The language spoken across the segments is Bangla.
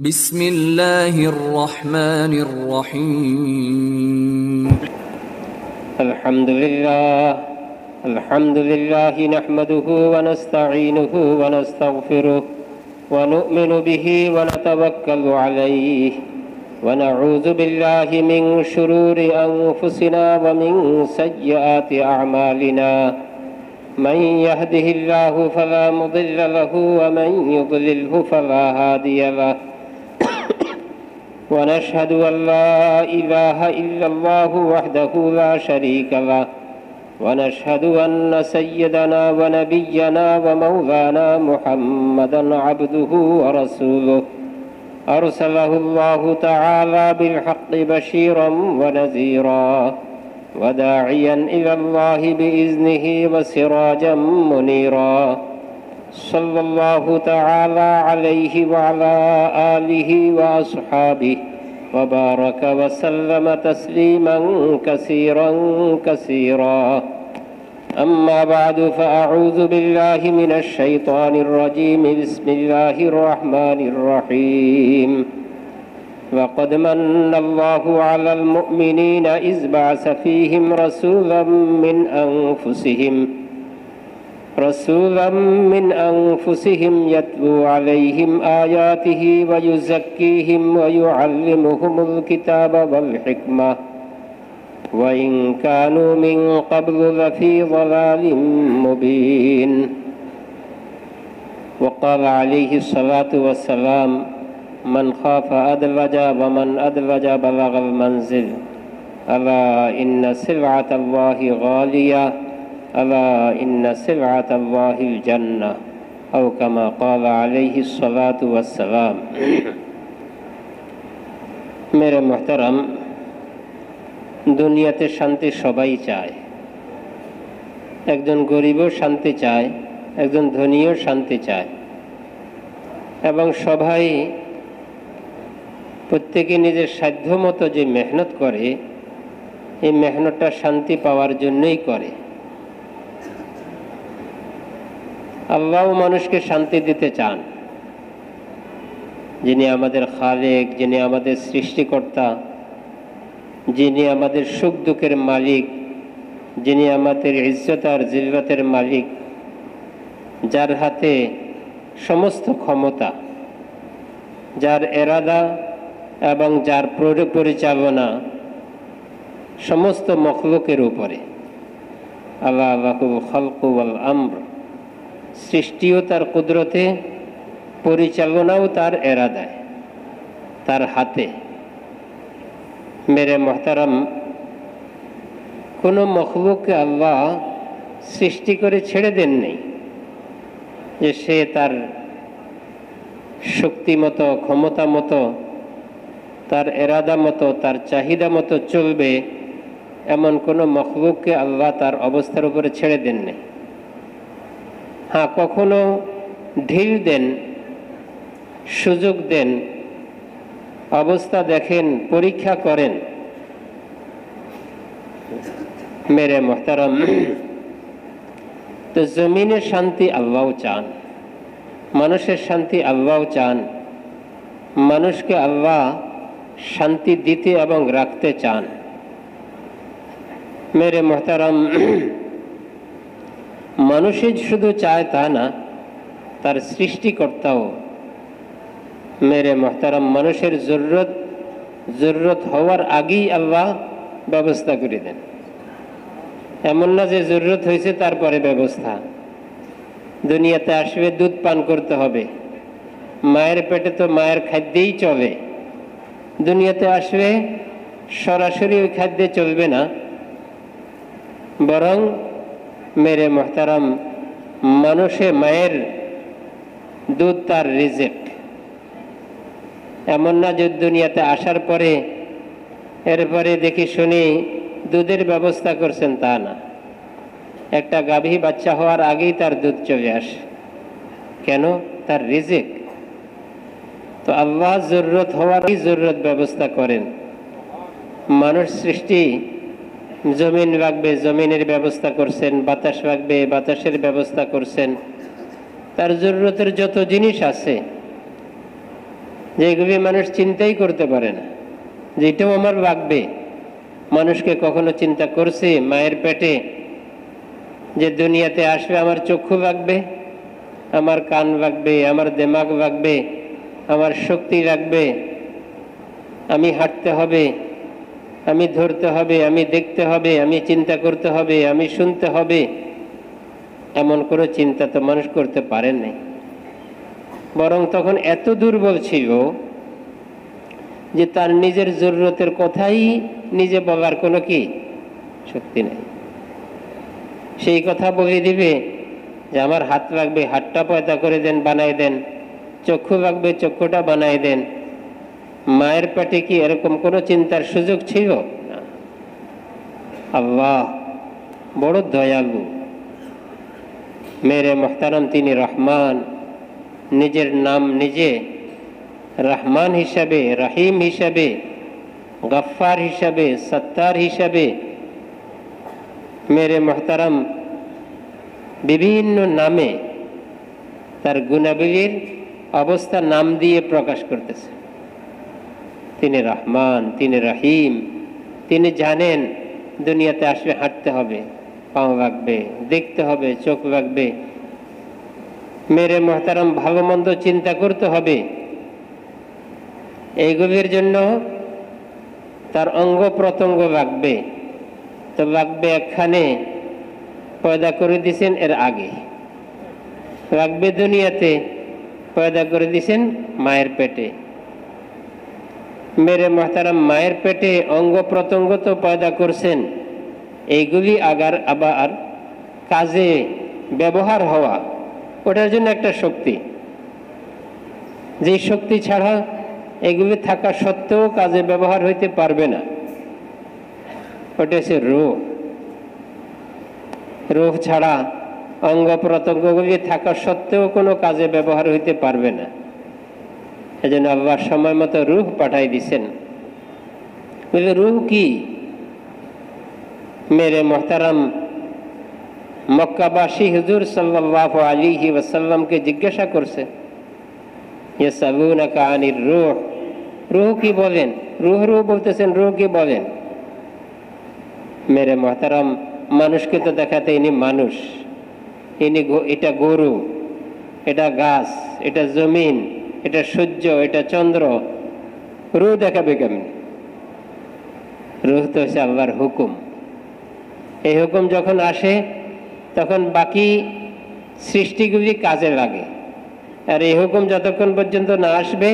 بسم الله الرحمن الرحيم الحمد لله نحمده ونستعينه ونستغفره ونؤمن به ونتوكل عليه ونعوذ بالله من شرور أنفسنا ومن سيئات أعمالنا من يهده الله فلا مضل له ومن يضلله فلا هادي له ونشهد أن لا إله إلا الله وحده لا شريك له ونشهد أن سيدنا ونبينا ومولانا محمدا عبده ورسوله أرسله الله تعالى بالحق بشيرا ونذيرا وداعيا إلى الله بإذنه وسراجا منيرا صلى الله تعالى عليه وعلى آله وأصحابه وبارك وسلم تسليما كثيرا كثيرا أما بعد فأعوذ بالله من الشيطان الرجيم بسم الله الرحمن الرحيم وقد من الله على المؤمنين إذ بعث فيهم رسولا من أنفسهم يتلو عليهم آياته ويزكيهم ويعلمهم الكتاب والحكمة وإن كانوا من قبل لفي ضلال مبين وقال عليه الصلاة والسلام من خاف أدلج ومن أدلج بلغ المنزل ألا إن سلعة الله غالية ألا إن سلعة الله الجنة أو كما قال عليه الصلاة والسلام मेरे मोहतरम দুনিয়াতে শান্তি সবাই চায় একজন গরিবও শান্তি চায় একজন ধনীও শান্তি চায় এবং সবাই প্রত্যেকে নিজের সাধ্যমতো যে মেহনত করে এই মেহনতটা শান্তি পাওয়ার জন্যই করে আল্লাহ মানুষকে শান্তি দিতে চান যিনি আমাদের খালেক যিনি আমাদের সৃষ্টিকর্তা যিনি আমাদের সুখ দুঃখের মালিক যিনি আমাদের ইজ্জত আর জিল্লতের মালিক যার হাতে সমস্ত ক্ষমতা যার এরাদা এবং যার পরিচালনা সমস্ত মখলুকের উপরে আল্লাহ লাহুল খালকু ওয়াল আমর সৃষ্টিও তার কুদরতে পরিচালনাও তার এরাদায় তার হাতে মেরে মোহতারাম কোনো মখলুককে আল্লাহ সৃষ্টি করে ছেড়ে দেন নেই যে সে তার শক্তি মতো ক্ষমতা মতো তার এরাদা মতো তার চাহিদা মতো চলবে এমন কোনো মখলুককে আল্লাহ তার অবস্থার উপরে ছেড়ে দেন নেই হ্যাঁ কখনো ঢিল দেন সুযোগ দেন অবস্থা দেখেন পরীক্ষা করেন মেরে মোহতারাম তো জমিনের শান্তি আল্লাহ চান মানুষের শান্তি আল্লাহ চান মানুষকে আল্লাহ শান্তি দিতে এবং রাখতে চান মেরে মোহতারাম মানুষই শুধু চায় তা না তার সৃষ্টিকর্তাও মেরে মোহতারাম মানুষের জরুরত হওয়ার আগেই আল্লাহ ব্যবস্থা করে দেন এমন না যে জরুরত হয়েছে তারপরে ব্যবস্থা দুনিয়াতে আসবে দুধ পান করতে হবে মায়ের পেটে তো মায়ের খাদ্যেই চলে দুনিয়াতে আসবে সরাসরি ওই খাদ্যে চলবে না বরং মেরে মোহতারাম মানুষে মায়ের দুধ তার রিজিক এমন না যে দুনিয়াতে আসার পরে এরপরে দেখি শুনি দুধের ব্যবস্থা করছেন তা না একটা গাভী বাচ্চা হওয়ার আগেই তার দুধ চলে আসে কেন তার রিজিক তো আল্লাহ জরুরত হওয়ারই জরুরত ব্যবস্থা করেন মানুষ সৃষ্টি জমিন লাগবে জমিনের ব্যবস্থা করছেন বাতাস লাগবে বাতাসের ব্যবস্থা করছেন তার জরুরতের যত জিনিস আছে যেগুলি মানুষ চিন্তাই করতে পারে না, যেটাও আমার ভাগবে। মানুষকে কখনো চিন্তা করছে মায়ের পেটে যে দুনিয়াতে আসবে আমার চক্ষু ভাগবে, আমার কান ভাগবে, আমার দিমাগ ভাগবে, আমার শক্তি লাগবে, আমি হাঁটতে হবে, আমি ধরতে হবে, আমি দেখতে হবে, আমি চিন্তা করতে হবে, আমি শুনতে হবে, এমন কোনো চিন্তা তো মানুষ করতে পারেন নাই। বরং তখন এত দুর্বল ছিল যে তার নিজের জরুরতের কথাই নিজে বলার কোনো কি শক্তি নাই। সেই কথা বলে দিবে যে আমার হাত লাগবে, হাতটা পয়দা করে দেন, বানাই দেন, চক্ষু লাগবে, চক্ষুটা বানাই দেন। মায়ের পেটে কি এরকম কোনো চিন্তার সুযোগ ছিল না। আল্লাহ বড় দয়ালু, মেরে মোহতারাম, তিনি রহমান। নিজের নাম নিজে রহমান হিসাবে, রহিম হিসাবে, গফফার হিসাবে, সত্তার হিসাবে মেরে মোহতারাম বিভিন্ন নামে তার গুণাবলীর অবস্থা নাম দিয়ে প্রকাশ করতেছে। তিনি রহমান, তিনি রহিম, তিনি জানেন দুনিয়াতে আসলে হাঁটতে হবে, পাও লাগবে, দেখতে হবে, চোখ লাগবে, মেরে মোহতারাম ভালো মন্দ চিন্তা করতে হবে। এইগুলির জন্য তার অঙ্গ প্রত্যঙ্গ লাগবে। তো লাগবে একখানে, পয়দা করে দিয়েছেন এর আগে, লাগবে দুনিয়াতে, পয়দা করে দিয়েছেন মায়ের পেটে। মেরে মোহতারাম মায়ের পেটে অঙ্গ প্রত্যঙ্গ তো পয়দা করছেন, এইগুলি আবার কাজে ব্যবহার হওয়া, ওটার জন্য একটা শক্তি, যে শক্তি ছাড়া এগুলি থাকা সত্ত্বেও কাজে ব্যবহার হইতে পারবে না, ওটা হচ্ছে রূহ। রূহ ছাড়া অঙ্গ প্রত্যঙ্গগুলি থাকা সত্ত্বেও কোনো কাজে ব্যবহার হইতে পারবে না। এজন্য আল্লাহ সময় মতো রূহ পাঠাই দিছেন। রূহ কি? মেরে মোহতারাম মক্কাবাসী হুজুর সাল্লাল্লাহু আলাইহি ওয়াসাল্লামকে জিজ্ঞাসা করছে, ইয়াসালুনাকা আনির রূহ, রূহ কি বলেন? রূহ রূহ বলতেছেন, রূহ কি বলেন? মেরে মোহতারাম মানুষকে তো দেখাতে ইনি মানুষ, ইনি এটা গরু, এটা গাছ, এটা জমিন, এটা সূর্য, এটা চন্দ্র, রূহ দেখাবে কেমন? রূহ তো হচ্ছে আল্লাহর হুকুম। এই হুকুম যখন আসে তখন বাকি সৃষ্টিগুলি কাজে লাগে, আর এই হুকুম যতক্ষণ পর্যন্ত না আসবে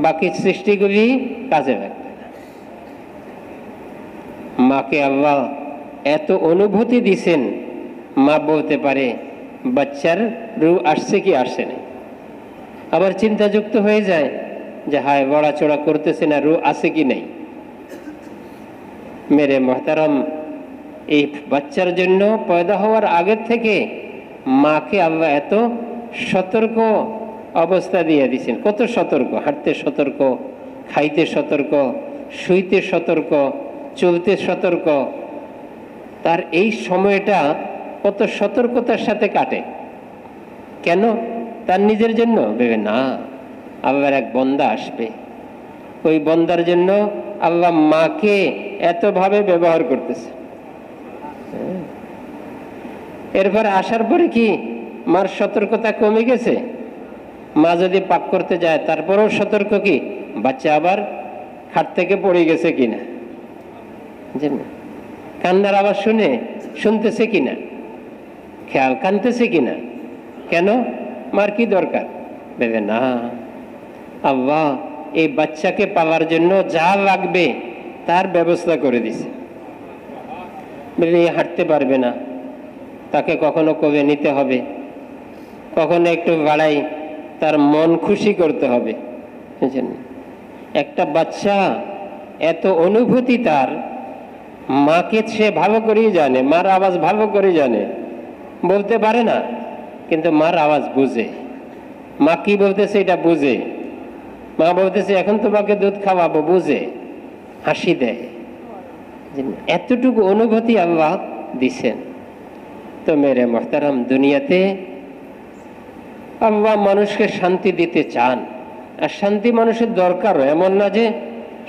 বাকি সৃষ্টিগুলি কাজে লাগবে না। মাকে আল্লাহ এত অনুভূতি দিছেন, মা বলতে পারে বাচ্চার রূহ আসছে কি আসছে না। আবার চিন্তাযুক্ত হয়ে যায় যে হায় বড়াচড়া করতেছে না, রূহ আছে কি নাই। মেরে মোহতারাম এই বাচ্চার জন্য পয়দা হওয়ার আগের থেকে মাকে আল্লাহ এত সতর্ক অবস্থা দিয়ে দিয়েছেন। কত সতর্ক, হাঁটতে সতর্ক, খাইতে সতর্ক, শুইতে সতর্ক, চলতে সতর্ক। তার এই সময়টা কত সতর্কতার সাথে কাটে। কেন? তার নিজের জন্য ভেবে না, আল্লাহর এক বন্দা আসবে, ওই বন্দার জন্য আল্লাহ মাকে এতভাবে ব্যবহার করতেছে। এরপর আসার পরে কি মার সতর্কতা কমে গেছে? মা যদি পাক করতে যায় তারপরেও সতর্ক কি বাচ্চা আবার খাট থেকে পড়ে গেছে কিনা, কান্নার আওয়াজ শুনতেছে কিনা, খেয়াল কানতেছে কিনা। কেন? মার কি দরকার? ভেবে না, আল্লাহ এই বাচ্চাকে পাওয়ার জন্য যা লাগবে তার ব্যবস্থা করে দিছে। হাঁটতে পারবে না, তাকে কখনো কোলে নিতে হবে, কখনো একটু বাড়াই তার মন খুশি করতে হবে। একটা বাচ্চা এত অনুভূতি তার, মাকে সে ভালো করেই জানে, মার আওয়াজ ভালো করে জানে, বলতে পারে না কিন্তু মার আওয়াজ বুঝে। মা কি বলতেছে এটা বুঝে, মা বলতেছে এখন তোমাকে দুধ খাওয়াবো, বুঝে, হাসি দেয়। এতটুকু অনুভূতি আল্লাহ দিছেন। তো মেরে মোহতারাম দুনিয়াতে আল্লাহ মানুষকে শান্তি দিতে চান, আর শান্তি মানুষের দরকারও, এমন না যে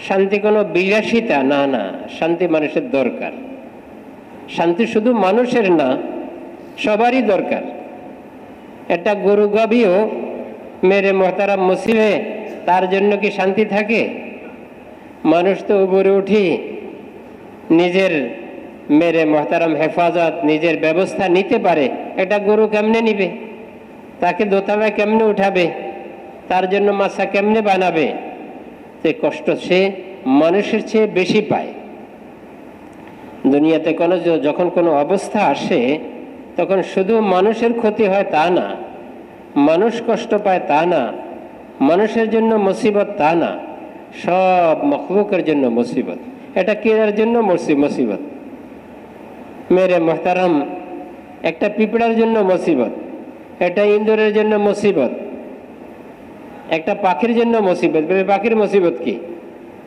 শান্তি কোনো বিলাসিতা, না না, শান্তি মানুষের দরকার। শান্তি শুধু মানুষের না, সবারই দরকার। একটা গরু গাভীও মেরে মোহতারাম মুসিবে, তার জন্য কি শান্তি থাকে? মানুষ তো উপরে উঠি নিজের মেরে মোহতারাম হেফাজত, নিজের ব্যবস্থা নিতে পারে। একটা গরু কেমনে নিবে? তাকে দোতলায় কেমনে উঠাবে? তার জন্য মাছা কেমনে বানাবে? সে কষ্ট সে মানুষের চেয়ে বেশি পায়। দুনিয়াতে যখন কোনো অবস্থা আসে, তখন শুধু মানুষের ক্ষতি হয় তা না, মানুষ কষ্ট পায় তা না, মানুষের জন্য মুসিবত তা না, সব মখলুকের জন্য মুসিবত। এটা কেনার জন্য মুসিবত মেরে মোহতারাম, একটা পিঁপড়ার জন্য মুসিবত, এটা ইন্দুরের জন্য মুসিবত, একটা পাখির জন্য মুসিবত। পাখির মুসিবত কি?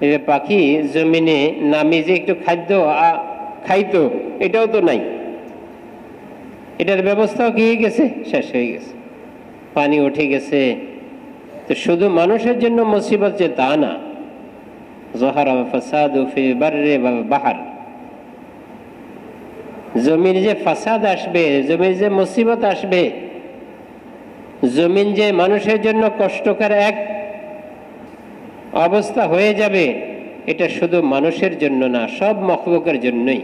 এই পাখি জমিনে নামি যে একটু খাদ্য খাইতো, এটাও তো নাই। এটার ব্যবস্থাও কি হয়ে গেছে? শেষ হয়ে গেছে, পানি উঠে গেছে। তো শুধু মানুষের জন্য মুসিবত যে তা না। যাহারা ফাসাদু ফি বাররি ওয়াল বাহর, জমিন যে ফাসাদ আসবে, জমির যে মুসিবত আসবে, জমিন যে মানুষের জন্য কষ্টকর এক অবস্থা হয়ে যাবে, এটা শুধু মানুষের জন্য না, সব মখলুকের জন্যই।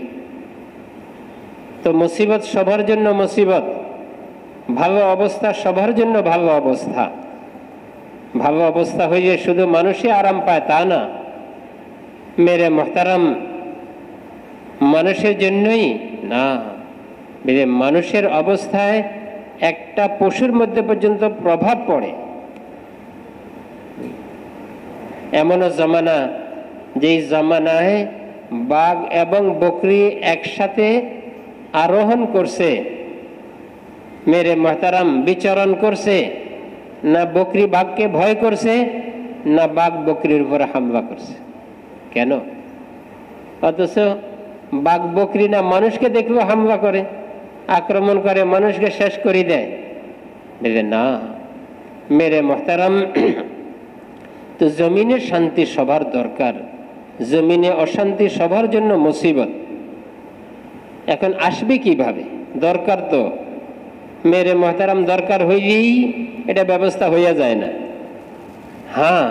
তো মুসিবত সবার জন্য মুসিবত, ভালো অবস্থা সবার জন্য ভালো অবস্থা। ভালো অবস্থা হয়ে শুধু মানুষই আরাম পায় তা না মেরে মোহতারাম, মানুষের জন্যই না। মানুষের অবস্থায় একটা পশুর মধ্যে পর্যন্ত প্রভাব পড়ে। এমনও জমানা, যেই জমানায় বাঘ এবং বকরি একসাথে আরোহণ করছে, মেরে মোহতারাম বিচরণ করছে, না বকরি বাঘকে ভয় করছে, না বাঘ বকরির উপরে হামলা করছে। কেন? অথচ বাঘ বকরি না মানুষকে দেখলেও হামলা করে, আক্রমণ করে, মানুষকে শেষ করে দেয়। না মেরে মোহতারাম, তো জমিনে শান্তি সবার দরকার, জমিনে অশান্তি সবার জন্য মুসিবত। এখন আসবে কিভাবে? দরকার তো মেরে মোহতারাম, দরকার হইলেই এটা ব্যবস্থা হইয়া যায় না। হ্যাঁ,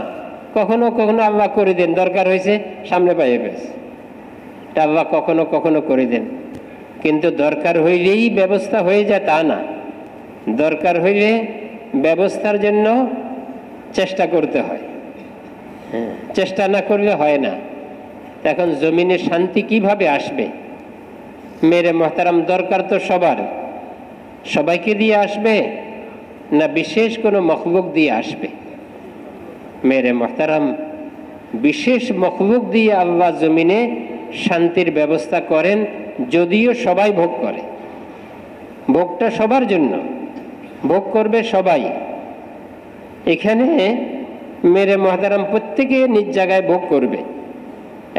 কখনো কখনো আল্লাহ করে দেন, দরকার হয়েছে সামনে পাইয়ে পেয়েছে, এটা আল্লাহ কখনো কখনো করে দেন। কিন্তু দরকার হইলেই ব্যবস্থা হয়ে যায় তা না। দরকার হইলে ব্যবস্থার জন্য চেষ্টা করতে হয়, চেষ্টা না করলে হয় না। এখন জমিনে শান্তি কিভাবে আসবে? মেরে মোহতারাম, দরকার তো সবার, সবাইকে দিয়ে আসবে না বিশেষ কোনো মখলুক দিয়ে আসবে? মেরে মোহতারাম, বিশেষ মখলুক দিয়ে আল্লাহ জমিনে শান্তির ব্যবস্থা করেন, যদিও সবাই ভোগ করে। ভোগটা সবার জন্য, ভোগ করবে সবাই। এখানে মেরে মোহতারাম প্রত্যেকে নিজ জায়গায় ভোগ করবে।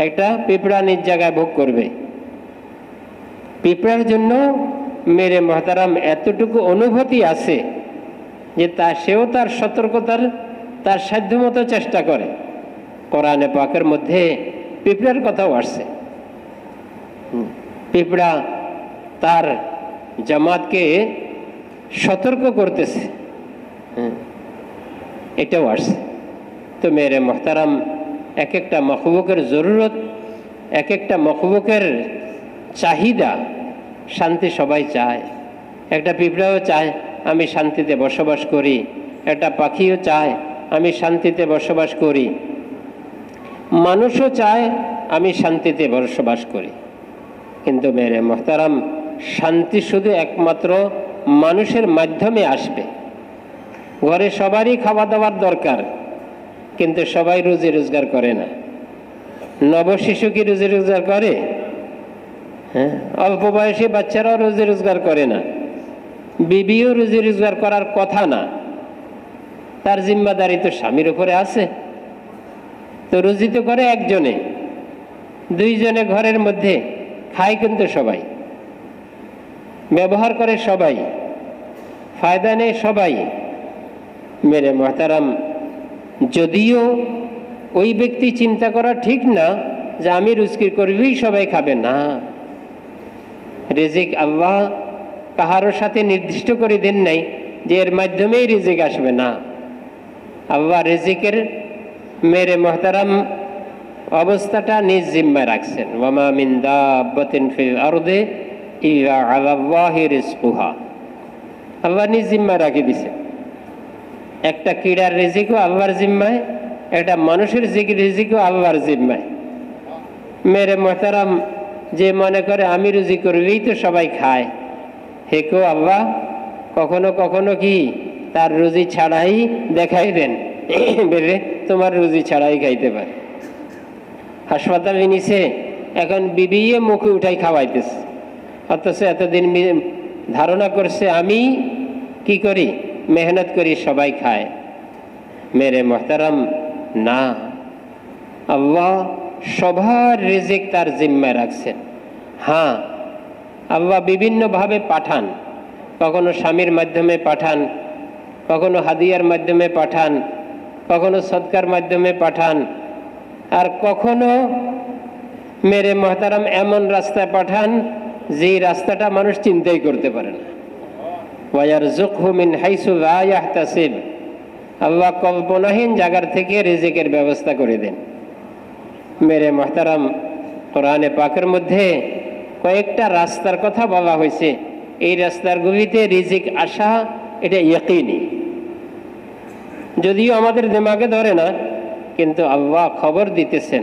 একটা পিঁপড়া নিজ জায়গায় ভোগ করবে। পিঁপড়ার জন্য মেরে মোহতারাম এতটুকু অনুভূতি আছে যে সেও তার সতর্কতার, তার সাধ্যমতো চেষ্টা করে। কোরআনে পাকের মধ্যে পিঁপড়ার কথাও আসছে। পিঁপড়া তার জামাতকে সতর্ক করতেছে, এটাও আসছে। তো মেরে মোহতারাম, এক একটা মখলুকের জরুরত, এক একটা মখলুকের চাহিদা, শান্তি সবাই চায়। একটা পিঁপড়াও চায় আমি শান্তিতে বসবাস করি, একটা পাখিও চায় আমি শান্তিতে বসবাস করি, মানুষও চায় আমি শান্তিতে বসবাস করি। কিন্তু মেরে মোহতারাম, শান্তি শুধু একমাত্র মানুষের মাধ্যমে আসবে। ঘরে সবারই খাওয়া দাওয়ার দরকার, কিন্তু সবাই রুজি রোজগার করে না। নবশিশু কি রুজি রোজগার করে? হ্যাঁ, অল্প বয়সী বাচ্চারাও রুজি রোজগার করে না। বিবিও রুজি রোজগার করার কথা না, তার জিম্মাদারি তো স্বামীর উপরে আছে। তো রুজি তো করে একজনে, দুইজনে ঘরের মধ্যে খায়, কিন্তু সবাই ব্যবহার করে, সবাই ফায়দা নেই সবাই। মেরে মোহতারাম, যদিও ওই ব্যক্তি চিন্তা করা ঠিক না যে আমি রুজকি করবি সবাই খাবে না। রিজিক আল্লাহ কাহারও সাথে নির্দিষ্ট করে দেন নাই যে এর মাধ্যমেই রিজিক আসবে না। আল্লাহ রিজিকের মেরে মোহতারাম অবস্থাটা নিজ জিম্মায় রাখছেন। ওয়ামা মিন দাব্বাতিন ফিল আরদি ইল্লা আলাল্লাহি রিজকুহা, আল্লাহ নিজ জিম্মায় রাখি দিছেন। একটা কীড়ার রিজিকও আল্লাহর জিম্মায়, একটা মানুষের রিজিকও আল্লাহর জিম্মায়। মেরে মোহতারাম যে মনে করে আমি রুজি করবেই তো সবাই খায়, হেকেও আল্লাহ কখনো কখনো কি তার রুজি ছাড়াই দেখাই দেন, বেরে তোমার রুজি ছাড়াই খাইতে পারে। হাসপাতালে নিছে, এখন বিবিয়ে মুখে উঠাই খাওয়াইতেছে, অথচ এতদিন ধারণা করছে আমি কি করি, মেহনত করি, সবাই খায়। মেরে মোহতারাম না, আল্লাহ সবার রিজিক তার জিম্মায় রাখছেন। হ্যাঁ, আল্লাহ বিভিন্নভাবে পাঠান, কখনো স্বামীর মাধ্যমে পাঠান, কখনো হাদিয়ার মাধ্যমে পাঠান, কখনো সদকার মাধ্যমে পাঠান, আর কখনো মেরে মোহতারাম এমন রাস্তায় পাঠান যে রাস্তাটা মানুষ চিন্তাই করতে পারে না। ওয়ারযুকহু মিন হাইসু লা ইয়াহতাসিব, আল্লাহ কল্পনাহীন জায়গার থেকে রিজিকের ব্যবস্থা করে দেন। মেরে মোহতারাম কোরআনে পাকের মধ্যে কয়েকটা রাস্তার কথা বলা হয়েছে, এই রাস্তাগুলিতে রিজিক আসা এটা ইয়াকিনি, যদিও আমাদের দিমাগে ধরে না, কিন্তু আল্লাহ খবর দিতেছেন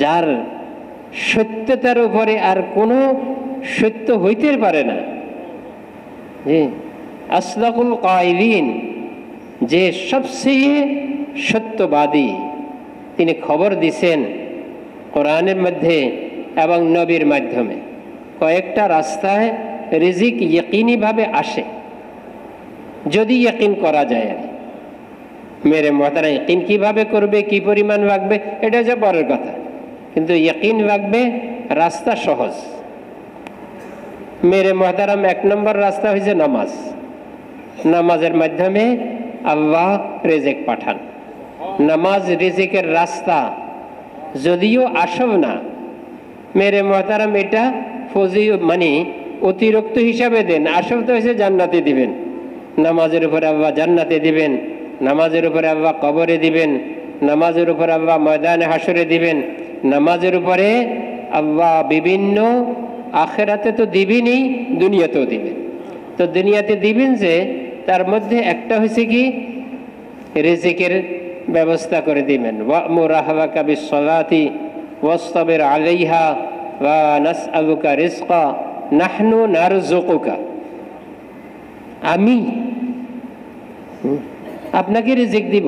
যার সত্যতার উপরে আর কোনো সত্য হইতে পারে না। আসদাকুল কাইলিন, যে সবচেয়ে সত্যবাদী, তিনি খবর দিছেন কোরআনের মধ্যে এবং নবীর মাধ্যমে কয়েকটা রাস্তায় রিজিক ইয়াকিনিভাবে আসে, যদি ইয়াকিন করা যায়। মেরে মোহতারা ইয়াকিন কিভাবে করবে, কি পরিমাণ লাগবে, এটা হচ্ছে পরের কথা, কিন্তু ইয়াকিন লাগবে। রাস্তা সহজ। মেরে মোহতারাম 1 নম্বর রাস্তা হয়েছে নামাজ। নামাজের মাধ্যমে আল্লাহ রিজিক পাঠান। নামাজ রিজিকের রাস্তা, যদিও আসব না মেরে মোহতারাম, এটা ফজি মানে অতিরিক্ত হিসাবে দেন, আসব তো হয়েছে জান্নাতে দিবেন। নামাজের উপরে আল্লাহ জান্নাতে দিবেন, নামাজের উপরে আল্লাহ কবরে দিবেন, নামাজের উপরে আল্লাহ ময়দানে হাসরে দিবেন, নামাজের উপরে আল্লাহ বিভিন্ন আখেরাতে তো দিবেনই, দুনিয়াতেও দিবেন। তো দুনিয়াতে দিবেন যে তার মধ্যে একটা হয়েছে কি রিজিকের ব্যবস্থা করে দিবেন। ওয়া'মুর আহলাকা বিস-সালাতি ওয়াসতাবির আলাইহা ওয়া নাসআলুকা রিজকা নাহনু নারযুকুকা, আমি আপনাকে রিজিক দিব,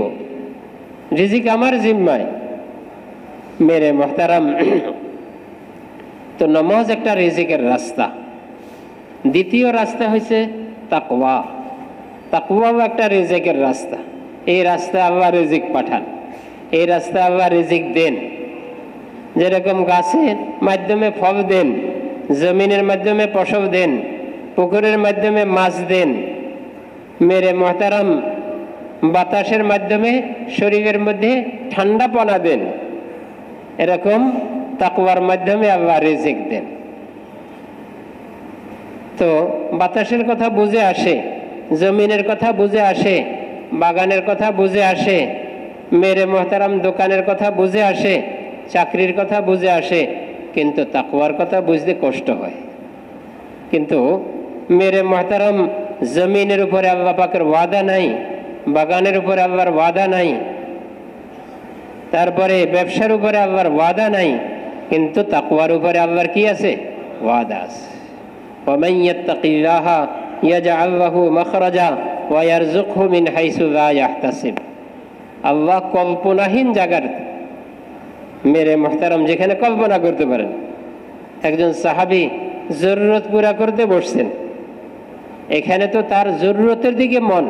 রিজিক আমার জিম্মায়। মেরে মোহতারাম, তো নামাজ একটা রিজিকের রাস্তা। দ্বিতীয় রাস্তা হয়েছে তাকওয়া। তাকওয়াও একটা রিজিকের রাস্তা। এই রাস্তায় আল্লাহ রিজিক পাঠান, এই রাস্তায় আল্লাহ রিজিক দেন। যেরকম গাছের মাধ্যমে ফল দেন, জমিনের মাধ্যমে ফসল দেন, পুকুরের মাধ্যমে মাছ দেন। মেরে মোহতারাম, বাতাসের মাধ্যমে শরীরের মধ্যে ঠান্ডাপনা দেন। এরকম তাকওয়ার মাধ্যমে আল্লাহ রিজিক দেন। তো বাতাসের কথা বুঝে আসে, জমিনের কথা বুঝে আসে, বাগানের কথা বুঝে আসে, মেরে মোহতারাম দোকানের কথা বুঝে আসে, চাকরির কথা বুঝে আসে, কিন্তু তাকওয়ার কথা বুঝতে কষ্ট হয়। কিন্তু মেরে মোহতারাম, জমিনের উপরে আল্লাহ পাকের ওয়াদা নাই, বাগানের উপরে আল্লাহর ওয়াদা নাই, তারপরে ব্যবসার উপরে আল্লাহর ওয়াদা নাই, কিন্তু তাকওয়ার উপরে আল্লাহর কি আছে? ওয়াদা আছে। ওয়ামান ইয়াত্তাকিল্লাহা ইয়াজআল লাহু মাখরাজা ওয়া ইয়ারযুকহু মিন হাইসু লা ইয়াহতাসিব। আল্লাহ কল্পনাহীন জায়গার, মেরে মুহতারাম, যেখানে কল্পনা করতে পারেন। একজন সাহাবী জরুরত পুরা করতে বসছেন, এখানে তো তার জরুরতের দিকে মন,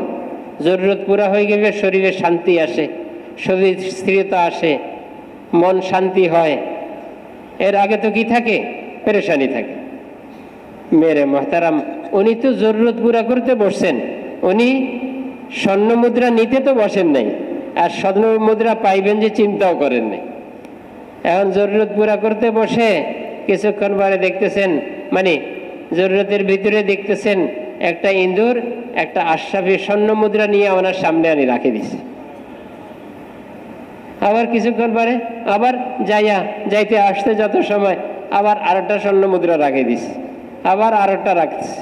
জরুরত পুরা হয়ে গেলে শরীরে শান্তি আসে, শরীর স্থিরতা আসে, মন শান্তি হয়। এর আগে তো কি থাকে? পেরেশানি থাকে। মেরে মুহতারাম, উনি তো জরুরত পুরা করতে বসছেন, উনি স্বর্ণ মুদ্রা নিতে তো বসেন নাই, আর স্বর্ণ মুদ্রা পাইবেন যে চিন্তাও করেন নাই। এখন জরুরত পুরা করতে বসে কিছুক্ষণ পরে দেখতেছেন, মানে জরুরতের ভিতরে দেখতেছেন একটা ইঁদুর একটা আশরাফি স্বর্ণ মুদ্রা নিয়ে ওনার সামনে আনি রাখে দিছে। আবার কিছুক্ষণ পরে আবার যাইতে আসতে যত সময় আবার আরেকটা স্বর্ণ মুদ্রা রাখে দিছে, আবার আরেকটা রাখছে।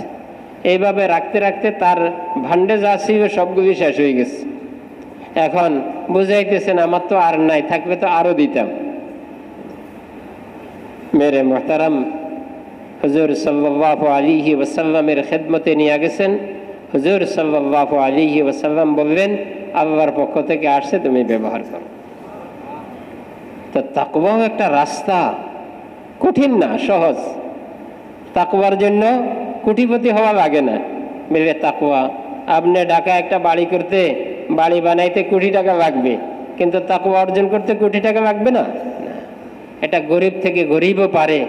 এইভাবে রাখতে রাখতে তার ভান্ডে যা ছিল সবগুলি শেষ হয়ে গেছে। এখন বুঝাইতেছেন আমার তো আর নাই, থাকলে তো আরো দিতাম। মেরে মোহতারাম, হুজুর সাল্লাল্লাহু আলাইহি ওয়াসাল্লামের খেদমতে নিয়ে গেছেন। হুজুর সাল্লাল্লাহু আলাইহি ওয়াসাল্লাম বললেন, আল্লাহর পক্ষ থেকে আসছে, তুমি ব্যবহার করো। তো তাকওয়াও একটা রাস্তা, কঠিন না, সহজ। তাকওয়ার জন্য কোটিপতি হওয়া লাগে না। মিলে তাকওয়া, আপনি ঢাকা একটা বাড়ি করতে, বাড়ি বানাইতে কোটি টাকা লাগবে, কিন্তু তাকওয়া অর্জন করতে কোটি টাকা লাগবে না। এটা গরিব থেকে গরিবও পারে,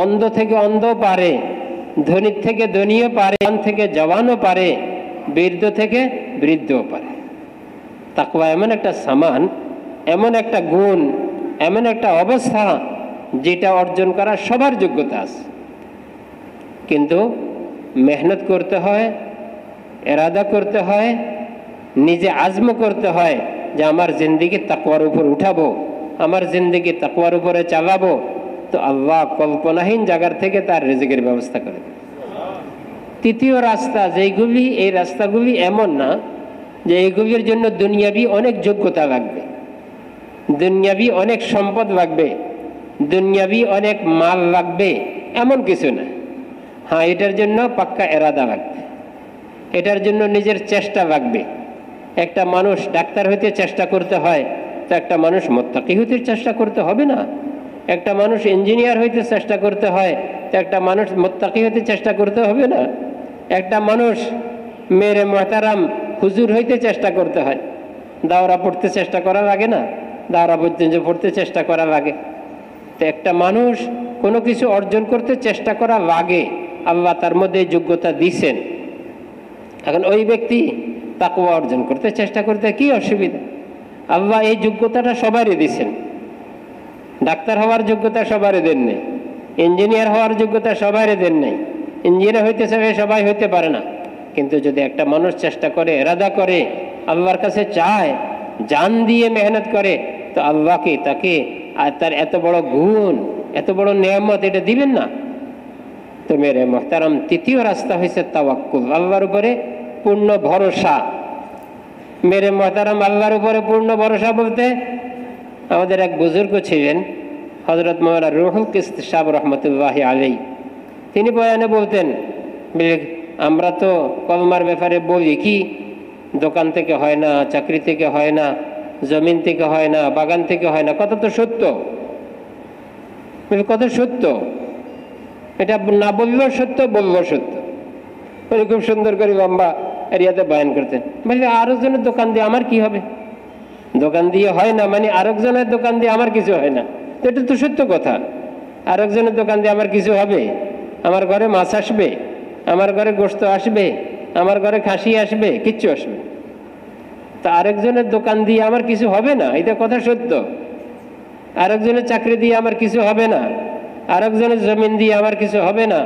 অন্ধ থেকে অন্ধও পারে, ধনী থেকে ধনীও পারে, জওয়ান থেকে জওয়ানও পারে, বৃদ্ধ থেকে বৃদ্ধও পারে। তাকওয়া এমন একটা সামান, এমন একটা গুণ, এমন একটা অবস্থা যেটা অর্জন করার সবার যোগ্যতা আছে, কিন্তু মেহনত করতে হয়, এরাদা করতে হয়, নিজে আজম করতে হয় যে আমার জিন্দেগি তাকওয়ার উপর উঠাবো, আমার জিন্দেগি তাকওয়ার উপরে চালাবো। তো আল্লাহ কল্পনাহীন জায়গার থেকে তার রিজিকের ব্যবস্থা করে দেবে। তৃতীয় রাস্তা যেইগুলি, এই রাস্তাগুলি এমন না যে এইগুলির জন্য দুনিয়াবি অনেক যোগ্যতা লাগবে, দুনিয়াবি অনেক সম্পদ লাগবে, দুনিয়াবি অনেক মাল লাগবে, এমন কিছু না। হ্যাঁ, এটার জন্য পাক্কা এরাদা লাগবে, এটার জন্য নিজের চেষ্টা লাগবে। একটা মানুষ ডাক্তার হইতে চেষ্টা করতে হয়, তো একটা মানুষ মুত্তাকি হইতে চেষ্টা করতে হবে না? একটা মানুষ ইঞ্জিনিয়ার হইতে চেষ্টা করতে হয়, তো একটা মানুষ মুত্তাকি হইতে চেষ্টা করতে হবে না? একটা মানুষ মেরে মুহতারাম হুজুর হইতে চেষ্টা করতে হয়, দাওরা পড়তে চেষ্টা করা লাগে না? দাওরা পড়তে চেষ্টা করা লাগে। তো একটা মানুষ কোনো কিছু অর্জন করতে চেষ্টা করা লাগে, আল্লাহ তার মধ্যে যোগ্যতা দিছেন। এখন ওই ব্যক্তি তাকওয়া অর্জন করতে চেষ্টা করতে কি অসুবিধা? আল্লাহ এই যোগ্যতাটা সবারই দিছেন। ডাক্তার হওয়ার যোগ্যতা সবারই দেন নাই, ইঞ্জিনিয়ার হওয়ার যোগ্যতা সবারই দেন নাই। ইঞ্জিনিয়ার হইতে চাবে সবাই হইতে পারে না, কিন্তু যদি একটা মানুষ চেষ্টা করে, এরাদা করে, আল্লাহর কাছে চায়, জান দিয়ে মেহনত করে, তো আল্লাহকে তাকে আর তার এত বড় গুণ, এত বড় নেয়ামত এটা দিবেন না? তো মেরে মুহতারাম, তৃতীয় রাস্তা হয়েছে তাওয়াক্কুল, আল্লাহর উপরে পূর্ণ ভরসা। মেরে মুহতারাম, আল্লাহর উপরে পূর্ণ ভরসা বলতে আমাদের এক বুজুর্গ ছিলেন, হযরত মাওলানা রুহুল কিশত সাহেব রহমতুল্লাহি আলাইহি। তিনি বয়ানে বলতেন, আমরা তো কলমার ব্যাপারে বলি কি, দোকান থেকে হয় না, চাকরি থেকে হয় না, জমিন থেকে হয় না, বাগান থেকে হয় না। কত তো সত্য, কত সত্য। এটা না বললেও সত্য, বললেও সত্য। উনি খুব সুন্দর করে লম্বা এরিয়াতে বয়ান করতেন। বললে আরেকজনের দোকান দিয়ে আমার কি হবে? দোকান দিয়ে হয় না মানে আরেকজনের দোকান দিয়ে আমার কিছু হয় না, তো এটা তো সত্য কথা। আরেকজনের দোকান দিয়ে আমার কিছু হবে? আমার ঘরে মাছ আসবে, আমার ঘরে গোশত আসবে, আমার ঘরে খাসি আসবে, কিচ্ছু আসবে। তা আরেকজনের দোকান দিয়ে আমার কিছু হবে না, এটা কথা সত্য। আরেকজনের চাকরি দিয়ে আমার কিছু হবে না, আরেকজনের জমিন দিয়ে আমার কিছু হবে না,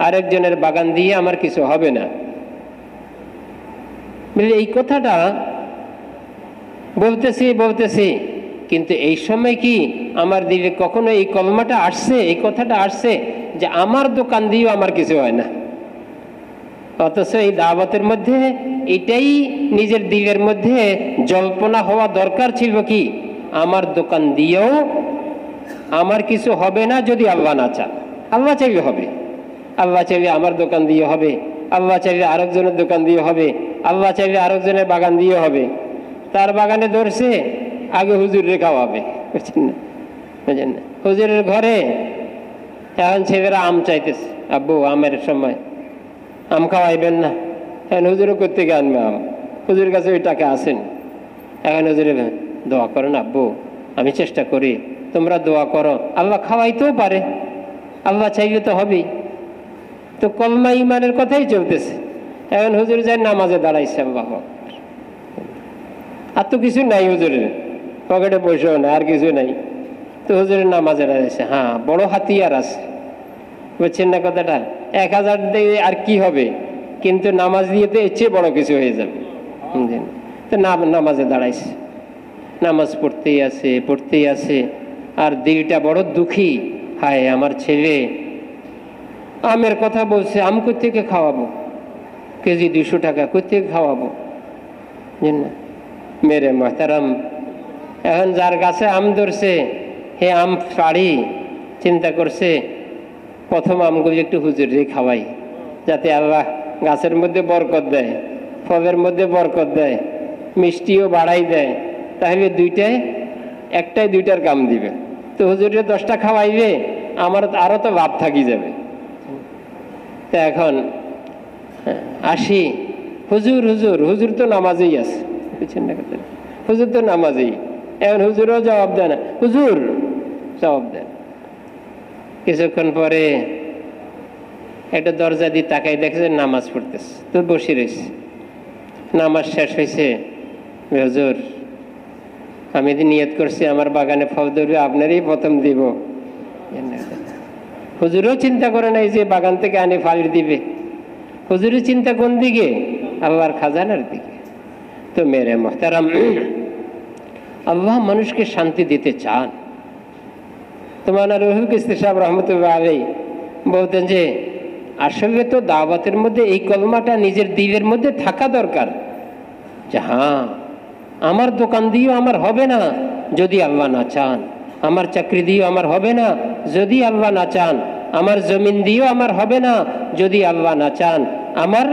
আরেকজনের বাগান দিয়ে আমার কিছু হবে না। এই কথাটা বলতেছি, কিন্তু এই সময় কি আমার দিলে কখনো এই কলমাটা আসছে, এই কথাটা আসছে যে আমার দোকান দিয়েও আমার কিছু হয় না? অথচ এই দাওয়াতের মধ্যে এটাই নিজের দিলের মধ্যে জল্পনা হওয়া দরকার ছিল কি, আমার দোকান দিয়েও আমার কিছু হবে না যদি আল্লাহ না চান। আল্লাহ চাইলে হবে, আল্লাহ চাইলে আমার দোকান দিয়ে হবে, আল্লাহ চাইলে আরেকজনের দোকান দিয়ে হবে, আল্লাহ চাইলে আরেকজনের বাগান দিয়ে হবে। তার বাগানে ধরছে, আগে হুজুরে খাওয়াবে, বুঝছেন না? বুঝছেন না? হুজুরের ঘরে এখন ছেলেরা আম চাইতেছে, আব্বু আমের সময় আম খাওয়াইবেন না? এখন হুজুরে করতে গিয়ে আনবে আম, হুজুরের কাছে ওই টাকা আসেন। এখন হুজুরে দোয়া করেন, আব্বু আমি চেষ্টা করি, তোমরা দোয়া করো, আল্লাহ খাওয়াইতেও পারে, আল্লাহ চাইলে তো হবেই। তো কলমা ইমানের কথাই চলতেছে। এখন হুজুর যায় নামাজে দাঁড়াইছে, আল্লাহ আর তো কিছু নাই হুজুরের, পকেটে পয়সাও না, আর কিছু নাই। তো হুজুরের নামাজে দাঁড়াইছে, হ্যাঁ বড় হাতিয়ার আছে, বুঝছেন না কথাটা? 1000 দিয়ে আর কি হবে, কিন্তু নামাজ দিয়ে তো এর চেয়ে বড় কিছু হয়ে যাবে। তো নামাজে দাঁড়াইছে, নামাজ পড়তেই আছে। আর দিলটা বড় দুঃখী, হায় আমার ছেলে আমের কথা বলছে, আম কোত্থেকে খাওয়াবো, কেজি 200 টাকা কোত্থেকে খাওয়াবো। মেরে মহতারাম, এখন যার গাছে আম ধরছে হে আম পাড়ি, চিন্তা করছে প্রথম আমগুলো একটু হুজুরে খাওয়াই, যাতে আল্লাহ গাছের মধ্যে বরকত দেয়, ফলের মধ্যে বরকত দেয়, মিষ্টিও বাড়াই দেয়, তাহলে একটাই দুইটার কাম দিবে। তো হুজুরে 10টা খাওয়াইবে, আমার আরো তো লাভ থাকি যাবে। তো এখন আসি, হুজুর হুজুর হুজুর তো নামাজেই আছে, বুঝছেন না কথা, হুজুর তো নামাজেই। এখন হুজুরও জবাব দেয় না, হুজুর জবাব দেন। কিছুক্ষণ পরে একটা দরজা দিয়ে তাকাই দেখছে নামাজ পড়তেছে, তো বসে রয়েছে। নামাজ শেষ হয়েছে, হুজুর আমি নিয়ত করছি আমার বাগানে ফল ধরবে, আপনারই প্রথম দিব। হুজুরও চিন্তা করে নাই যে বাগান থেকে আনে ফল দিবে, হুজুরের চিন্তা কোন দিকে? আল্লাহর খাজানার দিকে। তো মেরে মোহতারাম, আল্লাহ মানুষকে শান্তি দিতে চান। তোমার রুহুল কিস্তি সাহেব রহমতুল্লাহ আলাইহি বলতেন যে আসলে তো দাওয়াতের মধ্যে এই কলমাটা নিজের দিলের মধ্যে থাকা দরকার, যে হ্যাঁ আমার দোকান দিয়েও আমার হবে না যদি আল্লাহ না চান, আমার চাকরি দিয়েও আমার হবে না যদি আল্লাহ না চান, আমার জমিন দিয়েও আমার হবে না যদি আল্লাহ না চান, আমার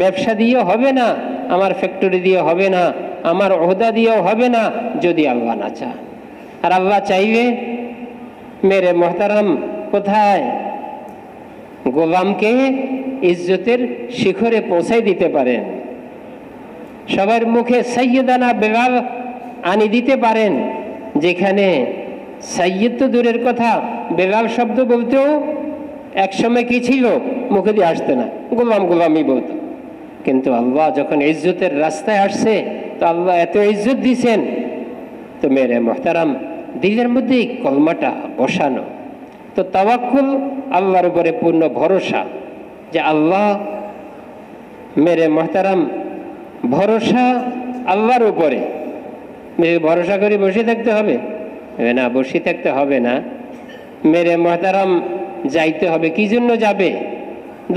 ব্যবসা দিয়েও হবে না, আমার ফ্যাক্টরি দিয়েও হবে না, আমার ওহদা দিয়েও হবে না যদি আল্লাহ না চান। আর আল্লাহ চাইবে মেরে মোহতারাম কোথায়? গোলামকে ইজ্জতের শিখরে পৌঁছাই দিতে পারেন, সবার মুখে সাইয়্যিদানা বেলাল আনি দিতে পারেন, যেখানে সাইয়্যিদ তো দূরের কথা, বেলাল শব্দ বলতেও একসময় কি ছিল, মুখে দিয়ে আসতে না, গোলাম গোলামই বলতো। কিন্তু আল্লাহ যখন ইজ্জতের রাস্তায় আসছে, তো আল্লাহ এত ইজ্জত দিছেন। তো মেরে মোহতারাম, দিলের মধ্যে কলমাটা বসানো, তো তাওয়াক্কুল আল্লাহর উপরে পূর্ণ ভরসা, যে আল্লাহ মেরে মোহতারাম ভরসা আল্লাহর উপরে। ভরসা করে বসে থাকতে হবে না, বসে থাকতে হবে না মেরে মোহতারাম, যাইতে হবে। কি জন্য যাবে?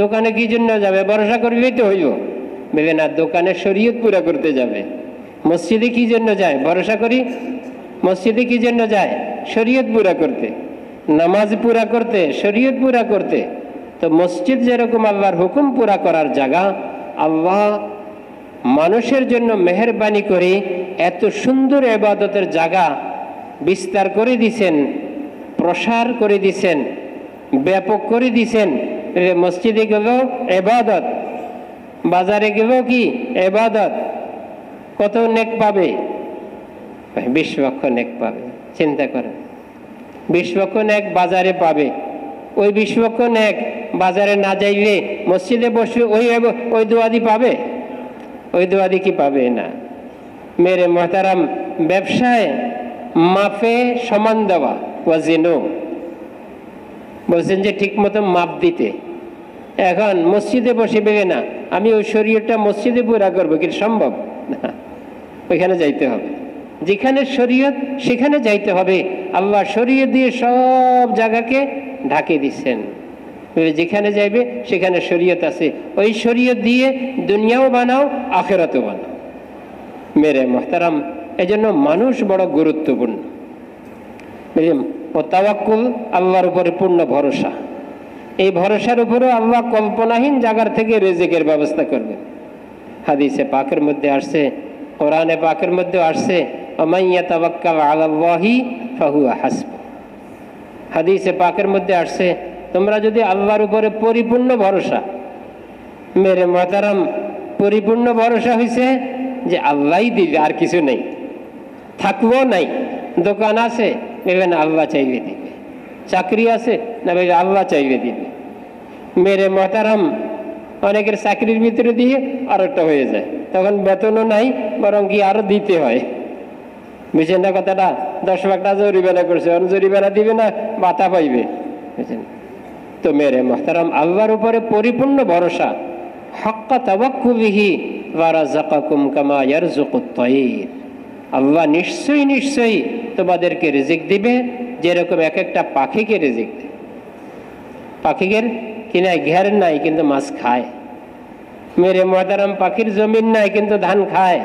দোকানে কি জন্য যাবে? ভরসা করবেই তো হইব। ভেবে না, দোকানে শরীয়ত পুরা করতে যাবে। মসজিদে কি জন্য যায়? ভরসা করি। মসজিদে কি জন্য যায়? শরীয়ত পুরা করতে, নামাজ পুরা করতে, শরীয়ত পুরা করতে। তো মসজিদ যেরকম আল্লাহর হুকুম পুরা করার জায়গা, আল্লাহ মানুষের জন্য মেহেরবানি করে এত সুন্দর ইবাদতের জায়গা বিস্তার করে দিছেন, প্রসার করে দিছেন, ব্যাপক করে দিছেন। মসজিদে গেল ইবাদত, বাজারে গেল কি ইবাদত, কত নেক পাবে? 20 লক্ষ নেক পাবে। চিন্তা করেন, 20 লক্ষ নেক বাজারে পাবে। ওই 20 লক্ষ নেক বাজারে না যাইলে মসজিদে বসে ওই দোয়াদি পাবে? ওই দোয়াদি কি পাবে? না। মেরে মোহতারাম, ব্যবসায় মাপে সমান দেওয়া, ওয়াজিনু বলছেন যে ঠিক মতো মাপ দিতে। এখন মসজিদে বসে বেগে না, আমি ওই শরীয়তটা মসজিদে পুরা করবো, কি সম্ভব? না, ওইখানে যাইতে হবে। যেখানে শরীয়ত সেখানে যাইতে হবে। আল্লাহ শরীয়ত দিয়ে সব জায়গাকে ঢাকে দিচ্ছেন। যেখানে যাইবে সেখানে শরীয়ত আছে, ওই শরীয়ত দিয়ে দুনিয়াও বানাও, আখিরাতও বানাও। মেরে মোহতারাম, এজন্য মানুষ বড় গুরুত্বপূর্ণ। ও তাওয়াক্কুল, আল্লাহর উপরে পূর্ণ ভরসা। এই ভরসার উপরেও আল্লাহ কল্পনাহীন জায়গার থেকে রিজিকের ব্যবস্থা করবেন। হাদিসে পাকের মধ্যে আসছে, কোরআনে পাকের মধ্যে আসছে, ওমান ইয়াতাওয়াক্কাল আলাল্লাহি ফাহুয়া হাসবুহ। হাদিসে পাকের মধ্যে আসছে, তোমরা যদি আল্লাহর উপরে পরিপূর্ণ ভরসা, মেরে মোহতারাম পরিপূর্ণ ভরসা হয়েছে যে আল্লাহই দিবে, আর কিছু নেই, থাকবো নাই। দোকান আছে, ভেবেন আল্লাহ চাইবে দিবে। চাকরি আছে না, ভেবে আল্লাহ চাইবে দিবে। মেরে মোহতারাম, অনেকের চাকরির ভিতরে দিয়ে আর একটা হয়ে যায়, তখন বেতনও নাই, বরং কি আরো দিতে হয়। বুঝছেন না কথাটা? 10 লাখ টাকা জরিমানা করছে, জরিমানা দিবে না, বাতা পাইবে। বুঝছেন? তো মেরে মুহতারাম, আল্লাহর উপরে পরিপূর্ণ ভরসা, হাক্কা তাওয়াক্কুলিহি ওয়া রাযাকাকুম কামা ইয়ারযুকুত তায়র। আল্লাহ নিশ্চয়ই নিশ্চয়ই তোমাদেরকে রিজিক দিবে, যেরকম এক একটা পাখিকে রিজিক দেয়। পাখির কিনা ঘের নাই কিন্তু মাছ খায়। মেরে মুহতারাম, পাখির জমিন নাই কিন্তু ধান খায়,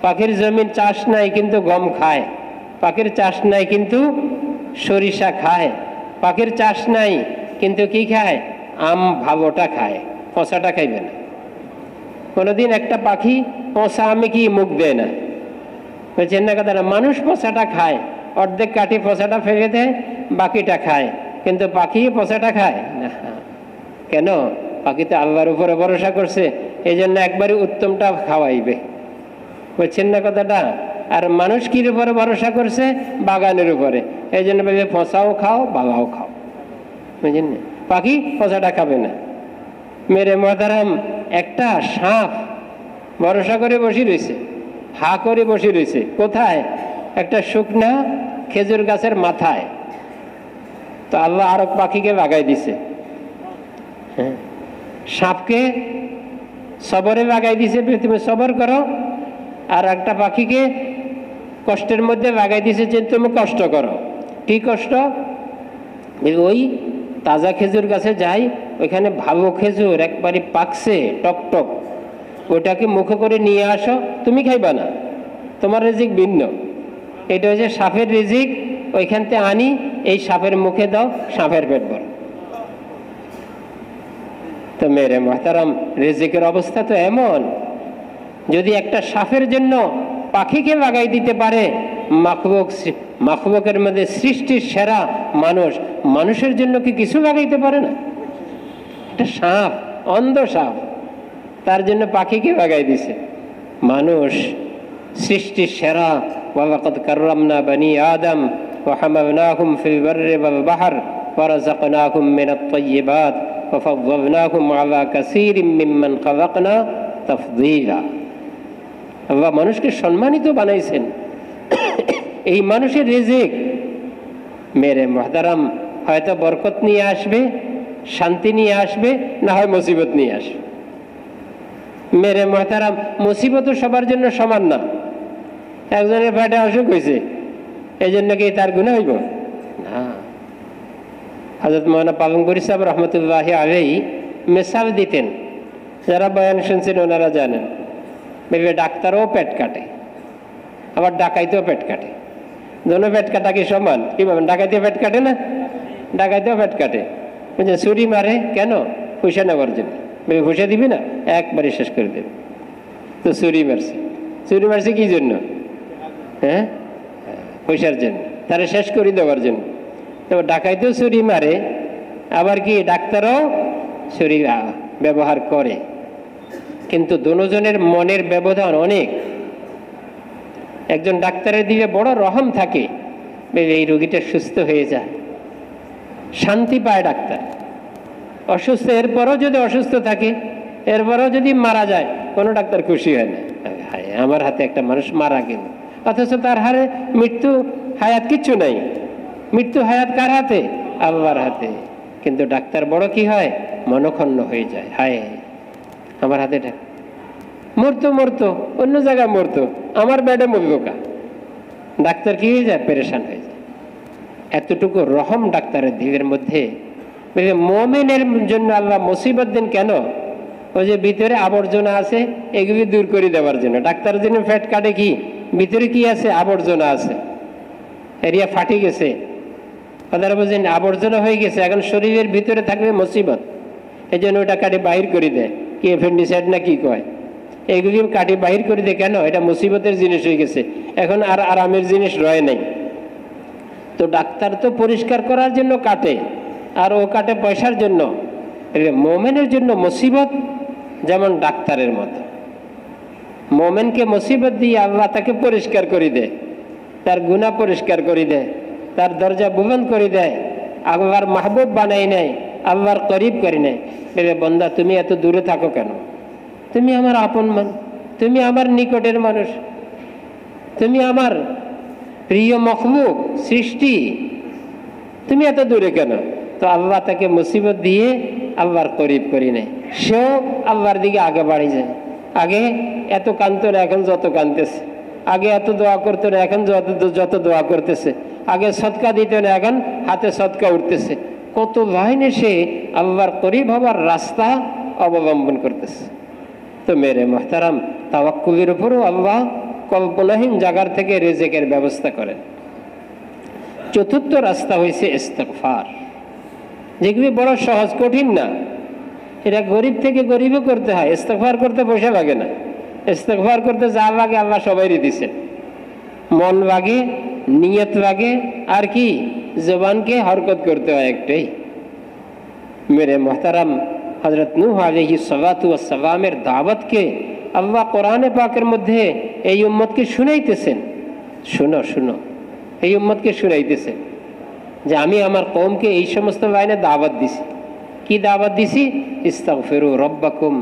পাখির জমিন চাষ নাই কিন্তু গম খায়, পাখির চাষ নাই কিন্তু সরিষা খায়, পাখির চাষ নাই কিন্তু কি খায়? আম ভালোটা খায়, পচাটা খাইবে না। কোনোদিন একটা পাখি পচা আমে কি মুখ দেয় না। বলছেন না কথাটা? মানুষ পচাটা খায়, অর্ধেক কাটি পচাটা ফেলে দেয়, বাকিটা খায়, কিন্তু পাখি পচাটা খায় না। কেন? পাখি তো আল্লাহর উপরে ভরসা করছে, এই জন্য একবারে উত্তমটা খাওয়াইবে। বুঝছেন না কথাটা? আর মানুষ কির উপরে ভরসা করছে? বাগানের উপরে, এই জন্য বলবে পচাও খাও, বাগাও খাও। বুঝলেন না? পাখি পচাটা খাবে না। মেরে মুহতারাম, একটা সাপ ভরসা করে বসে রয়েছে, হা করে বসে রয়েছে। কোথায়? একটা শুকনা খেজুর গাছের মাথায়। তো আল্লাহ আরো পাখিকে লাগাই দিছে, সাপকে সবরে লাগাই দিছে, তুমি সবর করো। আর একটা পাখিকে কষ্টের মধ্যে লাগাই দিছে যে তুমি কষ্ট করো। কি কষ্ট? ওই তাজা খেজুর গাছে যাই, ওইখানে ভালো খেজুর একবারে পাকছে টক টক, ওটাকে মুখে করে নিয়ে আসো, তুমি খাইবা না, তোমার রিজিক ভিন্ন। এটা হচ্ছে সাপের রিজিক, ওইখান থেকে আনি, এই সাপের মুখে দাও, সাপের পেট ভরো। তো মেরে মুহতারাম, রিজিকের অবস্থা তো এমন, যদি একটা সাপের জন্য পাখিকে লাগাই দিতে পারে, মাখলুকের মধ্যে সৃষ্টির সেরা মানুষ, মানুষের জন্য কি কিছু লাগাইতে পারে না? একটা সাপ, অন্ধ সাপ, তার জন্য পাখিকে লাগাই দিছে। মানুষ সৃষ্টির সেরা। ওয়ালাকাদ কাররামনা বানি আদম ওয়া হামালনাহুম ফিল বাররি ওয়াল বাহর ওয়া রাযাকনাহুম মিনাত তাইয়্যিবাত ওয়া ফাদ্দালনাহুম আলা কাসীরিম মিম্মান খালাকনা তাফদীলা। আল্লাহ মানুষকে সম্মানিত বানাইছেন। এই মানুষের রিজিক মেরে মুহতারাম হয়তো বরকত নিয়ে আসবে, শান্তি নিয়ে আসবে, না হয় মুসিবত নিয়ে আসবে। মেরে মুহতারাম, মুসিবত সবার জন্য সমান না। একজনের পেটে অসুখ হয়েছে, এই জন্য কি তার গুনাহ হইব না? হযরত মাওলানা পালনপুরি সাহেব রহমতুল্লাহি আলাইহি মিসাল দিতেন, যারা বয়ান শুনছেন ওনারা জানেন। বলবে ডাক্তারও পেট কাটে, আবার ডাকাইতেও পেট কাটে। দোনো পেট কাটা কি সমান? কি বলবেন? ডাকাইতে পেট কাটে না? ডাকাইতেও পেট কাটে। ছুরি মারে কেন? পয়সা নেওয়ার জন্য। পয়সা দিবি না, একবারে শেষ করে দেবে। তো ছুরি মারছে, ছুরি মারছে কি জন্য? হ্যাঁ, পয়সার জন্য, তারা শেষ করে দেওয়ার জন্য। তো ডাকাইতেও ছুরি মারে, আবার কি ডাক্তারও ছুরি ব্যবহার করে। কিন্তু দুজনের মনের ব্যবধান অনেক। একজন ডাক্তারের দিকে বড় রহম থাকে, এই রোগীটা সুস্থ হয়ে যায়, শান্তি পায় ডাক্তার। অসুস্থ, এরপরও যদি অসুস্থ থাকে, এরপরও যদি মারা যায়, কোনো ডাক্তার খুশি হয় না। আমার হাতে একটা মানুষ মারা গেল, অথচ তার হারে মৃত্যু হায়াত কিচ্ছু নাই। মৃত্যু হায়াত কার হাতে? আল্লাহর হাতে। কিন্তু ডাক্তার বড় কি হয়? মনক্ষুণ্ণ হয়ে যায়, হায় আমার হাতে মরতো মরতো, অন্য জায়গায় মরতো, আমার বেডে মরলো কা। ডাক্তার কি হয়ে যায়? পেরেশান হয়ে যায়। এতটুকু রহম ডাক্তারের দিলের মধ্যে। মুমিনের জন্য আল্লাহ মুসিবত দেন কেন? ওই যে ভিতরে আবর্জনা আছে, এগুলি দূর করে দেওয়ার জন্য। ডাক্তারের জন্য পেট কাটে কি? ভিতরে কি আছে? আবর্জনা আছে, এরিয়া ফাটি গেছে, কথাটা বলছেন, আবর্জনা হয়ে গেছে, এখন শরীরের ভিতরে থাকবে মুসিবত, এই জন্য ওটা কাটে বাহির করে দেয়। কি অ্যাপেন্ডিসাইড না কি কয়, এগুলি কাটে বাহির করে দেয়। কেন? এটা মুসিবতের জিনিস হয়ে গেছে, এখন আর আরামের জিনিস রয়ে নাই। তো ডাক্তার তো পরিষ্কার করার জন্য কাটে, আর ও কাটে পয়সার জন্য। মোমেনের জন্য মুসিবত যেমন ডাক্তারের মতো। মোমেনকে মুসিবত দিয়ে আল্লাহ তাকে পরিষ্কার করে দেয়, তার গুনাহ পরিষ্কার করে দেয়, তার দরজা বুলন্দ করে দেয়, আল্লাহর মাহবুব বানাই নেয়, আল্লাহর করিব করে নেয়। বন্দা, তুমি এত দূরে থাকো কেন? তুমি আমার আপন মান, তুমি আমার নিকটের মানুষ, তুমি আমার প্রিয় মখলুক সৃষ্টি, তুমি এত দূরে কেন? তো আল্লাহ তাকে মুসিবত দিয়ে আল্লাহর করিব করি নেয়, সেও আল্লাহর দিকে আগে বাড়ি যায়। আগে এত কাঁদতো না, এখন যত কাঁদতেছে। আগে এত দোয়া করতো না, এখন যত দোয়া করতেছে। আগে সদকা দিত না, এখন হাতে সদকা উঠতেছে। কত লাইনে সে আল্লাহর করিব হবার রাস্তা অবলম্বন করতেছে। তো মেরে মুহতারাম, তাওয়াক্কুলের উপরও আল্লাহ কল্পনাহীন জায়গার থেকে রিজিকের ব্যবস্থা করেন। চতুর্থ রাস্তা হয়েছে ইস্তিগফার, যেগুলি বড় সহজ, কঠিন না। এটা গরিব থেকে গরিবও করতে হয়। ইস্তিগফার করতে পয়সা লাগে না। ইস্তিগফার করতে যা লাগে আল্লাহ সবাইরই দিছে। মন লাগে, নিয়ত লাগে, আর কি জবানকে হরকত করতে হয় একটাই। মেরে মুহতারাম, হযরত নূহ আলাইহিস সালাতু ওয়াস সালামের দাওয়াতকে আল্লাহ কোরআনে পাকের মধ্যে এই উম্মতকে শুনাইতেছেন। শুনো শুনো, এই উম্মতকে শুনাইতেছেন যে আমি আমার কওমকে এই সমস্ত লাইনে দাওয়াত দিছি। কি দাওয়াত দিছি? ইস্তাগফিরু রাব্বাকুম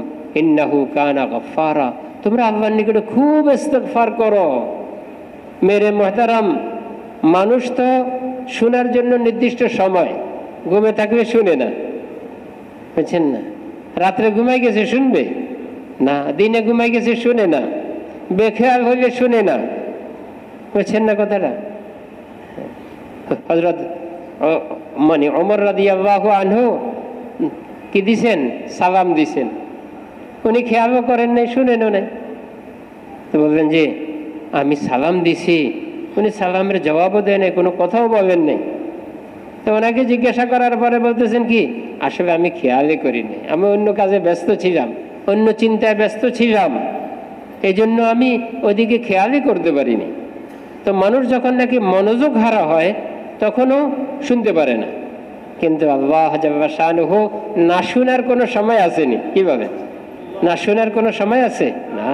ইন্নাহু কানা গফফারা। তোমরা আল্লাহর নিকটে খুব ইস্তিগফার করো। মেরে মুহতারাম, মানুষ তো শোনার জন্য নির্দিষ্ট সময়, ঘুমে থাকলে শুনে না, বুঝছেন না? রাত্রে ঘুমাই গেছে শুনবে না, দিনে ঘুমাই গেছে শুনে না, বেখেয়াল হইলে শুনে না, বুঝছেন না কথাটা? হযরত ওমর রাদিয়াল্লাহু আনহু কি দিছেন? সালাম দিছেন। উনি খেয়ালও করেন নাই, শুনেনও নাই। তো বললেন যে আমি সালাম দিছি, উনি সালামের জবাবও দেন নাই, কোনো কথাও বলেন নাই। তো ওনাকে জিজ্ঞাসা করার পরে বলতেছেন কি, আসলে আমি খেয়ালই করিনি, আমি অন্য কাজে ব্যস্ত ছিলাম, অন্য চিন্তায় ব্যস্ত ছিলাম, এই জন্য আমি ওইদিকে খেয়ালই করতে পারিনি। তো মানুষ যখন নাকি মনোযোগ হারা হয় তখনও শুনতে পারে না। কিন্তু আল্লাহ জাল্লা শানুহু না শোনার কোনো সময় আসেনি। কিভাবে না শোনার কোনো সময় আছে? না,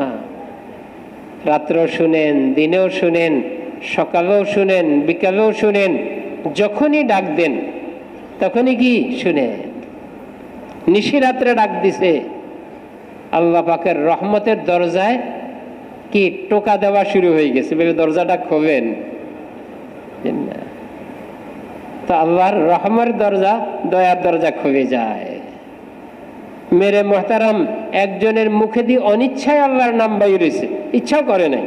রাত্রেও শুনেন, দিনেও শুনেন, সকালেও শুনেন, বিকালেও শুনেন, যখনই ডাক দেন তখনই কি শুনেন। নিশিরাত্রে ডাক দিছে, আল্লাহ পাকের রহমতের দরজায় কি টোকা দেওয়া শুরু হয়ে গেছে, ভেবে দরজাটা খোলেন। তো আল্লাহর রহমের দরজা, দয়ার দরজা খুলে যায়। মেরে মুহতারাম, একজনের মুখে দিয়ে অনিচ্ছায় আল্লাহর নাম বাইর হয়েছে, ইচ্ছাও করে নাই,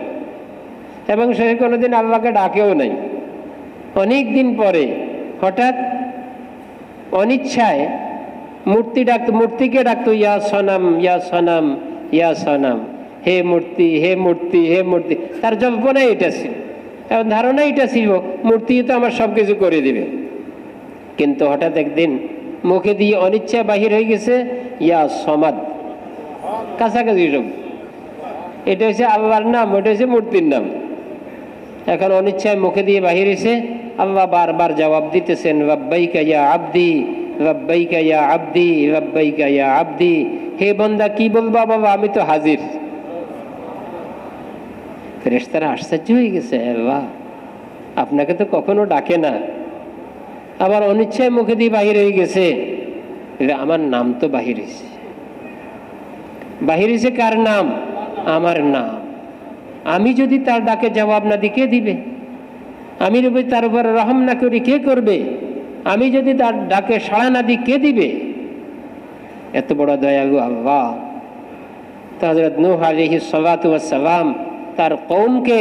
এবং সে কোনোদিন আল্লাহকে ডাকেও নাই। অনেক দিন পরে হঠাৎ অনিচ্ছায় মূর্তিকে ডাকতো, ইয়া সনাম, ইয়া সনাম, ইয়া সনাম, হে মূর্তি, হে মূর্তি, হে মূর্তি। তার জল্পনাই এটা ছিল, এবং ধারণা এটা ছিল মূর্তি তো আমার সব কিছু করে দিবে। কিন্তু হঠাৎ একদিন মুখে দিয়ে অনিচ্ছা বাহির হয়ে গেছে, ইয়া সমাদ, কাছাকাছি সব। এটা হচ্ছে আল্লাহর নাম, ওটা হচ্ছে মূর্তির নাম। এখন অনিচ্ছায় মুখে দিয়ে বাহির হয়েছে, আল্লাহ বারবার জবাব দিতেছেন, লাব্বাইকা ইয়া আবদি, লাব্বাইকা ইয়া আবদি, লাব্বাইকা ইয়া আবদি। হে বান্দা, কি বলবা বাবা, আমি তো হাজির। ফেরেশতারা আশ্চর্য হয়ে গেছে, আল্লাহ আপনাকে তো কখনো ডাকে না, আবার অনিচ্ছায় মুখে দিয়ে বাহির হয়ে গেছে। আমার নাম তো বাহির হয়েছে। বাহির হয়েছে কার নাম? আমার নাম। আমি যদি তার ডাকে জবাব না দিই কে দিবে? আমি যদি তার উপর রহম না করি কে করবে? আমি যদি তার ডাকে সাড়া না দিই কে দিবে? এত বড় দয়ালু আল্লাহ। হযরত নূহ আলাইহিস সালাতু ওয়াস সালাম তার কওমকে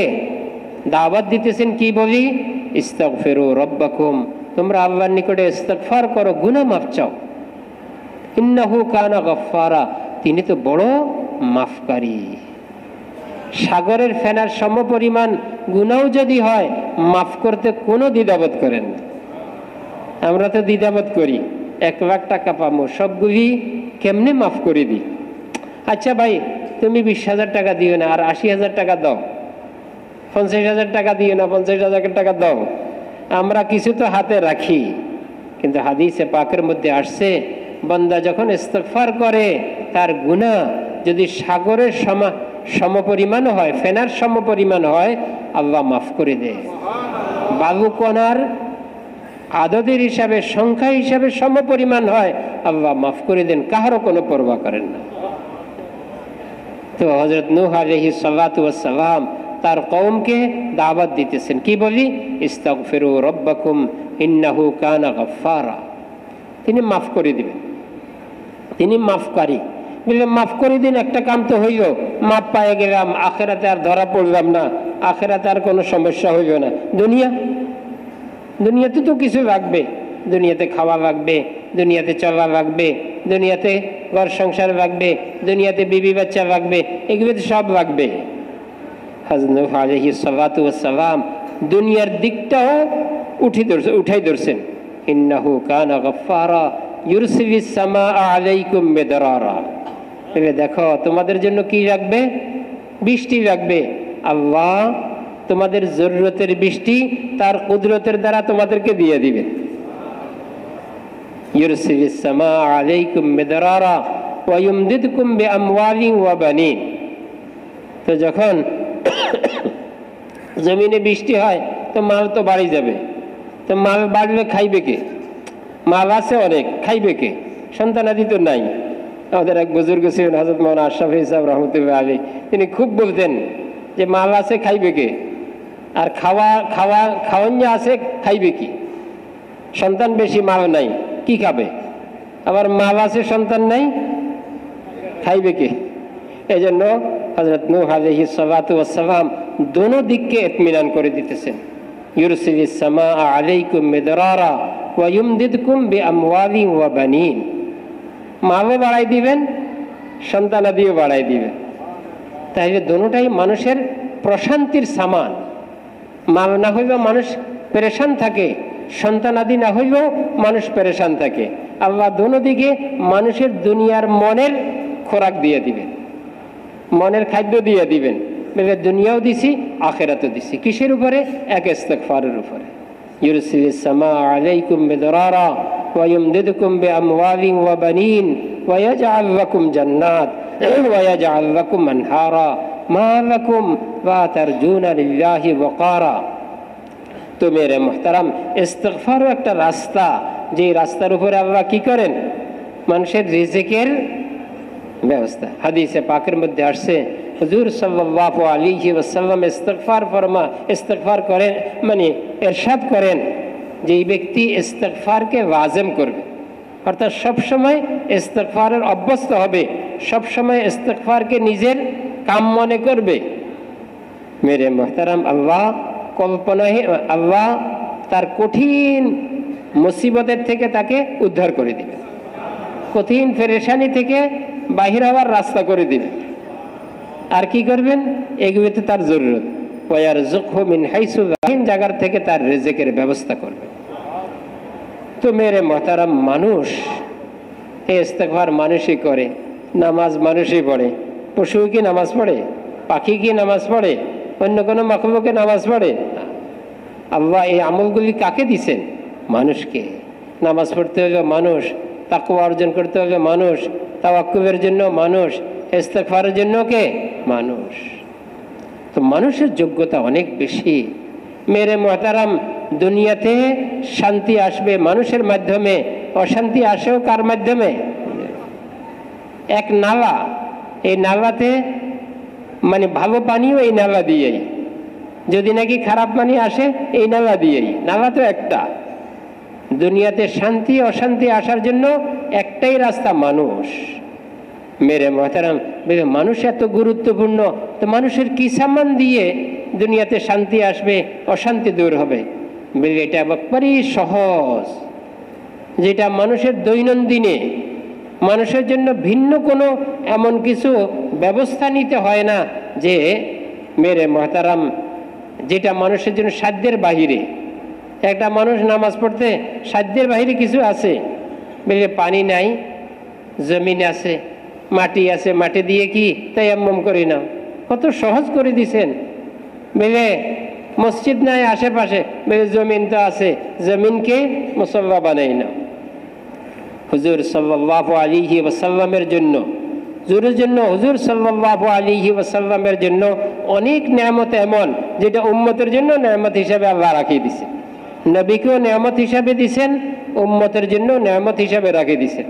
দাওয়াত দিতেছেন কি বলি? ইস্তাগফিরু রাব্বাকুম, তোমরা আল্লাহর নিকটে ইস্তিগফার করো, গুনাহ মাফ চাও। ইন্নাহু কানা গফফারা, তিনি তো বড় মাফকারী। সাগরের ফেনার সমপরিমাণ গুনাহ যদি হয় মাফ করতে কোনো দ্বিধাবোধ করেন না। আমরা তো দ্বিধাবোধ করি, 1 লাখ টাকা পাবো, সবগুলি কেমনে মাফ করে দিই? আচ্ছা ভাই, তুমি 20,000 টাকা দিও না, আর 80,000 টাকা দাও। 50,000 টাকা দিও না, 50,000 টাকা দাও। আমরা কিছু তো হাতে রাখি, কিন্তু হাদিসে পাকের মধ্যে আসছে, বান্দা যখন ইস্তিগফার করে তার গুনাহ যদি সাগরের সমপরিমাণ হয়, ফেনার সমপরিমাণ হয়, আল্লাহ মাফ করে দেয়। বালুকণার আদদের হিসাবে, সংখ্যা হিসাবে সমপরিমাণ হয়, আল্লাহ মাফ করে দেন, কাহারও কোনো পরোয়া করেন না। তো হযরত নূহ আলাইহিস সালাতু ওয়াস সালাম তার কওমকে দাওয়াত দিতেছেন, কি বলি? ইস্তাগফিরু রাব্বাকুম ইন্নাহু কানা গাফফারা। তিনি মাফ করে দিবেন, তিনি মাফকারী। বলে মাফ করে দিন, একটা কাম তো হইল, মাফ পায়ে গেলাম, আখেরাতে আর ধরা পড়লাম না, আখেরাতে আর কোনো সমস্যা হইল না। দুনিয়াতে তো কিছু লাগবে, দুনিয়াতে খাওয়া লাগবে, দুনিয়াতে চলা লাগবে, দুনিয়াতে ঘর সংসার লাগবে, দুনিয়াতে বিবি বাচ্চা লাগবে, এগুলো তো সব লাগবে। হযরত নূহ আলাইহিস সালাতু ওয়াস সালাম দুনিয়ার দিকটাও উঠাই ধরছেন। ইন্নাহু কানা গাফফারা ইউরসিলিস সামা আলাইকুম মিদরারা। দেখো তোমাদের জন্য কি রাখবে? বৃষ্টি রাখবে। আল্লাহ তোমাদের জরুরতের বৃষ্টি তার কুদরতের দ্বারা তোমাদেরকে দিয়ে দিবেন। ইউরসিলিস সামা আলাইকুম মিদরারা ওয়া ইউমদিদকুম বিআমওয়ালিন ওয়া বানিন। তো যখন জমিনে বৃষ্টি হয় তো মাল তো বাড়ি যাবে, তো মাল বাড়লে খাইবে কে? মাল আছে অনেক, খাইবে কে? সন্তানাদি তো নাই। আমাদের এক বুজুর্গ ছিলেন হযরত মাওলানা আশরাফ সাহেব রহমতুল্লাহ আলাইহি, তিনি খুব বলতেন যে মাল আছে খাইবে কে? আর খাওয়ান আছে খাইবে কি? সন্তান বেশি, মাল নাই, কি খাবে? আবার মাল আছে সন্তান নাই, খাইবে কে? এই জন্য হযরত নূহ আলাইহিস সালাতু ওয়াস সালাম দোনো দিককে ইতমিনান করে দিতেছেন। ইউরসিলিস সামা আলাইকুম মিদরারা ওয়া ইউমদিদকুম বিআমওয়ালিন ওয়া বানিন। মালও বাড়াই দিবেন, সন্তানাদিও বাড়াই দিবেন। তাহলে দোনোটাই মানুষের প্রশান্তির সামান। মাল না হইলেও মানুষ পেরেশান থাকে, সন্তানাদি না হইলেও মানুষ পেরেশান থাকে। আল্লাহ দোনো দিকে মানুষের দুনিয়ার মনের খোরাক দিয়ে দিবেন, মনের খাদ্য দিয়ে দিবেন। দুনিয়াও দিছি, আখেরাতও দিছি। কিসের উপরে? এক ইস্তিগফারের উপরে। ইউরসিলিস সামা আলাইকুম মিদরারা ওয়া ইউমদিদকুম বিআমওয়ালিন ওয়া বানিন ওয়া ইয়াজআল লাকুম জান্নাত ওয়া ইয়াজআল লাকুম আনহারা মা লাকুম লা তারজুনা লিল্লাহি ওয়াকারা। তো মেরে মুহতারাম, ইস্তিগফারও একটা রাস্তা, যে রাস্তার উপরে আল্লাহ কি করেন? মানুষের রিজিকের ব্যবস্থা। হাদিসে পাকের মধ্যে আসছে হুজুর সাল্লাল্লাহু আলাইহি ওয়াসাল্লাম ইস্তিগফার করেন, মানে ইরশাদ করেন যে এই ব্যক্তি ইস্তিগফারকে লাজিম করবে, অর্থাৎ সবসময় ইস্তিগফারের অভ্যস্ত হবে, সবসময় ইস্তিগফারকে নিজের কাম মনে করবে। মেরে মুহতারাম, আল্লাহ তার কঠিন মুসিবতের থেকে তাকে উদ্ধার করে দিবে, কঠিন পেরেশানি থেকে বাহির হওয়ার রাস্তা করে দিবে। আর কি করবেন? এগুলোতে তার জরুরত। ওয়ারযুকহু মিন হাইসু জায়গার থেকে তার রিজিকের ব্যবস্থা করবে। তো মেরে মুহতারাম, মানুষ এই ইস্তিগফার মানুষই করে, নামাজ মানুষই পড়ে। পশু কি নামাজ পড়ে? পাখি কি নামাজ পড়ে? অন্য কোনো মাখলুকে নামাজ পড়ে? আল্লাহ এই আমলগুলি কাকে দিছেন? মানুষকে। নামাজ পড়তে হলে মানুষ, তাকওয়া অর্জন করতে হলে মানুষ, তাওয়াক্কুলের জন্য মানুষ, ইস্তিগফারের জন্য কে? মানুষ। তো মানুষের যোগ্যতা অনেক বেশি। মেরে মুহতারাম, দুনিয়াতে শান্তি আসবে মানুষের মাধ্যমে, অশান্তি আসেও কার মাধ্যমে? এক নালা, এই নালাতে মানে ভালো পানিও এই নালা দিয়েই, যদি নাকি খারাপ পানি আসে এই নালা দিয়েই। নালা তো একটা। দুনিয়াতে শান্তি অশান্তি আসার জন্য একটাই রাস্তা, মানুষ। মেরে মুহতারাম, মানুষ এত গুরুত্বপূর্ণ, তো মানুষের কি সামান দিয়ে দুনিয়াতে শান্তি আসবে, অশান্তি দূর হবে? এটা একেবারেই সহজ, যেটা মানুষের দৈনন্দিনে মানুষের জন্য ভিন্ন কোনো এমন কিছু ব্যবস্থা নিতে হয় না যে মেরে মুহতারাম, যেটা মানুষের জন্য সাধ্যের বাহিরে। একটা মানুষ নামাজ পড়তে সাধ্যের বাহিরে কিছু আছে, বলে পানি নাই, জমিন আছে, মাটি আছে, মাটি দিয়ে কি তায়াম্মুম করি না, কত সহজ করে দিছেন। বলে মসজিদ নাই আশেপাশে, বলে জমিন তো আছে, জমিনকে মুসল্লা বানাই না। হুজুর সাল্লাল্লাহু আলাইহি ওয়াসাল্লামের জন্য, হুজুর সাল্লাল্লাহু আলাইহি ওয়াসাল্লামের জন্য অনেক নেয়ামত এমন, যেটা উম্মতের জন্য নেয়ামত হিসাবে আল্লাহ রাখিয়ে দিছেন। নবীকেও নেয়ামত হিসাবে দিছেন, উম্মতের জন্য নেয়ামত হিসাবে রাখিয়ে দিছেন।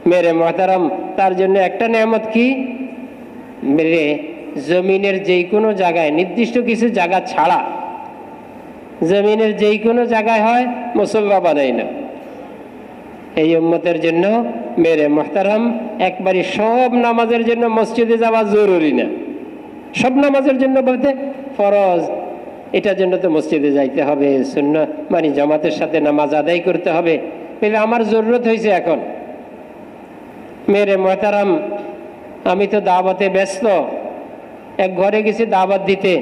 মেরে মুহতারাম, তার জন্য একটা নেয়ামত কি? মেরে জমিনের যেই কোনো জায়গায় নির্দিষ্ট কিছু জায়গা ছাড়া জমিনের যেই কোনো জায়গায় হয় মুসল্লা বানাই না। এই উম্মতের জন্য মেরে মুহতারাম একবারই সব নামাজের জন্য মসজিদে যাওয়া জরুরি না। সব নামাজের জন্য বলতে ফরজ, এটার জন্য তো মসজিদে যাইতে হবে, সুন্নাত মানে জামাতের সাথে নামাজ আদায় করতে হবে। বলে আমার জরুরত হয়েছে এখন। মেরে মুহতারাম আমি তো দাওয়াতে ব্যস্ত, এক ঘরে গেছি দাওয়াত দিতে,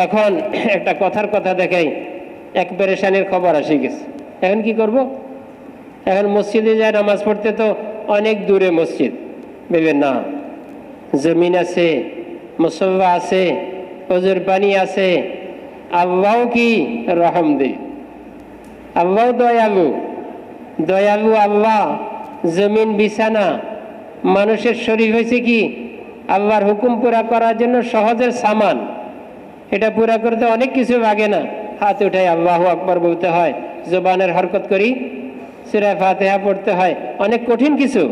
এখন একটা কথার কথা দেখাই, এক পেরেশানির খবর আসে গেছে। এখন কি করব? এখন মসজিদে যায় নামাজ পড়তে তো অনেক দূরে মসজিদ। ভেবে না, জমিন আছে, মুসল্লা আছে, ওজুর পানি আছে, আল্লাহ কি রহম দে, আল্লাহ দয়ালু, দয়ালু আল্লাহ। জমিন বিছানা, মানুষের শরীর হয়েছে কি আল্লাহর হুকুম পুরা করার জন্য সহজের সামান। এটা পুরা করতে অনেক কিছু লাগে না, হাত উঠাই আল্লাহু আকবার বলতে হয়, জবানের হরকত করি, সূরা ফাতিহা পড়তে হয়, অনেক কঠিন কিছু।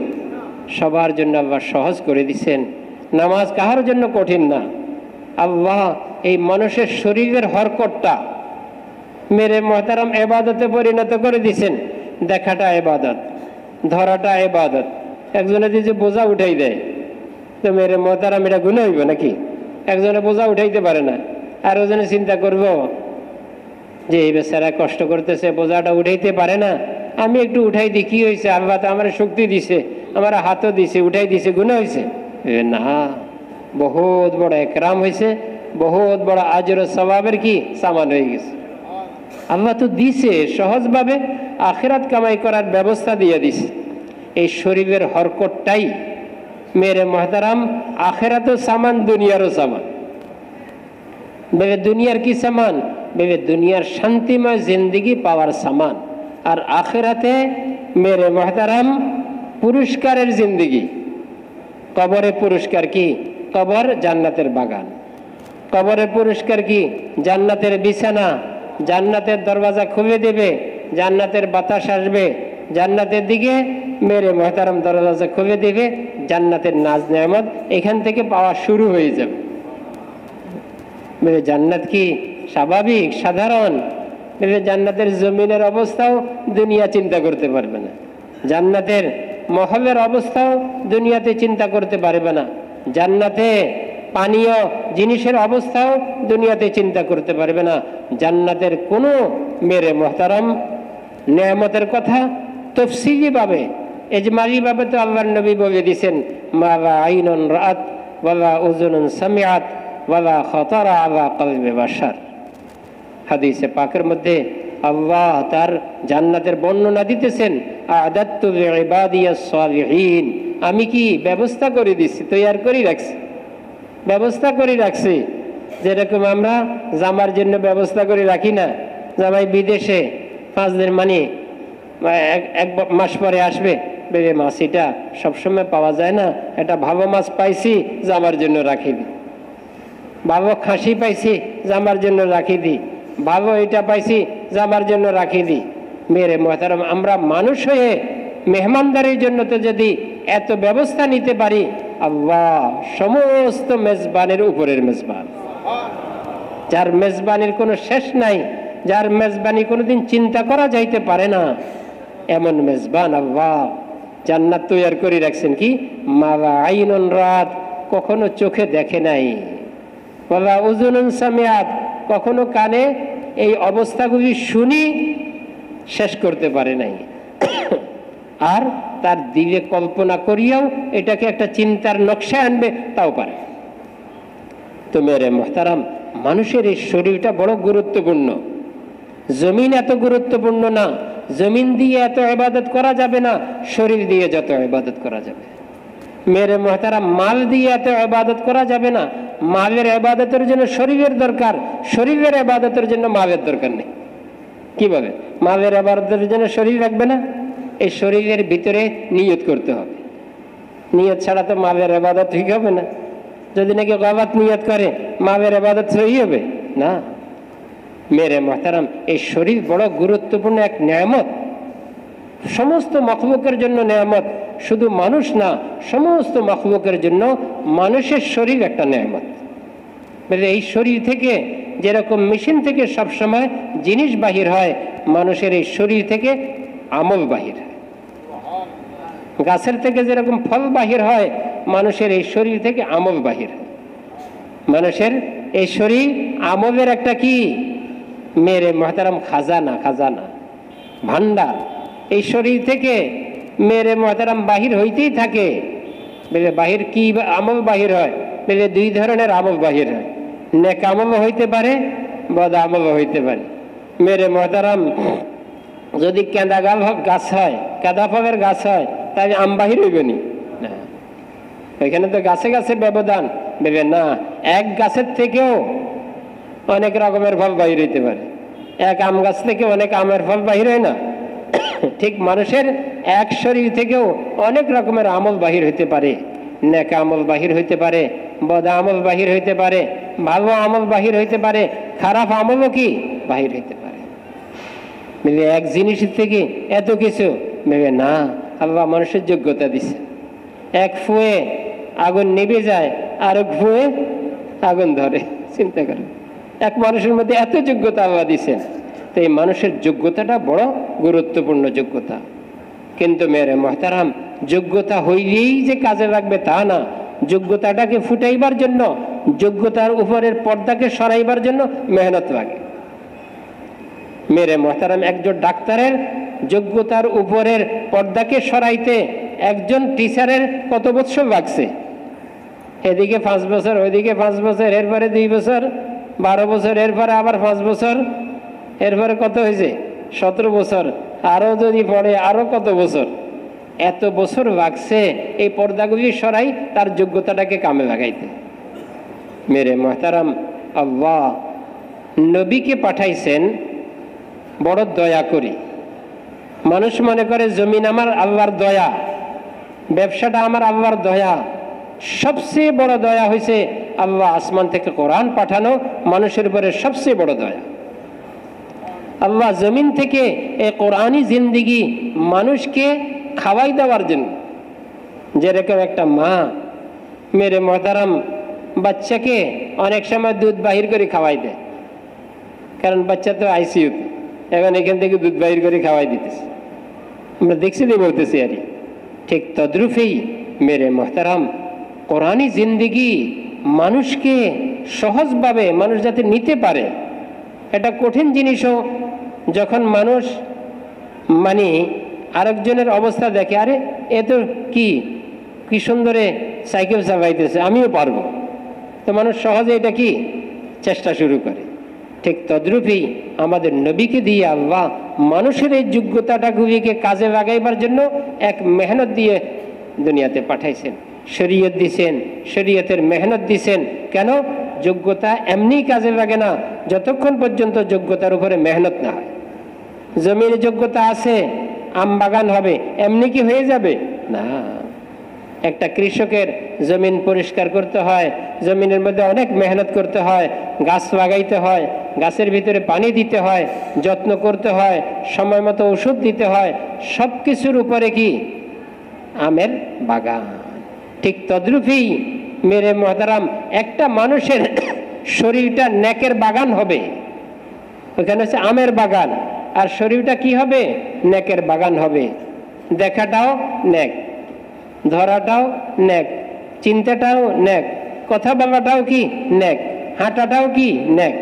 সবার জন্য আল্লাহ সহজ করে দিচ্ছেন। নামাজ কাহার জন্য কঠিন না। আল্লাহ এই মানুষের শরীরের হরকতটা মেরে মুহতারাম ইবাদতে পরিণত করে দিছেন। দেখাটা ইবাদত, ধরাটা ইবাদত। একজনে যে বোঝা উঠাই দেয় তো মেরে মুহতারাম এটা গুনাহ হইব নাকি? একজনে বোঝা উঠাইতে পারে না, আর ওজনে চিন্তা করব যে এই বেচারা কষ্ট করতেছে, বোঝাটা উঠাইতে পারে না, আমি একটু উঠাই দিই, কি হয়েছে? আল্লাহ তো আমার শক্তি দিছে, আমার হাতও দিছে, উঠাই দিছে, গুনাহ হয়েছে না। বহুত বড় একরাম হয়েছে, বহুত বড় আজর সওয়াবের কি সামান হয়ে গেছে। আল্লাহ তো দিছে সহজভাবে, আখিরাত কামাই করার ব্যবস্থা দিয়ে দিছে। এই শরীরের হরকতটাই মেরে মুহতারাম আখিরাতও সামান, দুনিয়ারও সামান। ভেবে দুনিয়ার কি সামান? ভেবে দুনিয়ার শান্তিময় জিন্দিগি পাওয়ার সামান। আর আখিরাতে মেরে মুহতারাম পুরস্কারের জিন্দিগি। কবরে পুরস্কার কি? কবর জান্নাতের বাগান। কবরে পুরস্কার কি? জান্নাতের বিছানা, জান্নাতের দরওয়াজা খুলে দেবে, জান্নাতের বাতাস আসবে, জান্নাতের দিকে মেরে মুহতারাম দরওয়াজা খুলে দেবে, জান্নাতের নাজ নেয়ামত এখান থেকে পাওয়া শুরু হয়ে যাবে। মেরে জান্নাত কি স্বাভাবিক সাধারণ? মেরে জান্নাতের জমিনের অবস্থাও দুনিয়া চিন্তা করতে পারবে না, জান্নাতের মহলের অবস্থাও দুনিয়াতে চিন্তা করতে পারবে না, জান্নাতে পানীয় জিনিসের অবস্থাও দুনিয়াতে চিন্তা করতে পারবে না। জান্নাতের কোনো মেরে মুহতারাম নেয়ামতের কথা তফসিলি ভাবে, ইজমালি ভাবে তো আল্লাহর নবী বলে দিয়েছেন, মা লা আইনুন রাআত ওয়ালা উযুনুন সামিআত ওয়ালা খাতারা আলা কলবি বাশার। হাদিসে পাকের মধ্যে আল্লাহ তার জান্নাতের বর্ণনা দিতেছেন, আ'দাততু লিইবাদিয়াস সালিহিন, আমি কি ব্যবস্থা করে দিছি, তৈরি করে রাখছি, ব্যবস্থা করে রাখছি। যেরকম আমরা জামার জন্য ব্যবস্থা করে রাখি না, জামাই বিদেশে 5 দিন মানে এক মাস পরে আসবে, বেবে মাছ এটা সবসময় পাওয়া যায় না, এটা ভালো মাছ পাইছি জামার জন্য রাখি দিই, ভালো খাসি পাইছি জামার জন্য রাখি দিই, ভালো এটা পাইছি জামার জন্য রাখি দিই। মেরে মুহতারাম আমরা মানুষ হয়ে মেহমানদারির জন্য তো যদি এত ব্যবস্থা নিতে পারি, আল্লাহ সমস্ত মেজবানের উপরের মেজবান, যার মেজবানির কোনো শেষ নাই, যার মেজবানি কোনোদিন চিন্তা করা যাইতে পারে না, এমন মেজবান আল্লাহ জান্নাত তৈরি করে রাখছেন। কি মা লা আইনুন রাআত, কখনো চোখে দেখে নাই, ওয়ালা উযুনুন সামিআত, কখনো কানে এই অবস্থাগুলি শুনি শেষ করতে পারে নাই, আর তার দিলে কল্পনা করিয়াও এটাকে একটা চিন্তার নকশা আনবে তাও পারে। তো মেরে মুহতারাম মানুষের এই শরীরটা বড় গুরুত্বপূর্ণ। জমিন এত গুরুত্বপূর্ণ না, জমিন দিয়ে এত ইবাদত করা যাবে না, শরীর দিয়ে যত ইবাদত করা যাবে। মেরে মুহতারাম মাল দিয়ে এত ইবাদত করা যাবে না, মালের ইবাদতের জন্য শরীরের দরকার, শরীরের ইবাদতের জন্য মালের দরকার নেই। কিভাবে মালের ইবাদতের জন্য শরীর রাখবে না? এই শরীরের ভিতরে নিয়ত করতে হবে, নিয়ত ছাড়া তো মালের ইবাদত ঠিক হবে না। যদি নাকি গলাত নিয়ত করে মালের ইবাদত সহি হবে না। মেরে মুহতারাম এই শরীর বড় গুরুত্বপূর্ণ এক নেয়ামত। সমস্ত মখলুকের জন্য নেয়ামত, শুধু মানুষ না, সমস্ত মখলুকের জন্য মানুষের শরীর একটা নেয়ামত। এই শরীর থেকে যেরকম মেশিন থেকে সবসময় জিনিস বাহির হয়, মানুষের এই শরীর থেকে আমল বাহির হয়। গাছের থেকে যেরকম ফল বাহির হয়, মানুষের এই শরীর থেকে আমল বাহির হয়। মানুষের এই শরীর আমলের একটা কি মেরে মহতারাম খাজানা, খাজানা ভান্ডার। এই শরীর থেকে মেরে মহতারাম বাহির হইতেই থাকে। বাহির কি আমল বাহির হয়? দুই ধরনের আমল বাহির হয়, নেক আমল হইতে পারে, বদ আমল হইতে পারে। মেরে মহতারাম যদি কেঁদা গাছ হয়, কেঁদা ফলের গাছ হয়, তাই আম বাহির হইবে নি? না, এখানে তো গাছে গাছে ব্যবধান। ভেবে না, এক গাছের থেকেও অনেক রকমের ফল বাহির হইতে পারে। এক আম গাছ থেকে অনেক আমের ফল বাহির হয় না? ঠিক মানুষের এক শরীর থেকেও অনেক রকমের আমল বাহির হইতে পারে। নেক আমল বাহির হইতে পারে, বদ আমল বাহির হইতে পারে, ভালো আমল বাহির হইতে পারে, খারাপ আমলও কি বাহির হইতে পারে। এক জিনিস থেকে এত কিছু ভেবে না, আল্লাহ মানুষের যোগ্যতা দিছে। এক ফুয়ে আগুন নিভে যায়, আর এক ফুয়ে আগুন ধরে। চিন্তা করে, এক মানুষের মধ্যে এত যোগ্যতা আল্লাহ দিছেন। তো এই মানুষের যোগ্যতাটা বড় গুরুত্বপূর্ণ যোগ্যতা। কিন্তু মেরে মহতারাম, যোগ্যতা হইলেই যে কাজে লাগবে তা না। যোগ্যতাটাকে ফুটাইবার জন্য, যোগ্যতার উপরের পর্দাকে সরাইবার জন্য মেহনত লাগে। মেরে মহতারাম, একজন ডাক্তারের যোগ্যতার উপরের পর্দাকে সরাইতে একজন টিচারের কত বছর লাগছে? এদিকে 5 বছর, ওইদিকে 5 বছর, এরপরে 2 বছর, 12 বছর, এরপরে আবার 5 বছর, এরপরে কত হয়েছে? 17 বছর, আরো যদি পড়ে আরো কত বছর। এত বছর লাগছে এই পর্দাগুলি সরাই তার যোগ্যতাটাকে কামে লাগাইতে। মেরে মহতারাম, আল্লাহ নবীকে পাঠাইছেন বড় দয়া করি। মানুষ মনে করে জমিন আমার আল্লাহর দয়া, ব্যবসাটা আমার আল্লাহর দয়া। সবচেয়ে বড় দয়া হয়েছে আল্লাহ আসমান থেকে কোরআন পাঠানো, মানুষের উপরে সবচেয়ে বড় দয়া। আল্লাহ জমিন থেকে এই কোরআনি জিন্দিগি মানুষকে খাওয়াই দেওয়ার জন্য। যেরকম একটা মা মেরে মহতারাম বাচ্চাকে অনেক সময় দুধ বাহির করে খাওয়াই দেয়, কারণ বাচ্চা তো আইসিইউতে, এখন এখান থেকে দুধ বাহির করে খাওয়াই দিতেছে। আমরা দেখছি দিয়ে বলতেছি আর ঠিক তদ্রুপেই মেরে মহতারাম কোরআনি জিন্দিগি মানুষকে সহজভাবে মানুষ যাতে নিতে পারে। এটা কঠিন জিনিসও যখন মানুষ মানে আরেকজনের অবস্থা দেখে, আরে এ তো কি সুন্দরে সাইকেল চালাইতেছে, আমিও পারবো, তো মানুষ সহজে এটা কি চেষ্টা শুরু করে। ঠিক তদ্রূপেই আমাদের নবীকে দিয়ে আল্লাহ মানুষের এই যোগ্যতাটাগুলিকে কাজে লাগাইবার জন্য এক মেহনত দিয়ে দুনিয়াতে পাঠাইছেন। শরীয়ত দিছেন, শরীয়তের মেহনত দিছেন। কেন? যোগ্যতা এমনি কাজে লাগে না যতক্ষণ পর্যন্ত যোগ্যতার উপরে মেহনত না হয়। জমির যোগ্যতা আছে, আম বাগান হবে, এমনি কি হয়ে যাবে? না। একটা কৃষকের জমিন পরিষ্কার করতে হয়, জমিনের মধ্যে অনেক মেহনত করতে হয়, গাছ লাগাইতে হয়, গাছের ভিতরে পানি দিতে হয়, যত্ন করতে হয়, সময় মতো ওষুধ দিতে হয়, সব কিছুর উপরে কি আমের বাগান। ঠিক তদ্রূপেই মেরে মহতারাম একটা মানুষের শরীরটা নেকের বাগান হবে, ওখানে হচ্ছে আমের বাগান, আর শরীরটা কি হবে? নেকের বাগান হবে। দেখাটাও নেক, ধরাটাও নেক, চিন্তাটাও নেক, কথা বলাটাও কি নেক, হাঁটাটাও কি নেক।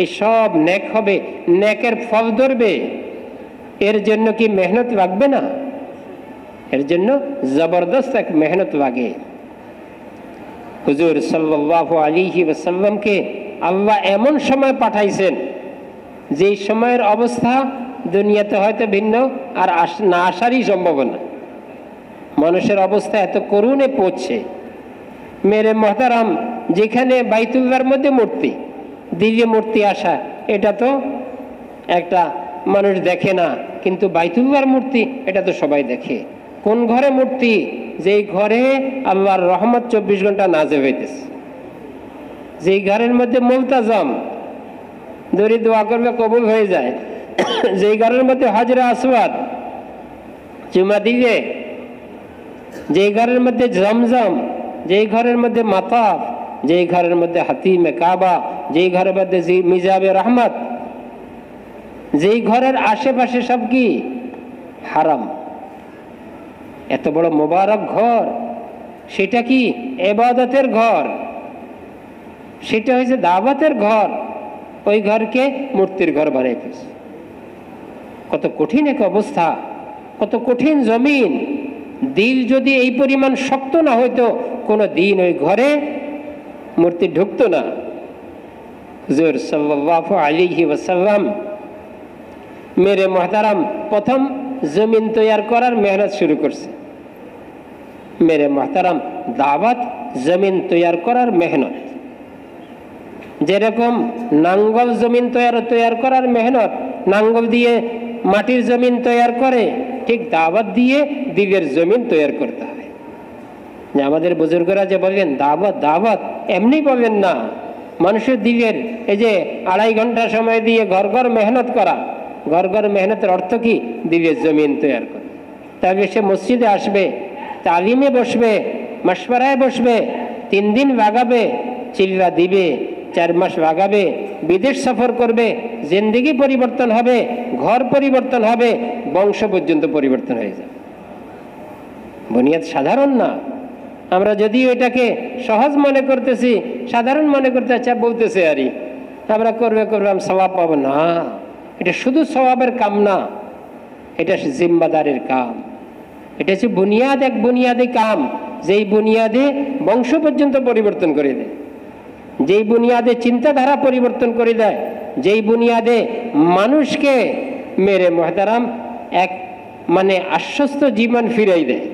এই সব নেক হবে, নেকের ফল ধরবে। এর জন্য কি মেহনত লাগবে না? এর জন্য জবরদস্ত এক মেহনত লাগে। হুজুর সাল্লাল্লাহু আলাইহি ওয়াসাল্লামকে আল্লাহ এমন সময় পাঠাইছেন যে সময়ের অবস্থা দুনিয়াতে হয়তো ভিন্ন, আর না আসারই সম্ভাবনা। মানুষের অবস্থা এত করুণে পড়ছে। মেরে মহতারাম, যেখানে বাইতুল্লাহর মধ্যে মূর্তি, দিল্লি মূর্তি আসা, এটা তো একটা মানুষ দেখে না, কিন্তু বাইতুল্লাহর মূর্তি এটা তো সবাই দেখে। কোন ঘরে মূর্তি? যেই ঘরে আল্লাহর রহমত 24 ঘন্টা নাযিল হইতেছে, যেই ঘরের মধ্যে মুলতাজাম, দৌড়ে দোয়া করলে কবুল হয়ে যায়, যেই ঘরের মধ্যে হাজরা আসওয়াদ চুমা দিবে, যেই ঘরের মধ্যে জমজম, যেই ঘরের মধ্যে মাতাফ, যেই ঘরের মধ্যে হাতিমে কাবা, যেই ঘরের মধ্যে মিজাবে রহমত, যেই ঘরের আশেপাশে সব কি হারাম, এত বড় মোবারক ঘর, সেটা কি ইবাদতের ঘর, সেটা হয়েছে দাওয়াতের ঘর, ওই ঘরকে মূর্তির ঘর বানাই ফেলছে। কত কঠিন এক অবস্থা, কত কঠিন জমিন। দিল যদি এই পরিমাণ শক্ত না হইতো, কোনো দিন ওই ঘরে মূর্তি ঢুকতো না। হুজুর সাল্লাল্লাহু আলাইহি ওয়াসাল্লাম মেরে মুহতারাম প্রথম জমিন তৈয়ার করার মেহনত শুরু করছে। মেরে মুহতারাম দাওয়াত জমিন তৈয়ার করার মেহনত, যেরকম নাঙ্গল জমিন তৈয়ার করার মেহনত, নাঙ্গল দিয়ে মাটির জমিন তৈয়ার করে, ঠিক দাওয়াত দিয়ে দিলের জমিন তৈয়ার করতে হয়। যে আমাদের বুজুর্গরা যে বললেন দাওয়াত দাওয়াত, এমনি বললেন না। মানুষের দিলের এই যে 2.5 ঘন্টা সময় দিয়ে ঘর ঘর মেহনত করা, ঘর ঘর মেহনতের অর্থ কি? দিলের জমিন তৈয়ার করা। তবে সে মসজিদে আসবে, তালিমে বসবে, মশওয়ারায় বসবে, 3 দিন লাগাবে, চিল্লা দিবে, 4 মাস লাগাবে, বিদেশ সফর করবে, জিন্দেগি পরিবর্তন হবে, ঘর পরিবর্তন হবে, বংশ পর্যন্ত পরিবর্তন হয়ে যাবে। বুনিয়াদ সাধারণ না। আমরা যদিও এটাকে সহজ মনে করতেছি, সাধারণ মনে করতে আচ্ছা বলতেছে আরই, আমরা করবে আমি সওয়াব পাবো না। এটা শুধু সওয়াবের কাম না, এটা জিম্মাদারের কাম। এটা হচ্ছে বুনিয়াদ, এক বুনিয়াদি কাম, যেই বুনিয়াদে বংশ পর্যন্ত পরিবর্তন করে দেয়, যেই বুনিয়াদে চিন্তাধারা পরিবর্তন করে দেয়, যেই বুনিয়াদে মানুষকে মেরে মুহতারাম এক মানে আশ্বস্ত জীবন ফিরাই দেয়।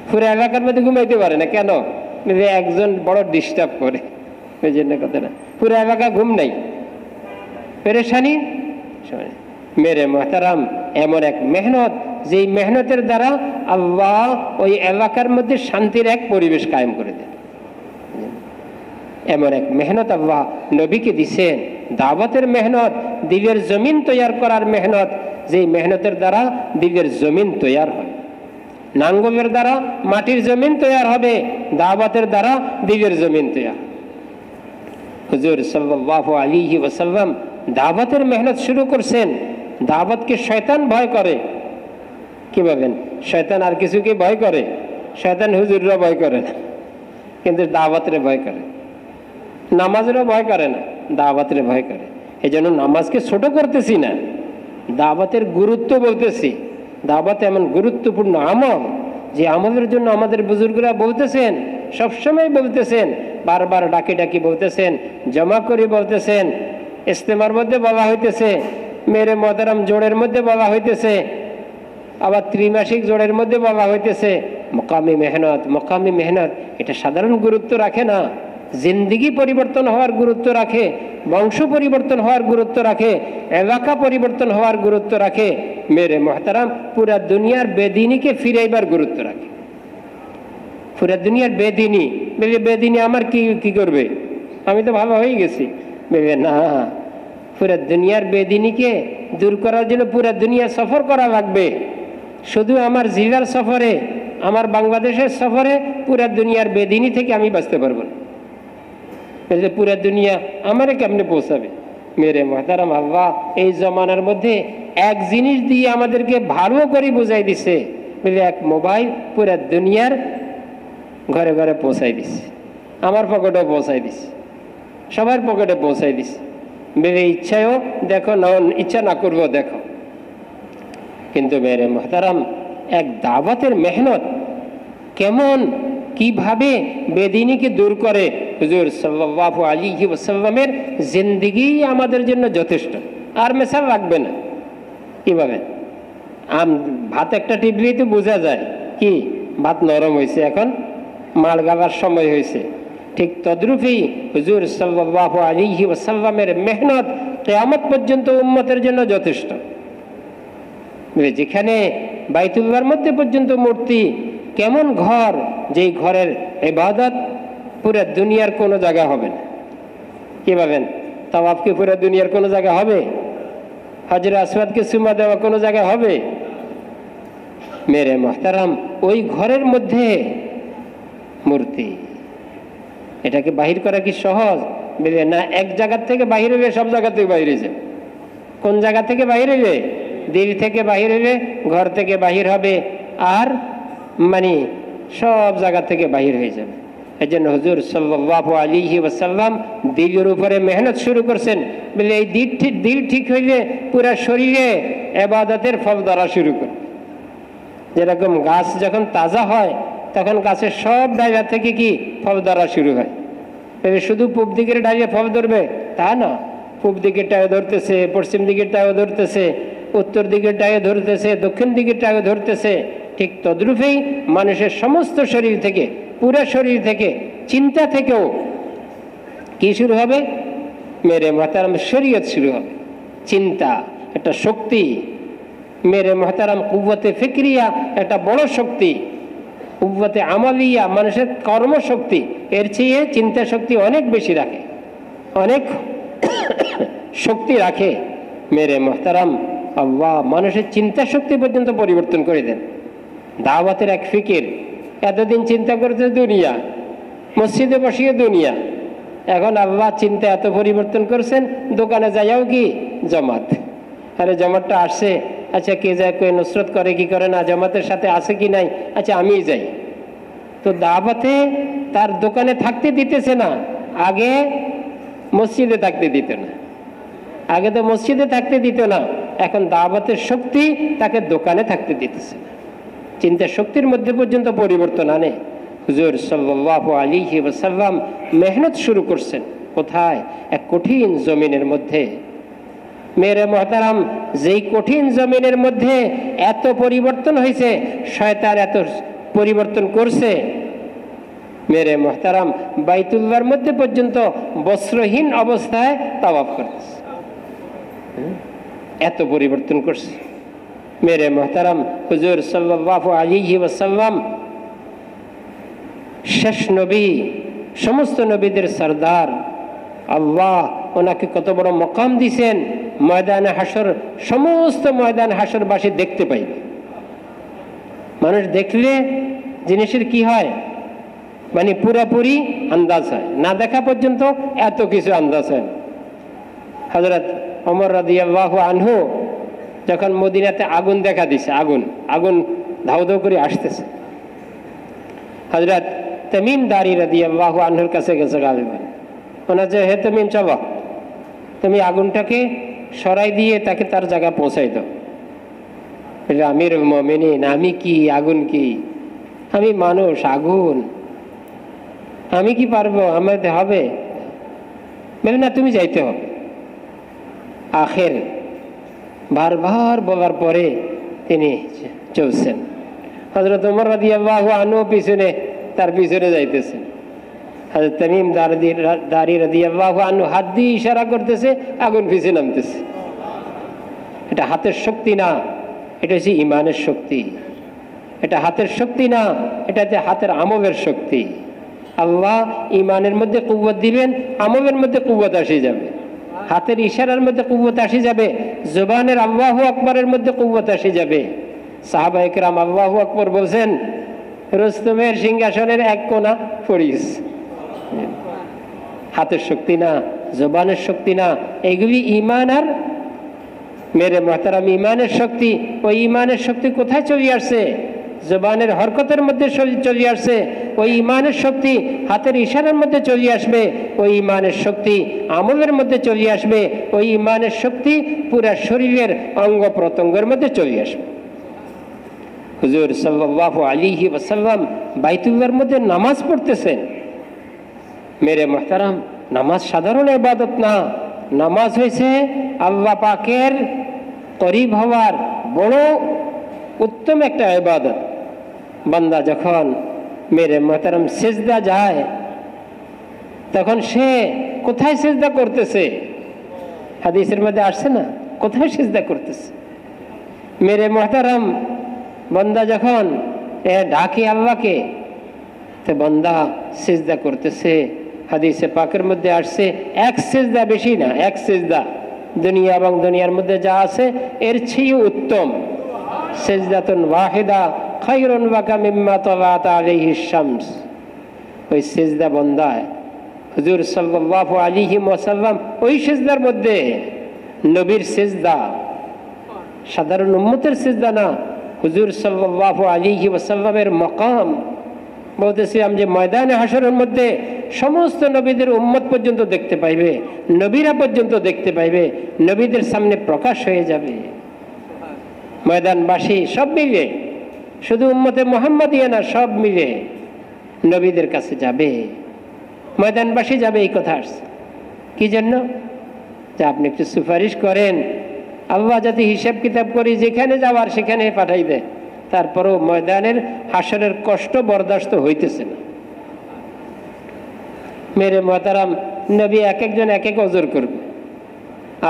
পুরো এলাকার মধ্যে ঘুমাইতে পারে না, কেন? একজন বড় ডিস্টার্ব করে, ওই জন্য কথা না, পুরো এলাকা ঘুম নাই, পেরেশানি। মেরে মুহতারাম এমন এক মেহনত, যেই মেহনতের দ্বারা আল্লাহ ওই এলাকার মধ্যে শান্তির এক পরিবেশ কায়েম করে দেয়। এমন এক মেহনত আল্লাহ নবীকে দিছেন, দাওয়াতের মেহনত, দিলের জমিন তৈয়ার করার মেহনত, যেই মেহনতের দ্বারা দিলের জমিন তৈয়ার হয়। নাঙ্গলের দ্বারা মাটির জমিন তৈয়ার হবে, দাওয়াতের দ্বারা দিলের জমিন তৈয়ার। হুজুর সাল্লাল্লাহু আলাইহি ওয়াসাল্লাম দাওয়াতের মেহনত শুরু করছেন। দাওয়াতকে শয়তান ভয় করে, কি ভাবেন? শয়তান আর কিছুকে ভয় করে? শয়তান হুজুররা ভয় করে না, কিন্তু দাওয়াতরে ভয় করে। নামাজেরও ভয় করে না, দাওয়াতের ভয় করে। এই জন্য নামাজকে ছোট করতেছি না, দাওয়াতের গুরুত্ব বলতেছি। দাওয়াত এমন গুরুত্বপূর্ণ আমল, যে আমলের জন্য আমাদের বুজুর্গরা বলতেছেন, সবসময় বলতেছেন, বারবার ডাকি ডাকি বলতেছেন, জমা করে বলতেছেন, ইস্তেমার মধ্যে বলা হইতেছে, মেরে মুহতারাম জোড়ের মধ্যে বলা হইতেছে, আবার ত্রিমাসিক জোড়ের মধ্যে বলা হইতেছে। মকামি মেহনত, মকামি মেহনত এটা সাধারণ গুরুত্ব রাখে না, জিন্দিগি পরিবর্তন হওয়ার গুরুত্ব রাখে, বংশ পরিবর্তন হওয়ার গুরুত্ব রাখে, এলাকা পরিবর্তন হওয়ার গুরুত্ব রাখে। মেরে মুহতারাম পুরা দুনিয়ার বেদিনীকে ফিরাইবার গুরুত্ব রাখে। পুরা দুনিয়ার বেদিনী, বেদিনী আমার কি করবে? আমি তো ভালো হয়ে গেছি। না, পুরা দুনিয়ার বেদিনীকে দূর করার জন্য পুরা দুনিয়া সফর করা লাগবে। শুধু আমার জিলার সফরে, আমার বাংলাদেশের সফরে পুরা দুনিয়ার বেদিনী থেকে আমি বাঁচতে পারবো না। পুরা দুনিয়া আমারে কেমনে পৌঁছাবে? মেরে মুহতারাম আল্লাহ এই জমানার মধ্যে এক জিনিস দিয়ে আমাদেরকে ভালো করে বুঝাই দিছে, এক মোবাইল পুরা দুনিয়ার ঘরে ঘরে পৌঁছাই দিছে, আমার পকেটেও পৌঁছাই দিছে, সবার পকেটে পৌঁছাই দিছে। মেরে ইচ্ছায়ও দেখো, না ইচ্ছা না করবো দেখো। কিন্তু মেরে মুহতারাম এক দাওয়াতের মেহনত কেমন, কিভাবে বেদিনীকে দূর করে, হুজুর সাল্লাল্লাহু আলাইহি ওয়াসাল্লামের জিন্দেগি আমাদের জন্য যথেষ্ট, আর মেশাল লাগবে না। কিভাবে? ভাত একটা টিপলেই তো বোঝা যায় কি ভাত নরম হয়েছে, এখন মাল গাবার সময় হয়েছে। ঠিক তদ্রূপই হুজুর সাল্লাল্লাহু আলাইহি ওয়াসাল্লামের মেহনত কিয়ামত পর্যন্ত উম্মতের জন্য যথেষ্ট। যেখানে বাইতুল্লাহর মধ্যে পর্যন্ত মূর্তি, কেমন ঘর, যেই ঘরের ইবাদত পুরো দুনিয়ার কোনো জায়গা হবে না। কি ভাবেন? তাওয়াফকে পুরো দুনিয়ার কোনো জায়গা হবে? হাজরে আসওয়াদকে চুমা দেওয়া কোনো জায়গা হবে? মেরে মোহতারাম, ওই ঘরের মধ্যে মূর্তি, এটাকে বাহির করা কি সহজ? বলে না, এক জায়গা থেকে বাহির হইবে, সব জায়গা থেকে বাহির হয়েছে। কোন জায়গা থেকে বাহির হইবে? দিল থেকে বাহির হইবে, ঘর থেকে বাহির হবে, আর মানে সব জায়গা থেকে বাহির হয়ে যাবে। এই জন্য হুজুর সাল্লাল্লাহু আলাইহি ওয়াসাল্লাম দিলের উপরে মেহনত শুরু করছেন। বলে এই দিল ঠিক হইলে পুরা শরীরে ইবাদতের ফল ধরা শুরু করে। যেরকম গাছ যখন তাজা হয় তখন গাছের সব ডাইয়া থেকে কি ফল ধরা শুরু হয়। শুধু পূব দিকের ডাইয়া ফল ধরবে তা না, পূব দিকেরটাও ধরতেছে, পশ্চিম দিকেরটাও ধরতেছে, উত্তর দিকেরটাও ধরতেছে, দক্ষিণ দিকেরটাও ধরতেছে। ঠিক তদ্রূপেই মানুষের সমস্ত শরীর থেকে, পুরো শরীর থেকে, চিন্তা থেকেও কি শুরু হবে? মেরে মোহতারাম শরীয়ত শুরু হবে। চিন্তা একটা শক্তি, মেরে মোহতারাম কুওয়াতে ফিকরিয়া একটা বড় শক্তি, কুওয়াতে আমালিয়া মানুষের কর্মশক্তি, এর চেয়ে চিন্তা শক্তি অনেক বেশি রাখে, অনেক শক্তি রাখে। মেরে মোহতারাম আল্লাহ মানুষের চিন্তা শক্তি পর্যন্ত পরিবর্তন করে দেন। দাওয়াতের এক ফিকির, এতদিন চিন্তা করতে দুনিয়া, মসজিদে বসিয়ে দুনিয়া, এখন আল্লাহ চিন্তা এত পরিবর্তন করছেন, দোকানে যাইয়াও কি জামাত। আরে জামাতটা আসছে, আচ্ছা কে যায়, কে নুসরত করে কি করে না, জামাতের সাথে আছে কি নাই, আচ্ছা আমিই যাই। তো দাওয়াতে তার দোকানে থাকতে দিতেছে না, আগে মসজিদে থাকতে দিত না, আগে তো মসজিদে থাকতে দিত না, এখন দাওয়াতের শক্তি তাকে দোকানে থাকতে দিতেছে না। চিন্তা শক্তির মধ্যে পর্যন্ত পরিবর্তন আনে। হুজুর সাল্লাল্লাহু আলাইহি ওয়াসাল্লাম মেহনত শুরু করছেন কোথায়? এক কঠিন জমিনের মধ্যে। মেরে মুহতারাম, যেই কঠিন জমিনের মধ্যে এত পরিবর্তন হয়েছে, শয়তান এত পরিবর্তন করছে, মেরে মুহতারাম বাইতুল্লাহর মধ্যে পর্যন্ত বস্ত্রহীন অবস্থায় তাওয়াফ করতেছে, এত পরিবর্তন করছে। মেরে মুহতারাম হুজুর সাল্লাল্লাহু আলাইহি ওয়াসাল্লাম শেষ নবী, সমস্ত নবীদের সরদার, আল্লাহ ওনাকে কত বড় মকাম দিয়েছেন। ময়দানে হাসর, সমস্ত ময়দান হাসরবাসী দেখতে পাইবে। মানুষ দেখলে জিনিসের কি হয়, মানে পুরাপুরি আন্দাজ হয়, না দেখা পর্যন্ত এত কিছু আন্দাজ হয়। হযরত ওমর রাদিয়াল্লাহু আনহু যখন মদিনাতে আগুন দেখা দিছে, আগুন ধাউ ধাউ করে আসতেছে, হযরত তামিম দারি রাদিয়াল্লাহু আনহুর কাছে গেছে গালিবান, ওনার যে, হে তামিম, চলো তুমি আগুনটাকে সরাই দিয়ে তাকে তার জায়গা পৌঁছাই দাও। আমিরুল মুমিনিন, আমি কি, আগুন কি? আমি মানুষ, আগুন আমি কি পারবো? আমাদের হবে? বলে না, তুমি যাইতে হবে। আখের বারবার বলার পরে তিনি চলছেন। হযরত ওমর রাদিয়াল্লাহু আনহু পিছনে, তার পিছনে যাইতেছেন। হযরত তামিম দারি রাদিয়াল্লাহু আনহু হাত দিয়ে ইশারা করতেছে, আগুন পিছে নামতেছে। এটা হাতের শক্তি না, এটা হচ্ছে ইমানের শক্তি। এটা হাতের শক্তি না, এটা হচ্ছে হাতের আমলের শক্তি। আল্লাহ ইমানের মধ্যে কুওয়াত দিবেন, আমলের মধ্যে কুওয়াত আসে যাবে, হাতের ইশারার মধ্যে কুওয়াত আসে যাবে, জবানের আল্লাহু আকবারের মধ্যে কুওয়াত আসে যাবে। সাহাবায়ে কেরাম আল্লাহু আকবার বলছেন, রুস্তমের সিংহাসনের এক কোণা পড়িস। হাতের শক্তি না, জবানের শক্তি না, এগুলি ইমান। আর মেরে মুহতারাম ইমানের শক্তি, ওই ইমানের শক্তি কোথায় চলে আসছে? জবানের হরকতের মধ্যে চলে আসছে। ওই ইমানের শক্তি হাতের ইশারার মধ্যে চলে আসবে, ওই ইমানের শক্তি আমলের মধ্যে চলে আসবে, ওই ইমানের শক্তি পুরা শরীরের অঙ্গ প্রত্যঙ্গের মধ্যে চলে আসবে। হুজুর সাল্লাল্লাহু আলাইহি ওয়াসাল্লাম বাইতুল্লাহর মধ্যে নামাজ পড়তেছেন। মেরে মুহতারাম, নামাজ সাধারণ ইবাদত না, নামাজ হয়েছে আল্লাহ পাকের করিব হওয়ার বড় উত্তম একটা ইবাদত। বান্দা যখন মেরে মুহতারাম সিজদা যায়, তখন সে কোথায় সিজদা করতেছে? হাদিসের মধ্যে আসছে না, কোথায় সিজদা করতেছে? মেরে মুহতারাম, বান্দা যখন ডাকে আল্লাহকে, তো বান্দা সিজদা করতেছে। হাদিসে পাকের মধ্যে আসছে, এক সিজদা, বেশি না, এক সিজদা দুনিয়া এবং দুনিয়ার মধ্যে যা আছে এর চেয়ে উত্তম সিজদাতুন ওয়াহিদা খায়রুন ওয়াকা মিম্মা তালাত আলাইহিশ শামস। ওই সিজদা বন্দায় হুজুর সাল্লাল্লাহু আলাইহি ওয়াসাল্লাম ওই সিজদার মধ্যে নবীর সিজদা, সাধারণ উম্মতের সিজদা না, হুজুর সাল্লাল্লাহু আলাইহি ওয়াসাল্লামের মাকাম। বলতেছিলাম যে ময়দানে হাসরের মধ্যে সমস্ত নবীদের উম্মত পর্যন্ত দেখতে পাইবে, নবীরা পর্যন্ত দেখতে পাইবে, নবীদের সামনে প্রকাশ হয়ে যাবে। ময়দানবাসী সব মিলে, শুধু উম্মতে মুহাম্মাদিয়া না, সব মিলে নবীদের কাছে যাবে, ময়দানবাসী যাবে। এই কথা আসছে কি জন্য? যে আপনি একটু সুপারিশ করেন, আল্লাহ যাতে হিসাব কিতাব করি, যেখানে যাওয়ার সেখানে পাঠাই দেয়। তারপরেও ময়দানের হাসরের কষ্ট বরদাস্ত হইতেছে না। মেরে মোহতারাম, নবী এক একজন এক এক ওজর করবে।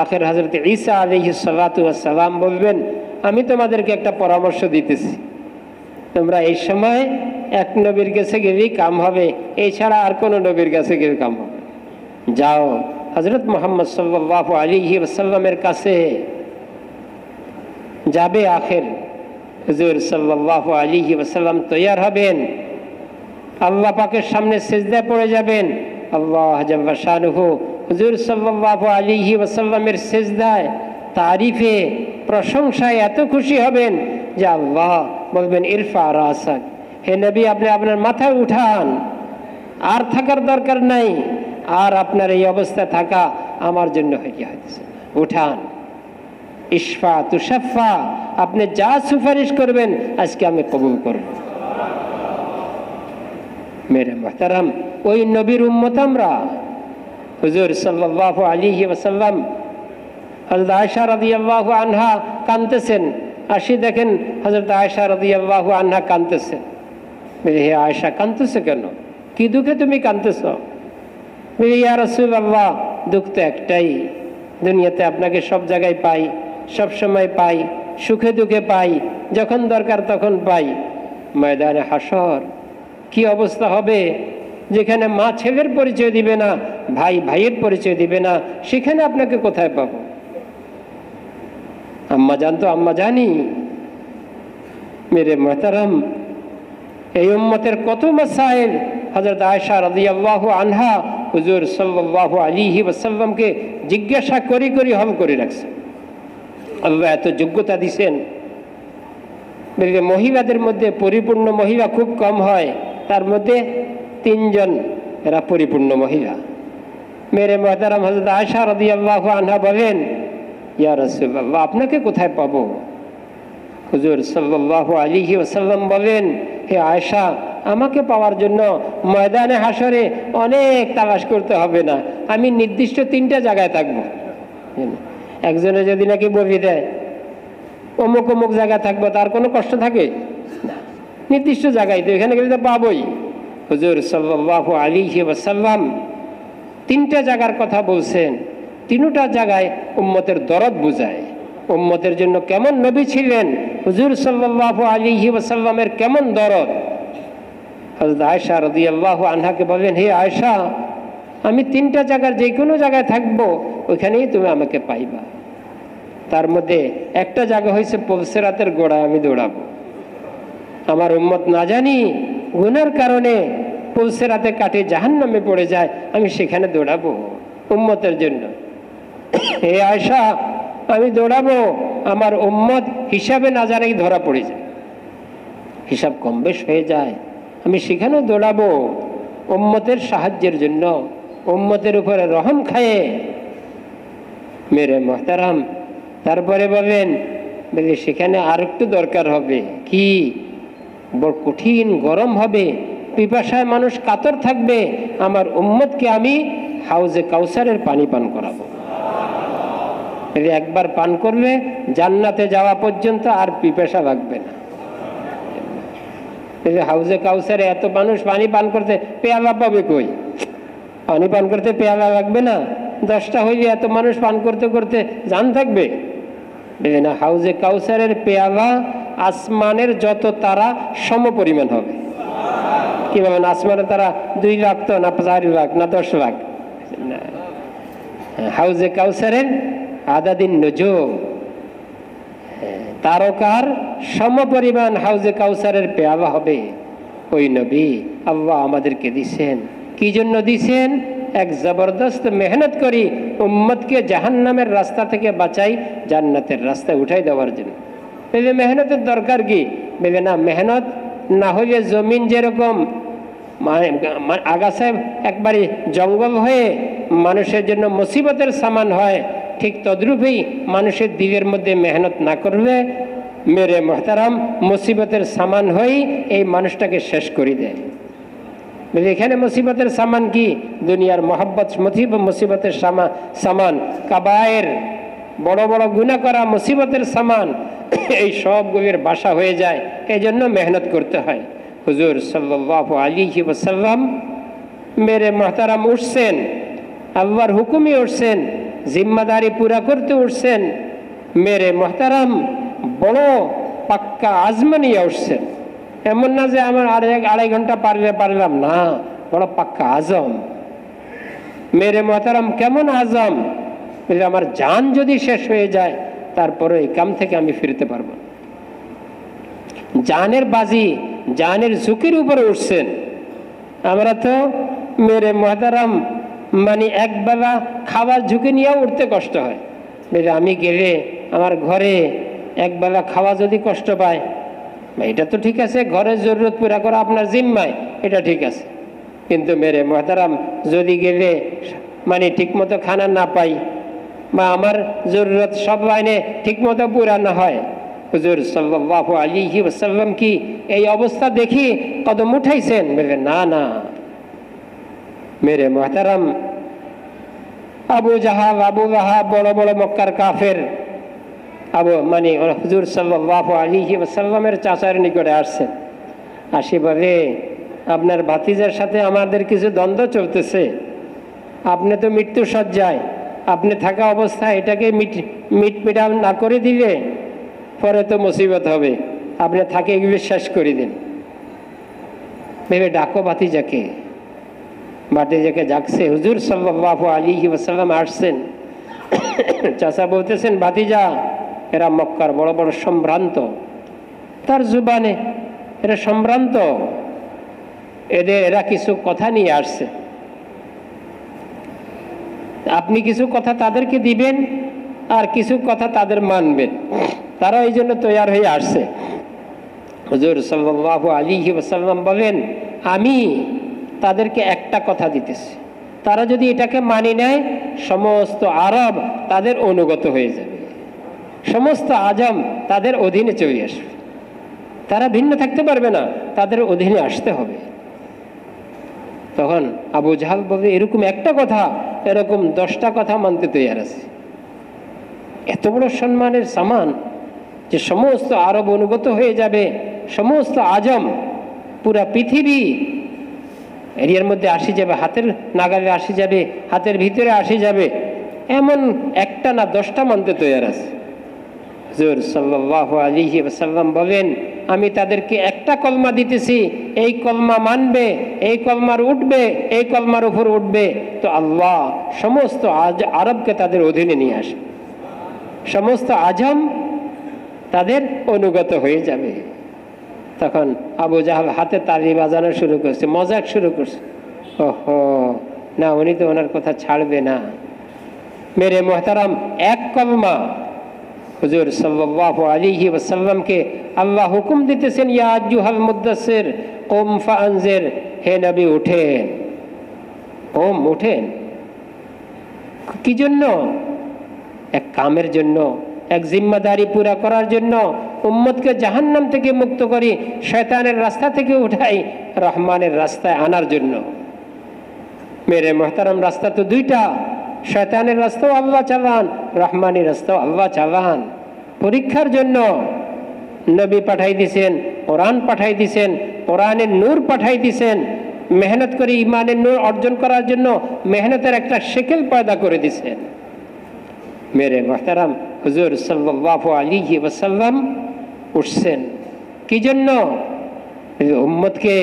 আখের হযরত ঈসা আলাইহিস সালাতু ওয়াস সালাম বলবেন, আমি তোমাদেরকে একটা পরামর্শ দিতেছি, তোমরা এই সময় এক নবীর কাছে গেলেই কাম হবে, এছাড়া আর কোনো নবীর কাছে গেলে কাম হবে। যাও হযরত মুহাম্মদ সাল্লাল্লাহু আলাইহি ওয়াসাল্লামের কাছে যাবে। আখের হুজুর সাল্লাল্লাহু আলাইহি ওয়াসাল্লাম তৈয়ার হবেন, আল্লাহ পাকের সামনে সিজদায় পড়ে যাবেন। আল্লাহ জাল্লা শানুহু হুজুর সাল্লাল্লাহু আলাইহি ওয়াসাল্লামের সিজদায় তারিফে প্রশংসায় এত খুশি হবেন যে আল্লাহ বলবেন, ইরফা রাসাক, হে নবী আপনি আপনার মাথা উঠান, আর থাকার দরকার নাই, আর আপনার এই অবস্থায় থাকা আমার জন্য হইয়া হইতেছে, উঠান। ইশফা তুশাফা, আপনি যা সুপারিশ করবেন আজকে আমি কবুল করব। মেরে মুহতারাম, ওই নবীর উম্মত আমরা। হুজুর সাল্লাল্লাহু আলাইহি ওয়াসাল্লাম হযরত আয়েশা রাদিয়াল্লাহু আনহা কাঁদতেছেন, আসি দেখেন হযরত আয়েশা রাদিয়াল্লাহু আনহা কাঁদতেছেন। বলে, হে আয়েশা কাঁদতেছে কেন? কি দুঃখে তুমি কাঁদতেছ? বলে, ইয়া রাসূলুল্লাহ, দুঃখ তো একটাই, দুনিয়াতে আপনাকে সব জায়গায় পাই, সব সময় পাই, সুখে দুঃখে পাই, যখন দরকার তখন পাই। ময়দানে হাসর কি অবস্থা হবে, যেখানে মা ছেলের পরিচয় দিবে না, ভাই ভাইয়ের পরিচয় দিবে না, সেখানে আপনাকে কোথায় পাবো? আম্মা জান তো আম্মা জানি। মেরে মুহতারাম, এই উম্মতের কত মাসাইল হযরত আয়েশা রাদিয়াল্লাহু আনহা হুজুর সাল্লাল্লাহু আলাইহি ওয়াসাল্লামকে জিজ্ঞাসা করি করি হল করে রাখছেন। আল্লাহ এত যোগ্যতা দিছেন। মহিলাদের মধ্যে পরিপূর্ণ মহিলা খুব কম হয়, তার মধ্যে 3 জন এরা পরিপূর্ণ মহিলা। মেরে মুহতারাম হযরত আয়েশা রাদিয়াল্লাহু আনহা বলেন, ইয়া রাসূলুল্লাহ আপনাকে কোথায় পাবো? হুজুর সাল্লাল্লাহু আলাইহি ওয়াসাল্লাম বলেন, হে আয়েশা, আমাকে পাওয়ার জন্য ময়দানে হাসরে অনেক তালাশ করতে হবে না, আমি নির্দিষ্ট 3টা জায়গায় থাকবো। একজনে যদি নাকি বলে দেয় অমুক অমুক জায়গায় থাকবো, তার কোনো কষ্ট থাকে না, নির্দিষ্ট জায়গায় তো এখানে গেলে তো পাবোই। হুজুর সাল্লাল্লাহু আলাইহি ওয়াসাল্লাম 3টা জায়গার কথা বলছেন, 3টা জায়গায় উম্মতের দরদ বুঝায়, উম্মতের জন্য কেমন নবী ছিলেন, হুজুর সাল্লাল্লাহু আলাইহি ওয়াসাল্লামের কেমন দরদ। হযরত আয়েশা রাদিয়াল্লাহু আনহাকে বলেন, হে আয়েশা, আমি 3টা জায়গার যে কোনো জায়গায় থাকবো, ওইখানেই তুমি আমাকে পাইবা। তার মধ্যে একটা জায়গা হয়েছে পুলসিরাতের গোড়ায় আমি দৌড়াবো। আমার উম্মত না জানি গুনার কারণে পুলসিরাতে কাটে জাহান্নামে পড়ে যায়, আমি সেখানে দৌড়াবো উম্মতের জন্য। হে আয়েশা, আমি দৌড়াবো, আমার উম্মত হিসাবে না জানাই ধরা পড়ে যায়, হিসাব কম বেশ হয়ে যায়, আমি সেখানেও দৌড়াবো উম্মতের সাহায্যের জন্য, উম্মতের উপরে রহম খায়ে। মেরে মুহতারাম, তারপরে বলেন, বলে সেখানে আর একটু দরকার হবে কি, বড় কঠিন গরম হবে, পিপাসায় মানুষ কাতর থাকবে, আমার উম্মতকে আমি হাউজে কাউসারের পানি পান করাবো। একবার পান করলে জান্নাতে যাওয়া পর্যন্ত আর পিপাসা লাগবে না। হাউজে কাউসারে এত মানুষ পানি পান করতে পেয়ালা পাবে কই? পানি পান করতে পেয়ালা লাগবে না? 10টা হইলে এত মানুষ পান করতে করতে জান থাকবে না। হাউজে কাউসারের পেয়ালা আসমানের যত তারা সম পরিমাণ হবে। কি বলেন, আসমানের তারা 2 লাখ তো না 4 লাখ না 10 লাখ না, হাউজে কাউসারের আদাদিন নজুম, তারকার সমপরিমাণ হাউজে কাউসারের পেয়ালা হবে। ওই নবী আল্লাহ আমাদেরকে দিছেন, কি জন্য দিছেন? এক জবরদস্ত মেহনত করি উম্মতকে জাহান্নামের রাস্তা থেকে বাঁচাই, জান্নাতের রাস্তায় উঠাই দেওয়ার জন্য। বলে মেহনতের দরকার কি? বলে না, মেহনত না হলে জমিন যেরকম আগাছায় একবারে জঙ্গল হয়ে মানুষের জন্য মুসিবতের সামান হয়, ঠিক তদ্রূপেই মানুষের দিলের মধ্যে মেহনত না করবে মেরে মোহতারাম মুসিবতের সামান হয়েই এই মানুষটাকে শেষ করে দেয়। এখানে মুসিবতের সামান কি? দুনিয়ার মহব্বত মুসিবতের সামান, কাবায়ের বড় বড় গুনাহ করা মুসিবতের সামান, এই সবগুলির বাসা হয়ে যায়। এই জন্য মেহনত করতে হয়। হুজুর সাল্লাল্লাহু আলাইহি ওয়াসাল্লাম মেরে মোহতারাম উঠছেন, আল্লাহর হুকুমে উঠছেন, জিম্মাদারি পুরা করতে উঠছেন। মেরে মোহতারাম বড় পাক্কা আজমা নিয়ে উঠছেন। এমন না যে আমার আড়াই ঘন্টা পারলাম না, বড় পাক্কা আজম। মেরে মোহতারাম কেমন আজম? আমার জান যদি শেষ হয়ে যায় তারপরে এই কাম থেকে আমি ফিরতে পারবো। জানের বাজি, জানের ঝুঁকির উপরে উঠছেন। আমরা তো মেরে মোহতারাম মানে একবেলা খাবার ঝুঁকি নিয়েও উঠতে কষ্ট হয়। আমি গেলে আমার ঘরে একবেলা খাওয়া যদি কষ্ট পায়, এটা তো ঠিক আছে, ঘরের জরুরত পুরা করা আপনার জিম্মায়, এটা ঠিক আছে। কিন্তু মেরে মোহতারাম যদি গেলে মানে ঠিক মতো খানা না পাই বা আমার জরুরত সব লাইনে ঠিক মতো পুরা না হয়, হুজুর সাল্লাল্লাহু আলাইহি ওয়াসাল্লাম কি এই অবস্থা দেখি কদম উঠাইছেন? বলে না না। মেরে মোহতারাম আবু জাহাল, আবু লাহাব, বড় বড় মক্কার কাফের মানে হুজুর সাল্লাল্লাহু আলাইহি ওয়াসাল্লামের চাচার নিকটে আসছেন। আসি বলে, আপনার ভাতিজার সাথে আমাদের কিছু দ্বন্দ্ব চলতেছে, আপনি তো মৃত্যু সজ্জায়, আপনি থাকা অবস্থায় এটাকে মিটমিটাম না করে দিলে পরে তো মুসিবত হবে, আপনি থাকে এগুলো শেষ করে দিন। ভেবে ডাকো ভাতিজাকে। ভাতিজাকে ডাকছে। হুজুর সাল্লাল্লাহু আলাইহি ওয়াসাল্লাম আসছেন। চাচা বলতেছেন, ভাতিজা এরা মক্কার বড় বড় সম্ভ্রান্ত, তার জুবানে এরা সম্ভ্রান্ত, এরা কিছু কথা নিয়ে আসছে, আপনি কিছু কথা তাদেরকে দিবেন আর কিছু কথা তাদের মানবেন, তারা এই জন্য তৈয়ার হয়ে আসছে। হুজুর সাল্লাল্লাহু আলাইহি ওয়াসাল্লাম বলেন, আমি তাদেরকে একটা কথা দিতেছি, তারা যদি এটাকে মানি নেয় সমস্ত আরব তাদের অনুগত হয়ে যাবে, সমস্ত আজম তাদের অধীনে চলে আসবে, তারা ভিন্ন থাকতে পারবে না, তাদের অধীনে আসতে হবে। তখন আবু জাহাল বলে, এরকম একটা কথা, এরকম 10টা কথা মানতে তৈরি আছে। এত বড় সম্মানের সামান যে সমস্ত আরব অনুগত হয়ে যাবে, সমস্ত আজম পুরা পৃথিবী এরিয়ার মধ্যে আসি যাবে, হাতের নাগালে আসি যাবে, হাতের ভিতরে আসি যাবে, এমন একটা না 10টা মানতে তৈরি আছে। হুজুর সাল্লাল্লাহু আলাইহি ওয়াসাল্লাম বলেন, আমি তাদেরকে একটা কলমা দিতেছি, এই কলমা মানবে, এই কলমার উঠবে, এই কলমার উপর উঠবে, তো আল্লাহ সমস্ত আরবকে তাদের অধীনে নিয়ে আসবে, সমস্ত আজম তাদের অনুগত হয়ে যাবে। তখন আবু জাহাল হাতে তালি বাজানো শুরু করছে, মজাক শুরু করছে। ওহো না, উনি তো ওনার কথা ছাড়বে না। মেরে মোহতারাম এক কলমা হুজুর সাল্লাল্লাহু আলাইহি ওয়াসাল্লামকে আল্লাহ হুকুম দিতেছেন, ইয়া আইয়ুহাল মুদ্দাসসির কুম ফাআনজির, হে নবী উঠেন, উঠেন। কি জন্য? এক কামের জন্য, এক জিম্মাদারি পুরা করার জন্য, উম্মতকে জাহান্নাম থেকে মুক্ত করি, শয়তানের রাস্তা থেকে উঠাই রহমানের রাস্তায় আনার জন্য। মেরে মোহতারাম রাস্তা তো দুইটা, শয়তানের রাস্তাও আল্লাহ চালান, রহমানের রাস্তাও আল্লাহ চালান। পরীক্ষার জন্য নবী পাঠাই দিছেন, কোরআন পাঠাই দিছেন, কোরআনের নূর পাঠাই দিছেন, মেহনত করে ইমানের নূর অর্জন করার জন্য মেহনতের একটা শেকেল পয়দা করে দিছেন। মেরে মোহতারাম হুজুর সাল্লাল্লাহু আলাইহি ওয়াসাল্লাম উঠছেন কি জন্য? উম্মতকে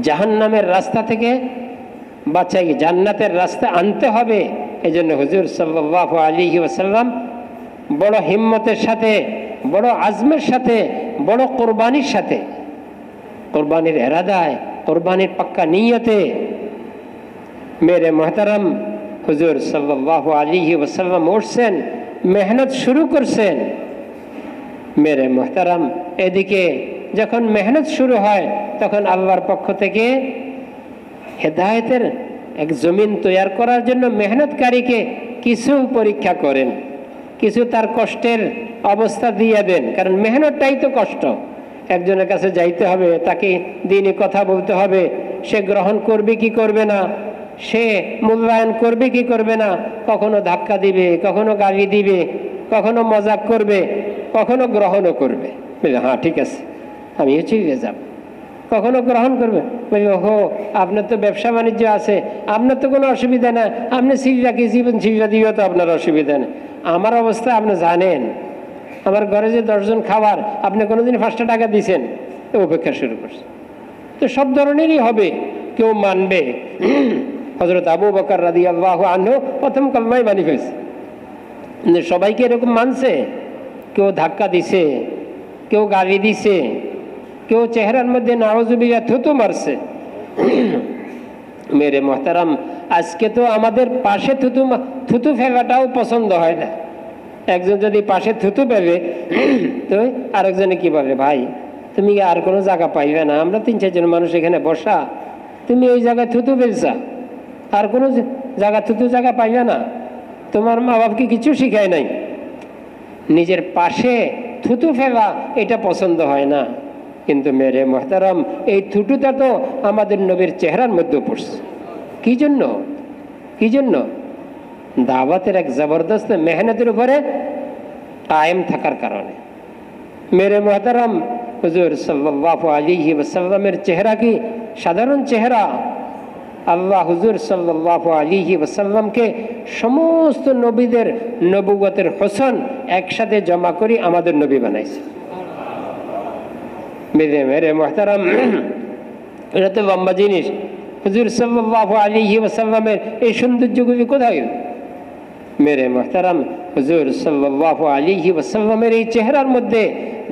জাহান্নামের রাস্তা থেকে বাঁচাই জান্নাতের রাস্তা আনতে হবে। এই জন্য হুজুর সাল্লাল্লাহু আলাইহি ওয়াসাল্লাম বড় হিম্মতের সাথে বড় আজমের সাথে, বড় কোরবানির সাথে, কোরবানির এরাদায়, কোরবানির পাক্কা নিয়তে মেরে মোহতারাম হুজুর সাল্লাল্লাহু আলাইহি ওয়াসাল্লাম উঠছেন, মেহনত শুরু করছেন। মেরে মোহতারাম এদিকে যখন মেহনত শুরু হয় তখন আল্লাহর পক্ষ থেকে হেদায়েতের এক জমিন তৈরি করার জন্য মেহনতকারীকে কিছু পরীক্ষা করেন, কিছু তার কষ্টের অবস্থা দিয়ে দেন। কারণ মেহনতটাই তো কষ্ট। একজনের কাছে যাইতে হবে, তাকে দিনে কথা বলতে হবে, সে গ্রহণ করবে কি করবে না, সে মূল্যায়ন করবে কি করবে না, কখনো ধাক্কা দিবে, কখনো গালি দিবে, কখনো মজাক করবে, কখনো গ্রহণও করবে। হ্যাঁ ঠিক আছে, আমি চলে যাব। কখনো গ্রহণ করবে, বলবে হো আপনার তো ব্যবসা বাণিজ্য আছে, আপনার তো কোনো অসুবিধা না, আপনি সিলটা কি জীবন সিলটা দিয়েও তো আপনার অসুবিধা নেই। আমার অবস্থা আপনি জানেন, আমার ঘরে যে 10 জন খাবার, আপনি কোনোদিন 5টা টাকা দিয়েছেন, উপেক্ষা শুরু করছে। তো সব ধরনেরই হবে, কেউ মানবে। হযরত আবু বকর রাদিয়াল্লাহু আনহু প্রথম কলমাই বাণী হয়েছে, সবাইকে এরকম মানছে। কেউ ধাক্কা দিছে, কেউ গালি দিছে, কেউ চেহারার মধ্যে নাউজুবিল্লাহ থুতু মারছে। মেরে মোহতারাম আজকে তো আমাদের পাশে থুতু ফেলাটাও পছন্দ হয় না। একজন যদি পাশে থুতু ফেলে তো আরেকজনে কি বলে, ভাই তুমি আর কোনো জায়গা পাইবে না, আমরা 3-4 জন মানুষ এখানে বসা, তুমি ওই জায়গায় থুতু ফেলছা, আর কোনো জায়গা থুতু জায়গা পাইবে না, তোমার মা বাপকে কিছু শিখায় নাই। নিজের পাশে থুতু ফেলা এটা পছন্দ হয় না। কিন্তু মেরে মোহতারাম এই থুতুটা তো আমাদের নবীর চেহারার মধ্যে পড়ছে। কি জন্য? কি জন্য? দাওয়াতের এক জবরদস্ত মেহনতের উপরে কায়েম থাকার কারণে। মেরে মোহতারাম হুজুর সাল্লাল্লাহু আলাইহি ওয়াসাল্লামের চেহারা কি সাধারণ চেহারা? আল্লাহ হুজুর সাল্লাল্লাহু আলাইহি ওয়াসাল্লামকে সমস্ত নবীদের নবুয়তের হোসন একসাথে জমা করে আমাদের নবী বানাইছে। মেরে মোহতারাম এটা তো লম্বা জিনিস। হুজুর সাল্লাল্লাহু আলাইহি ওয়াসাল্লামের এই সৌন্দর্যগুলি কোথায়? মেরে মোহতারাম হুজুর সাল্লাল্লাহু আলাইহি ওয়াসাল্লামের এই চেহারার মধ্যে,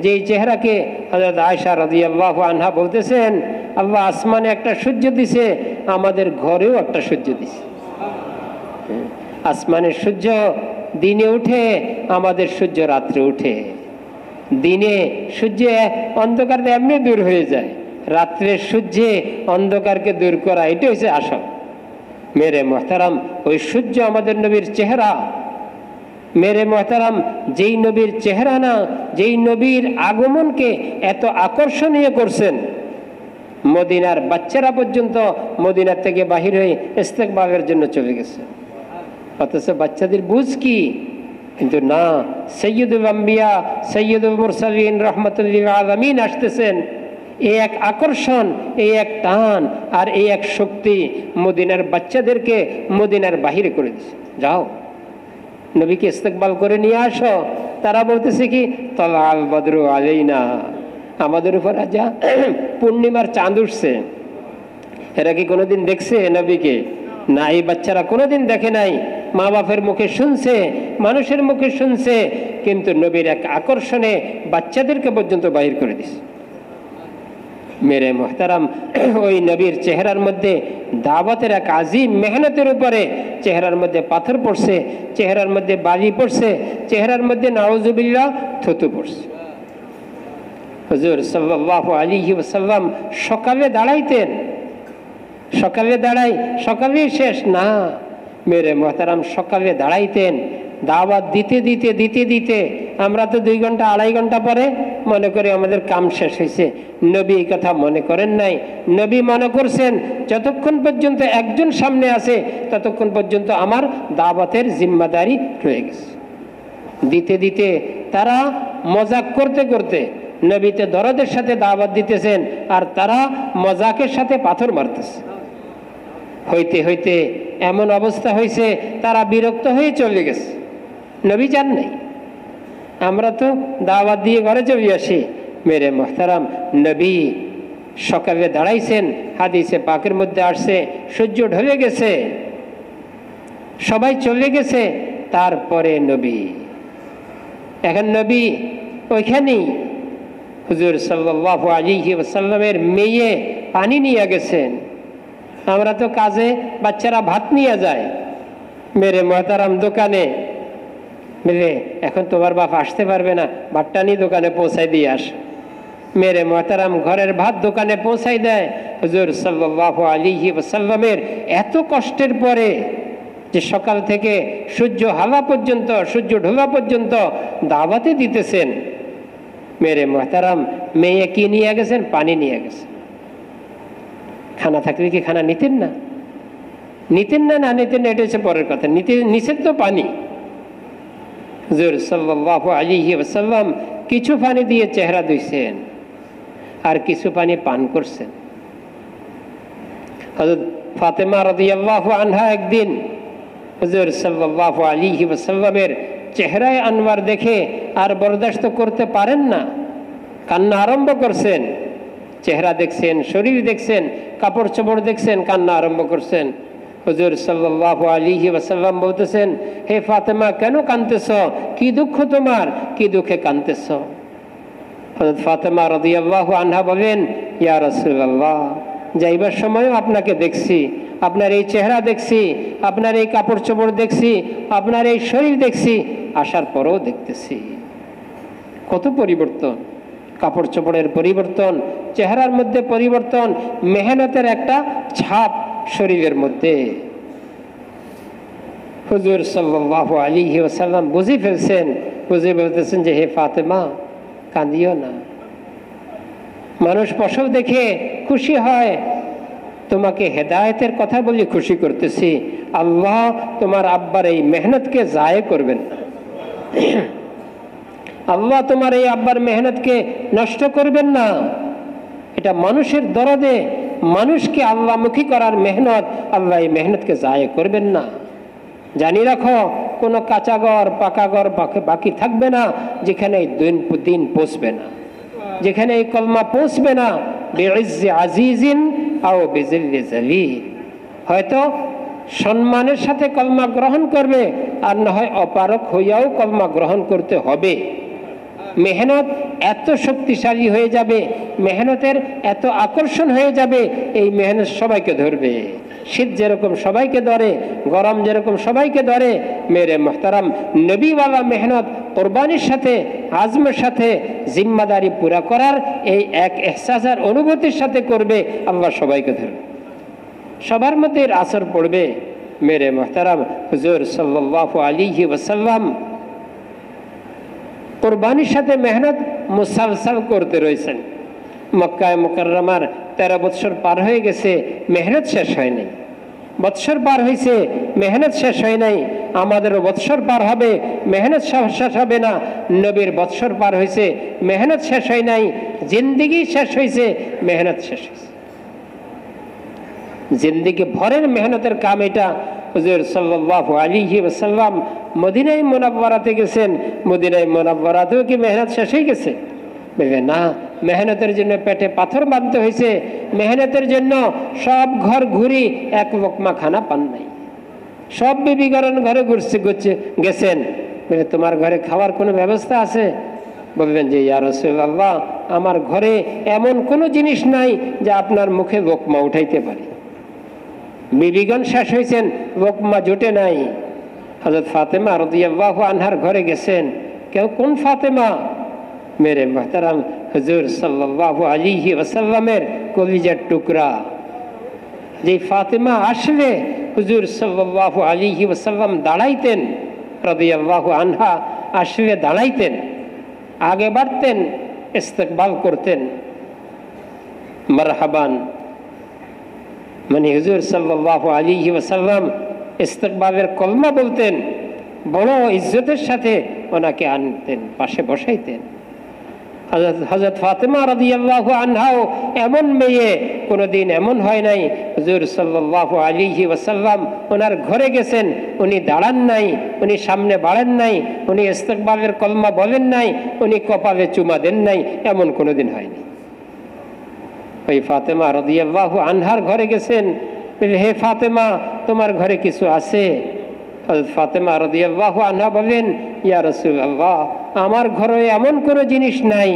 যে চেহারাকে হযরত আয়েশা রাদিয়াল্লাহু আনহা বলতেছেন, আল্লাহ আসমানে একটা সূর্য দিছে, আমাদের ঘরেও একটা সূর্য দিছে। আসমানের সূর্য দিনে উঠে, আমাদের সূর্য রাত্রে উঠে। দিনে সূর্য অন্ধকার এমনি দূর হয়ে যায়, রাত্রের সূর্যে অন্ধকারকে দূর করা, এটা হচ্ছে আসল। মেরে মোহতারাম ওই সূর্য আমাদের নবীর চেহারা। মেরে মোহতারাম যেই নবীর চেহারা না, যেই নবীর আগমনকে এত আকর্ষণীয় করছেন, মদিনার বাচ্চারা পর্যন্ত মদিনার থেকে বাহির হয়ে ইস্তেকবালের জন্য চলে গেছে। অথচ বাচ্চাদের বুঝ কি? কিন্তু না, সৈয়দুল আম্বিয়া সৈয়দুল মুরসালিন রাহমাতুল লিল আলামিন আসতেছেন। এই এক আকর্ষণ, এই এক টান আর এই এক শক্তি মদিনার বাচ্চাদেরকে মদিনার বাহিরে করে দিচ্ছে, যাও নবীকে ইস্তেকবাল করে নিয়ে আসো। তারা বলতেছে কি, তালাল বদরু আলাইনা, আমাদের উপর আজ পূর্ণিমার চাঁদ উঠছে। এরা কি কোনোদিন দেখছে নবীকে? না, এই বাচ্চারা কোনোদিন দেখে নাই। মা বাপের মুখে শুনছে, মানুষের মুখে শুনছে, কিন্তু নবীর এক আকর্ষণে বাচ্চাদেরকে পর্যন্ত বাহির করে দিছে। মেরে মোহতারাম ওই নবীর চেহারার মধ্যে দাওয়াতের এক আজিম মেহনতের উপরে চেহারার মধ্যে পাথর পড়ছে, চেহারার মধ্যে বালি পড়ছে, চেহারার মধ্যে নাউজুবিল্লাহ থুতু পড়ছে। হুজুর সাল্লাল্লাহু আলাইহি ওয়াসাল্লাম সকালে দাঁড়াইতেন, সকালে দাঁড়াই, সকালেই শেষ না। মেরে মোহতারাম সকালে দাঁড়াইতেন, দাওয়াত দিতে দিতে দিতে দিতে আমরা তো 2 ঘন্টা 2.5 ঘন্টা পরে মনে করি আমাদের কাম শেষ হয়েছে। নবী এই কথা মনে করেন নাই। নবী মনে করছেন যতক্ষণ পর্যন্ত একজন সামনে আছে ততক্ষণ পর্যন্ত আমার দাওয়াতের জিম্মাদারি রয়ে গেছে। দিতে দিতে তারা মজাক করতে করতে নবীতে দরদের সাথে দাওয়াত দিতেছেন, আর তারা মজাকের সাথে পাথর মারতেছে। হইতে হইতে এমন অবস্থা হয়েছে তারা বিরক্ত হয়ে চলে গেছে, নবী যান নাই। আমরা তো দাওয়াত দিয়ে ঘরে চলে আসি। মেরে মোহতারাম নবী সকালে দাঁড়াইছেন, হাদিসে পাকের মধ্যে আসছে সূর্য ঢলে গেছে, সবাই চলে গেছে, তারপরে নবী। এখন নবী ওইখানেই হুজুর সাল্লাল্লাহু আলাইহি ওয়াসাল্লামের মেয়ে পানি নিয়ে গেছেন। আমরা তো কাজে বাচ্চারা ভাত নিয়ে যায়, মেরে মহতারাম দোকানে মেরে এখন তোমার বাপ আসতে পারবে না, ভাতটা নিয়ে দোকানে পৌঁছাই দিয়ে আস। মেরে মহতারাম ঘরের ভাত দোকানে পৌঁছাই দেয়। হুজুর সাল্লাল্লাহু আলাইহি ওয়াসাল্লামের এত কষ্টের পরে যে সকাল থেকে সূর্য হাওয়া পর্যন্ত, সূর্য ঢোলা পর্যন্ত দাওয়াতে দিতেছেন, মেরে মহতারাম মেয়ে কি নিয়ে গেছেন? পানি নিয়ে গেছেন। খানা থাকলে কি খানা নিতেন না? নিতেন না, না নিতেন না এটা হচ্ছে পরের কথা, নিছেন তো পানি। হুজুর সাল্লাল্লাহু আলাইহি ওয়াসাল্লাম কিছু পানি দিয়ে চেহারা ধুইছেন আর কিছু পানি পান করছেন। হযরত ফাতেমা রাদিয়াল্লাহু আনহা একদিন হুজুর সাল্লাল্লাহু আলাইহি ওয়াসাল্লামের চেহারায় আনওয়ার দেখে আর বরদাস্ত করতে পারেন না, কান্না আরম্ভ করছেন। চেহারা দেখছেন, শরীর দেখছেন, কাপড় চোপড় দেখছেন, কান্না আরম্ভ করছেন। হুজুর সাল্লাল্লাহু আলাইহি ওয়াসাল্লাম বলতেছেন, হে ফাতেমা কেন কাঁদতেছ? কি দুঃখ তোমার? কি দুঃখে কাঁদতেছ? হযরত ফাতেমা রাদিয়াল্লাহু আনহা বলেন, ইয়া রাসূলুল্লাহ, যাইবার সময়ও আপনাকে দেখছি, আপনার এই চেহারা দেখছি, আপনার এই কাপড় চোপড় দেখছি, আপনার এই শরীর দেখছি, আসার পরেও দেখতেছি কত পরিবর্তন। কাপড় চোপড়ের পরিবর্তন, চেহারার মধ্যে পরিবর্তন, মেহনতের একটা ছাপ শরীরের মধ্যে। হুজুর সাল্লাল্লাহু আলাইহি ওয়াসাল্লাম বুঝে ফেলছেন, বুঝে বলতেছেন যে হে ফাতেমা কাঁদিও না। মানুষ প্রসব দেখে খুশি হয়, তোমাকে হেদায়েতের কথা বলে খুশি করতেছি। আল্লাহ তোমার আব্বার এই মেহনতকে জায়ে করবেন না, আল্লাহ তোমার এই আব্বার মেহনতকে নষ্ট করবেন না। এটা মানুষের দরদে, মানুষকে আল্লাহমুখী করার মেহনত, আল্লাহ এই মেহনতকে জায়ে করবেন না। জানি রাখো কোনো কাঁচা ঘর পাকা ঘর বাকি থাকবে না যেখানে দিন পৌঁছবে না, যেখানে এই কলমা পৌঁছবে না। বিইজ্জি আজিজিন আও বিজিল্লি জালিল, হয়তো সম্মানের সাথে কলমা গ্রহণ করবে, আর না হয় অপারক হইয়াও কলমা গ্রহণ করতে হবে। মেহনত এত শক্তিশালী হয়ে যাবে, মেহনতের এত আকর্ষণ হয়ে যাবে, এই মেহনত সবাইকে ধরবে। শীত যেরকম সবাইকে ধরে, গরম যেরকম সবাইকে ধরে, মেরে মোহতারাম নবীওয়ালা মেহনত কোরবানির সাথে, আজমের সাথে, জিম্মাদারি পুরা করার এই এক এহসাসের অনুভূতির সাথে করবে, আল্লাহ সবাইকে ধরবে, সবার মধ্যে এর আসর পড়বে। মেরে মোহতারাম হুজুর সাল্লাল্লাহু আলাইহি ওয়াসাল্লাম কোরবানির সাথে মেহনত মুসালসাল করতে রয়েছেন। মক্কায় মুকাররমার 13 বৎসর পার হয়ে গেছে, মেহনত শেষ হয় নাই। বৎসর পার হয়েছে, মেহনত শেষ হয় নাই। আমাদেরও বৎসর পার হবে, মেহনত শেষ হবে না। নবীর বৎসর পার হয়েছে, মেহনত শেষ হয় নাই। জিন্দিগি শেষ হয়েছে, মেহনত শেষ হয়েছে। জিন্দিগি ভরের মেহনতের কাম এটা। হুজুর সাল্লাল্লাহু আলাইহি ওয়াসাল্লাম মদিনায় মুনাওয়ারাতে গেছেন, মদিনায় মুনাওয়ারাতেও কি মেহনত শেষ হয়ে গেছে? বলে না, মেহনতের জন্য পেটে পাথর বাঁধতে হয়েছে, মেহনতের জন্য সব ঘর ঘুরি, এক লোকমা খানা পান নাই। সব বিবিগণ ঘরে গেছেন, বলে তোমার ঘরে খাওয়ার কোনো ব্যবস্থা আছে? বলবেন যে ইয়া রাসূলুল্লাহ, আমার ঘরে এমন কোনো জিনিস নাই যা আপনার মুখে লোকমা উঠাইতে পারে। বিবিগণ শেষ হয়েছেন, লোকমা জুটে নাই। হযরত ফাতেমা রাদিয়াল্লাহু আনহার ঘরে গেছেন। কেউ কোন ফাতেমা? মেরে মুহতারাম হুজুর সাল্লাল্লাহু আলাইহি ওয়াসাল্লামের কলিজার টুকরা। যে ফাতেমা আসলে হুজুর সাল্লাল্লাহু আলাইহি ওয়াসাল্লাম দাঁড়াইতেন, রাদিয়াল্লাহু আনহা আসলে দাঁড়াইতেন, আগে বাড়তেন, ইস্তেকবাল করতেন, মারহাবান মানে হুজুর সাল্লাল্লাহু আলাইহি ওয়াসাল্লাম ইস্তেকবালের কলমা বলতেন, বড় ইজ্জতের সাথে ওনাকে আনতেন, পাশে বসাইতেন। হযরত ফাতেমা রাদিয়াল্লাহু আনহাও এমন মেয়ে, কোনোদিন এমন হয় নাই হুজুর সাল্লাল্লাহু আলাইহি ওয়াসাল্লাম ওনার ঘরে গেছেন, উনি দাঁড়ান নাই, উনি সামনে বাড়েন নাই, উনি ইস্তেকবালের কলমা বলেন নাই, উনি কপালে চুমা দেন নাই, এমন কোনোদিন হয়নি। ওই ফাতেমা রাদিয়াল্লাহু আনহার ঘরে গেছেন, হে ফাতেমা তোমার ঘরে কিছু আছে? হযরত ফাতেমা রাদিয়াল্লাহু আনহা বলেন, ইয়া রাসূলুল্লাহ, আমার ঘরে এমন কোনো জিনিস নাই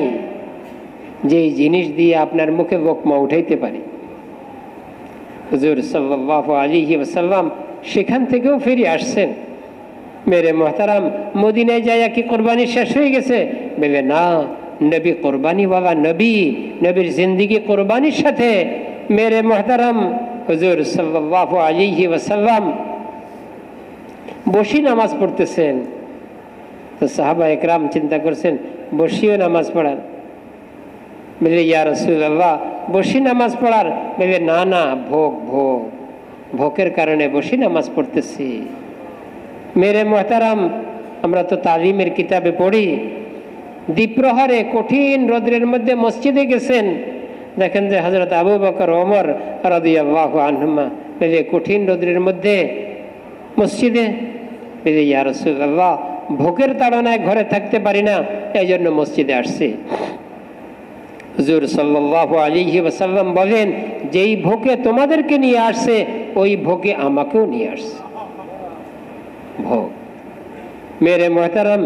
যেই জিনিস দিয়ে আপনার মুখে লোকমা উঠাইতে পারি। হুজুর সাল্লাল্লাহু আলাইহি ওয়াসাল্লাম সেখান থেকেও ফিরে আসছেন। মেরে মোহতারাম, মদিনায় যাইয়া কি কোরবানি শেষ হয়ে গেছে? বলে না, নবী কোরবানি বাবা, নবীর জিন্দিগি কোরবানির সাথে। মেরে মোহতারাম, হুজুর সাল্লাল্লাহু আলাইহি ওয়াসাল্লাম বসি নামাজ পড়তেছেন। তো সাহাবা একরাম চিন্তা করছেন, বসিও নামাজ পড়ার? বলে, ইয়া রাসূলুল্লাহ, বসি নামাজ পড়ার? বলে, না না, ভোকের কারণে বসি নামাজ পড়তেছি। মেরে মোহতারাম, আমরা তো তালিমের কিতাবে পড়ি, দ্বিপ্রহরে কঠিন রোদ্রের মধ্যে মসজিদে গেছেন। দেখেন যে হযরত আবু বকর, ওমর রাদিয়াল্লাহু আনহুমা কঠিন রোদ্রের মধ্যে মসজিদে। ইয়া রাসূলুল্লাহ, ভোকের তাড়নায় ঘরে থাকতে পারি না, এই জন্য মসজিদে আসছি। হুজুর সাল্লাল্লাহু আলাইহি ওয়াসাল্লাম বলেন, যেই ভোকে তোমাদেরকে নিয়ে আসছে ওই ভোকে আমাকেও নিয়ে আসছে। ভোগ। মেরে মোহতারাম,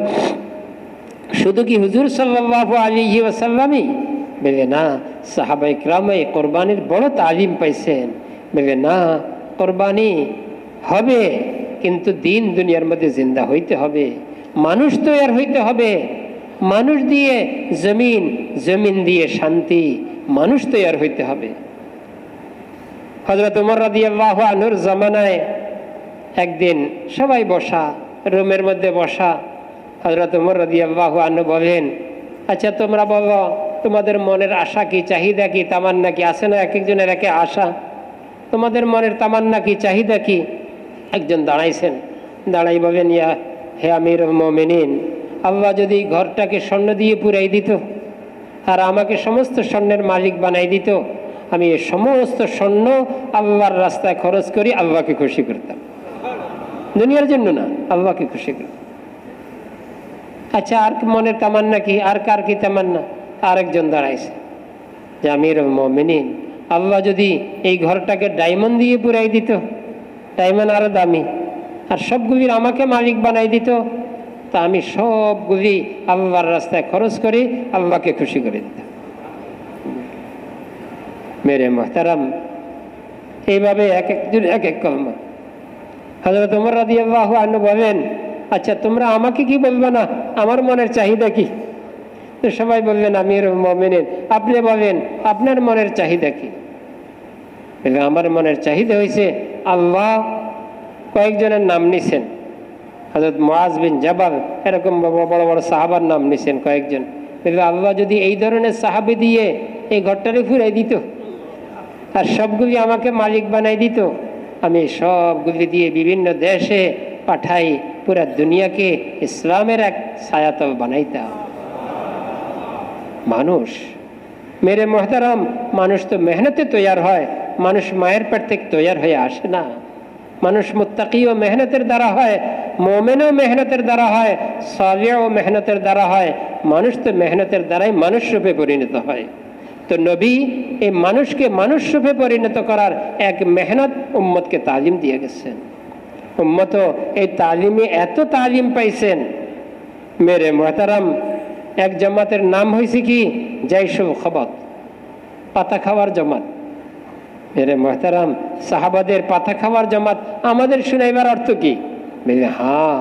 শুধু কি হুজুর সাল্লাল্লাহু আলাইহি ওয়াসাল্লামই? বলে না, সাহাবায়ে কেরামে কোরবানির বড় তালিম পাইছেন। বলে না, কোরবানি হবে, কিন্তু দিন দুনিয়ার মধ্যে জিন্দা হইতে হবে, মানুষ তৈয়ার হইতে হবে। মানুষ দিয়ে জমিন, জমিন দিয়ে শান্তি, মানুষ তৈয়ার হইতে হবে। হযরত ওমর রাদিয়াল্লাহু আনহুর জামানায় একদিন সবাই বসা, রুমের মধ্যে বসা। হযরত ওমর রাদিয়াল্লাহু আনহু বলেন, আচ্ছা তোমরা বলো, তোমাদের মনের আশা কি, চাহিদা কি, তামান্না কি? আছে না এক একজনের একে আশা? তোমাদের মনের তামান্না কি, চাহিদা কি? একজন দাঁড়াইছেন, দাঁড়াই বলেন, ইয়া হে আমিরুল মুমিনিন, আল্লাহ যদি ঘরটাকে স্বর্ণ দিয়ে পুরাই দিত আর আমাকে সমস্ত স্বর্ণের মালিক বানাই দিত, আমি এই সমস্ত স্বর্ণ আল্লাহর রাস্তায় খরচ করি, আল্লাহকে খুশি করতাম। দুনিয়ার জন্য না, আল্লাহকে খুশি করতাম। আচ্ছা, আর মনের তামান্না কি? আর কার কি তামান্না? আরেকজন দাঁড়াইছে যে আমিরুল মুমিনিন, আল্লাহ যদি এই ঘরটাকে ডায়মন্ড দিয়ে পুরাই দিত, ডায়মন্ড আরো দামি, আর সবগুলির আমাকে মালিক বানাই দিত, তা আমি সবগুলি আল্লাহর রাস্তায় খরচ করি, আল্লাহকে খুশি করে দিতাম। মেরে মোহতারাম, এইভাবে এক একজন এক এক কলমা। হযরত ওমর রাদিয়াল্লাহু আনহু বলেন, আচ্ছা তোমরা আমাকে কি বলবে না, আমার মনের চাহিদা কি? তো সবাই বললেন, আমিরুল মুমিনিন, আপনি বলেন আপনার মনের চাহিদা কি? আমার মনের চাহিদা হয়েছে, আল্লাহ কয়েকজনের নাম নিছেন, হযরত মুআজ বিন জাবাল, এরকম বড় বড় সাহাবার নাম নিছেন কয়েকজন। আল্লাহ যদি এই ধরনের সাহাবী দিয়ে এই ঘরটারে ফুরাই দিত আর সবগুলি আমাকে মালিক বানাই দিত, আমি সবগুলি দিয়ে বিভিন্ন দেশে পাঠাই, পুরা দুনিয়াকে ইসলামের এক ছায়াতল বানাইতাম। মানুষ, মেরে মোহতারাম, মানুষ তো মেহনতে তৈয়ার হয়, মানুষ মায়ের পেট থেকে তৈয়ার হয়ে আসে না। মানুষ মুত্তাকিও মেহনতের দ্বারা হয়, মুমিনও মেহনতের দ্বারা হয়, সালিহও মেহনতের দ্বারা হয়। মানুষ তো মেহনতের দ্বারাই মানুষ রূপে পরিণত হয়। তো নবী এই মানুষকে মানুষ রূপে পরিণত করার এক মেহনত উম্মতকে তালিম দিয়ে গেছেন। উম্মত এই তালিমে এত তালিম পাইছেন। মেরে মোহতারাম, এক জামাতের নাম হয়েছে কি? জাইশুল খবত, পাতা খাওয়ার জামাত। মেরে মোহতারাম, সাহাবাদের পাতা খাওয়ার জামাত আমাদের শুনাইবার অর্থ কি? হ্যাঁ,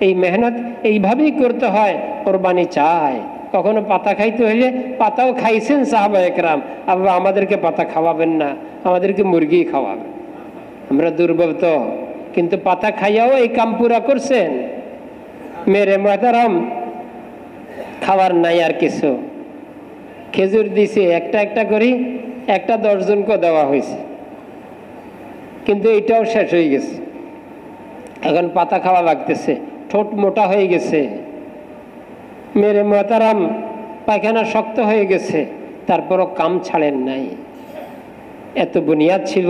এই মেহনত এইভাবেই করতে হয়। কোরবানি চায়, কখনো পাতা খাইতে হইলে পাতাও খাইছেন সাহাবায়ে কেরাম। আল্লাহ আমাদেরকে পাতা খাওয়াবেন না, আমাদেরকে মুরগি খাওয়াবেন। আমরা দুর্বল তো, কিন্তু পাতা খাইয়াও এই কাম পুরা করছেন। মেরে মোহতারাম, খাওয়ার নাই আর কিছু, খেজুর দিছে একটা একটা করি, একটা 10 জনকে দেওয়া হয়েছে, কিন্তু এটাও শেষ হয়ে গেছে। এখন পাতা খাওয়া লাগতেছে, ঠোঁট মোটা হয়ে গেছে। মেরে মোহতারাম, পায়খানা শক্ত হয়ে গেছে, তারপরও কাম ছাড়েন নাই। এত বুনিয়াদ ছিল,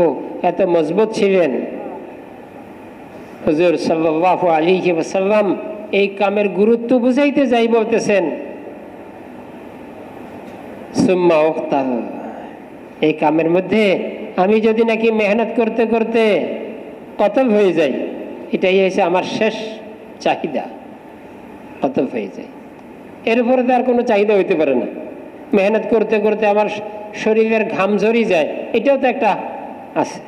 এত মজবুত ছিলেন। হুজুর সাল্লাল্লাহু আলাইহি ওয়াসাল্লাম এই কামের গুরুত্ব বুঝাইতে যাই বলতেছেন, সুম্মা উক্তাল, এই কামের মধ্যে আমি যদি নাকি মেহনত করতে করতে কতল হয়ে যাই, এটাই হয়েছে আমার শেষ চাহিদা, কত হয়ে যায়। এরপরে তো আর কোনো চাহিদা হইতে পারে না। মেহনত করতে করতে আমার শরীরের ঘাম ঝরি যায়, এটাও তো একটা আছে।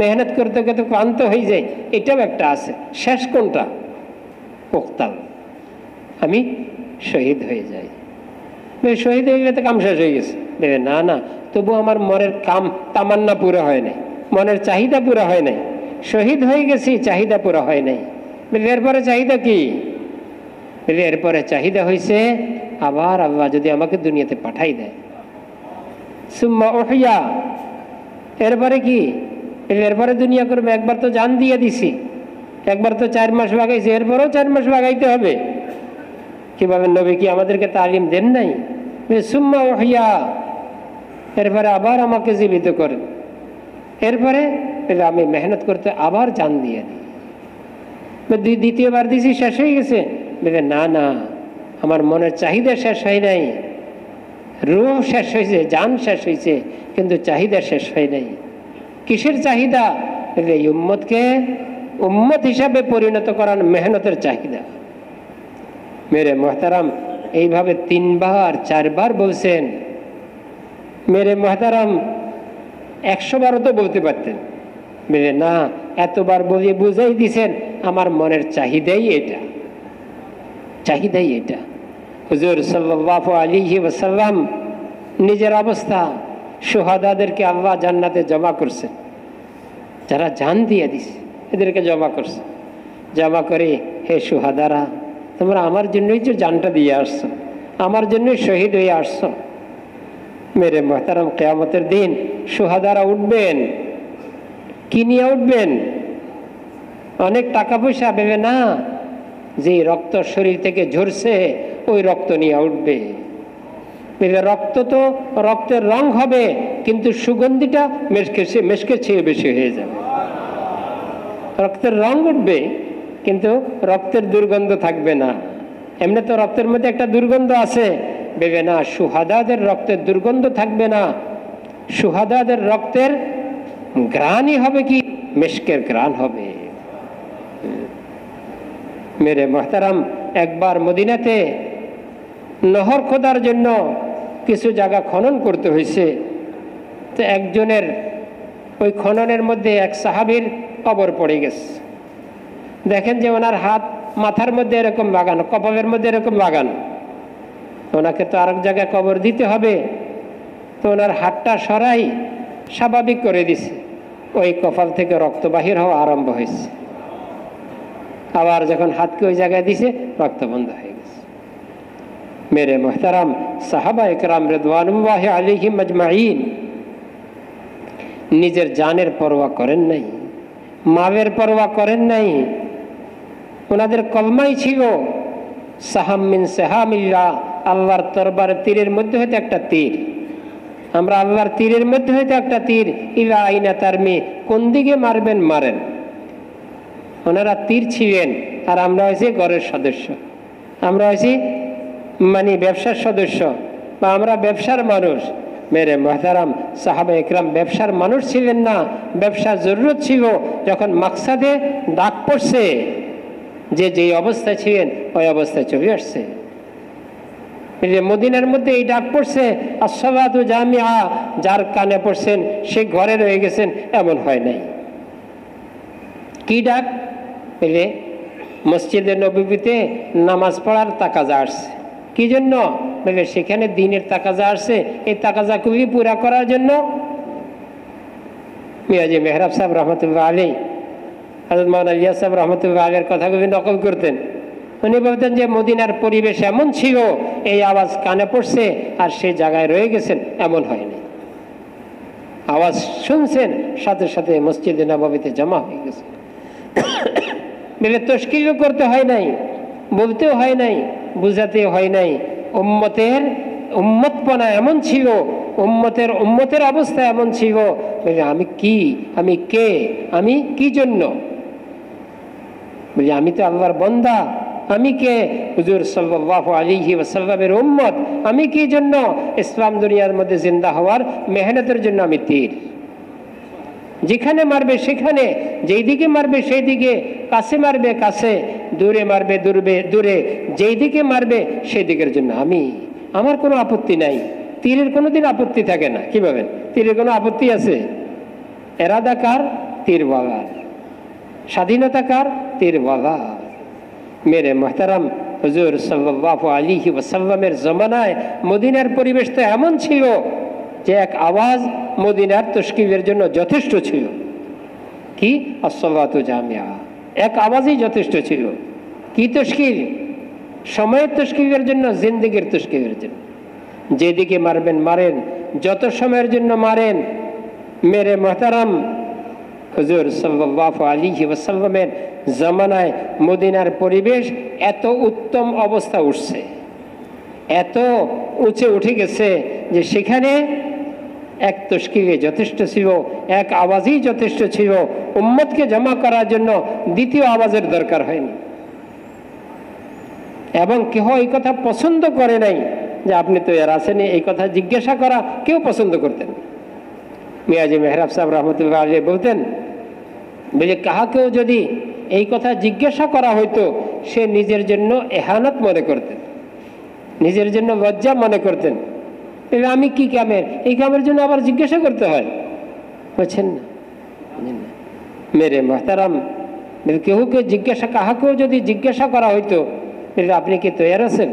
মেহনত করতে করতে ক্লান্ত হয়ে যায়, এটাও একটা আছে। শেষ কোনটা? পোক্তাল, আমি শহীদ হয়ে যাই। শহীদ হয়ে গেলে তো কাম শেষ হয়ে গেছে। না না, তবু আমার মনের কাম তামান্না পুরো হয় নাই, মনের চাহিদা পুরো হয় নাই। শহীদ হয়ে গেছি, চাহিদা পুরো হয় নাই। এরপরে চাহিদা কি? এরপরে চাহিদা হয়েছে আবার আল্লাহ যদি আমাকে দুনিয়াতে পাঠাই দেয়, সুম্মা উহিয়া, এরপরে কি? এরপরে দুনিয়া করবে। একবার তো জান দিয়ে দিছি, একবার তো 4 মাস বাগাইছি, এরপরেও 4 মাস বাগাইতে হবে। কিভাবে? নবী কি আমাদেরকে তালিম দেন নাই? সুম্মা উহিয়া, এরপরে আবার আমাকে জীবিত করেন। এরপরে আমি মেহনত করতে আবার জান দিয়ে দিই। দ্বিতীয়বার দিছি, শেষ হয়ে গেছে। না না, আমার মনের চাহিদা শেষ হয় নাই, রূহ শেষ হয়েছে, জান শেষ হয়েছে, কিন্তু চাহিদা শেষ হয় নাই। কিসের চাহিদা? এই উম্মতকে উম্মত হিসাবে পরিণত করার মেহনতের চাহিদা। মেরে মোহতারাম, এইভাবে 3 বার 4 বার বলছেন। মেরে মোহতারাম 100 বারও তো বলতে পারতেন। মেরে না, এতবার বলিয়ে বুঝাই দিছেন আমার মনের চাহিদাই এটা, চাহিদাই এটা। হুজুর সাল্লাল্লাহু আলাইহি ওয়াসাল্লাম নিজের অবস্থা, শুহাদাদেরকে আল্লাহ জান্নাতে জমা করছেন, যারা জান দিয়ে দিছে এদেরকে জমা করছে। জমা করে, হে শুহাদারা, তোমরা আমার জন্যই যে জানটা দিয়ে আসছো, আমার জন্যই শহীদ হয়ে আসছো। মেরে মোহতারাম, কিয়ামতের দিন শুহাদারা উঠবেন, কি নিয়ে উঠবেন? অনেক টাকা পয়সা ভেবে না, যে রক্ত শরীর থেকে ঝরছে ওই রক্ত নিয়ে উঠবে। রক্ত তো রক্তের রং হবে, কিন্তু সুগন্ধিটা মেশকে চেয়ে বেশি হয়ে যাবে। রক্তের রং উঠবে, কিন্তু রক্তের দুর্গন্ধ থাকবে না। এমনি তো রক্তের মধ্যে একটা দুর্গন্ধ আছে, ভেবে না, শুহাদাদের রক্তের দুর্গন্ধ থাকবে না। শুহাদাদের রক্তের ঘ্রাণই হবে কি? মেশকের ঘ্রাণ হবে। মেরে মোহতারাম, একবার মদিনাতে নহর খোদার জন্য কিছু জায়গা খনন করতে হয়েছে। তো একজনের ওই খননের মধ্যে এক সাহাবীর কবর পড়ে গেছে। দেখেন যে ওনার হাত মাথার মধ্যে এরকম লাগানো, কপালের মধ্যে এরকম লাগানো। ওনাকে তো আরেক জায়গায় কবর দিতে হবে, তো ওনার হাতটা সরাই স্বাভাবিক করে দিছে। ওই কপাল থেকে রক্ত বাহির হওয়া আরম্ভ হয়েছে। আবার যখন হাতকে ওই জায়গায় দিছে, রক্ত বন্ধ হয়ে গেছে। মেরে মোহতারাম, সাহাবা একরাম রিদওয়ানুল্লাহি আলাইহিম আজমাইন নিজের জানের পরোয়া করেন নাই, মালের পরোয়া করেন নাই। ওনাদের কলমাই ছিল সাহাম মিন সাহামিল্লাহ, আল্লাহর তরবারের তীরের মধ্যে হইতে একটা তীর। আমরা আল্লাহর তীরের মধ্যে হইতে একটা তীর, ইলা আইনা তারমি, কোন দিকে মারবেন মারেন। ওনারা তীর ছিলেন, আর আমরা হয়েছি ঘরের সদস্য, আমরা হয়েছি মানে ব্যবসার সদস্য, বা আমরা ব্যবসার মানুষ। মেরে মোহতারাম, সাহাবা একরাম ব্যবসার মানুষ ছিলেন না, ব্যবসার জরুরত ছিল। যখন মাকসাদে ডাক পড়ছে, যে যেই অবস্থায় ছিলেন ওই অবস্থায় চলে আসছে। মদিনার মধ্যে এই ডাক পড়ছে, আসসালাতু জামিআ, যার কানে পড়ছেন সে ঘরে রয়ে গেছেন, এমন হয় নাই। কি ডাক? বলে মসজিদে নববীতে নামাজ পড়ার তাকাজা আসছে। কি জন্য? বলে সেখানে দিনের তাকাজা আসছে, এই তাকাজা খুবই পুরা করার জন্য। মিয়াজি মেহরাব সাহেব রহমতুল্লাহ আলী, হযরত মাওলানা ইলিয়াস সাহেব রহমতুল্লাহ আলীর কথাগুলি নকল করতেন। উনি বলতেন যে মদিনার পরিবেশ এমন ছিল, এই আওয়াজ কানে পড়ছে আর সেই জায়গায় রয়ে গেছেন, এমন হয়নি। আওয়াজ শুনছেন, সাথে সাথে মসজিদে নববীতে জমা হয়ে গেছে। তশকিলও করতে হয় নাই, বলতেও হয় নাই, বুঝাতেও হয় নাই। উম্মতপনা এমন ছিল, উম্মতের অবস্থা এমন ছিল, আমি কি, আমি কে, আমি কি জন্য? বলি আমি তো আল্লাহর বান্দা, আমি কে? হুজুর সাল্লাল্লাহু আলাইহি ওয়াসাল্লামের উম্মত। আমি কি জন্য? ইসলাম দুনিয়ার মধ্যে জিন্দা হওয়ার মেহনতের জন্য আমি তীর। যেখানে মারবে সেখানে, যেই দিকে মারবে সেই দিকে কাছে মারবে কাছে, দূরে মারবে দূরে, যেই দিকে মারবে সেই দিকের জন্য আমার কোনো আপত্তি নাই। তীরের কোনোদিন আপত্তি থাকে না। কি ভাবেন তীরের কোনো আপত্তি আছে? এরাদা কার? তীর বাবার। স্বাধীনতা কার? তীর বাবা। মেরে মোহতারাম, হুজুর সাল্লাল্লাহু আলাইহি ওয়াসাল্লামের জমানায় মদিনার পরিবেশ তো এমন ছিল যে এক আওয়াজ মদিনার তশকিবের জন্য যথেষ্ট ছিল। কি? আসসালাতু জামিয়া, এক আওয়াজই যথেষ্ট ছিল। কি তশকিব? সময়ের তশকিবের জন্য, জিন্দেগির তশকিবের জন্য। যেদিকে মারবেন মারেন, যত সময়ের জন্য মারেন। মেরে মোহতারাম, হুজুর সাল্লাল্লাহু আলাইহি ওয়াসাল্লামের জামানায় মদিনার পরিবেশ এত উত্তম অবস্থা উঠছে, এত উঁচে উঠে গেছে যে সেখানে এক তশকিবে যথেষ্ট ছিল, এক আওয়াজই যথেষ্ট ছিল। উম্মতকে জমা করার জন্য দ্বিতীয় আওয়াজের দরকার হয়নি। এবং কেউ এই কথা পছন্দ করে নাই যে আপনি তো এর আসেনি, এই কথা জিজ্ঞাসা করা কেউ পছন্দ করতেন। মিয়াজি মেহরাব সাহেব রহমতুল্লাহ আলাইহি বলতেন, বলে কাহাকেও যদি এই কথা জিজ্ঞাসা করা হইতো সে নিজের জন্য এহানত মনে করতেন, নিজের জন্য লজ্জা মনে করতেন। আমি কি কামের, এই কামের জন্য আবার জিজ্ঞাসা করতে হয়? বুঝছেন না? মেরে মোহতারাম, কেউকে জিজ্ঞাসা, কাহাকেও যদি জিজ্ঞাসা করা হইতো আপনি কি তৈয়ার আছেন,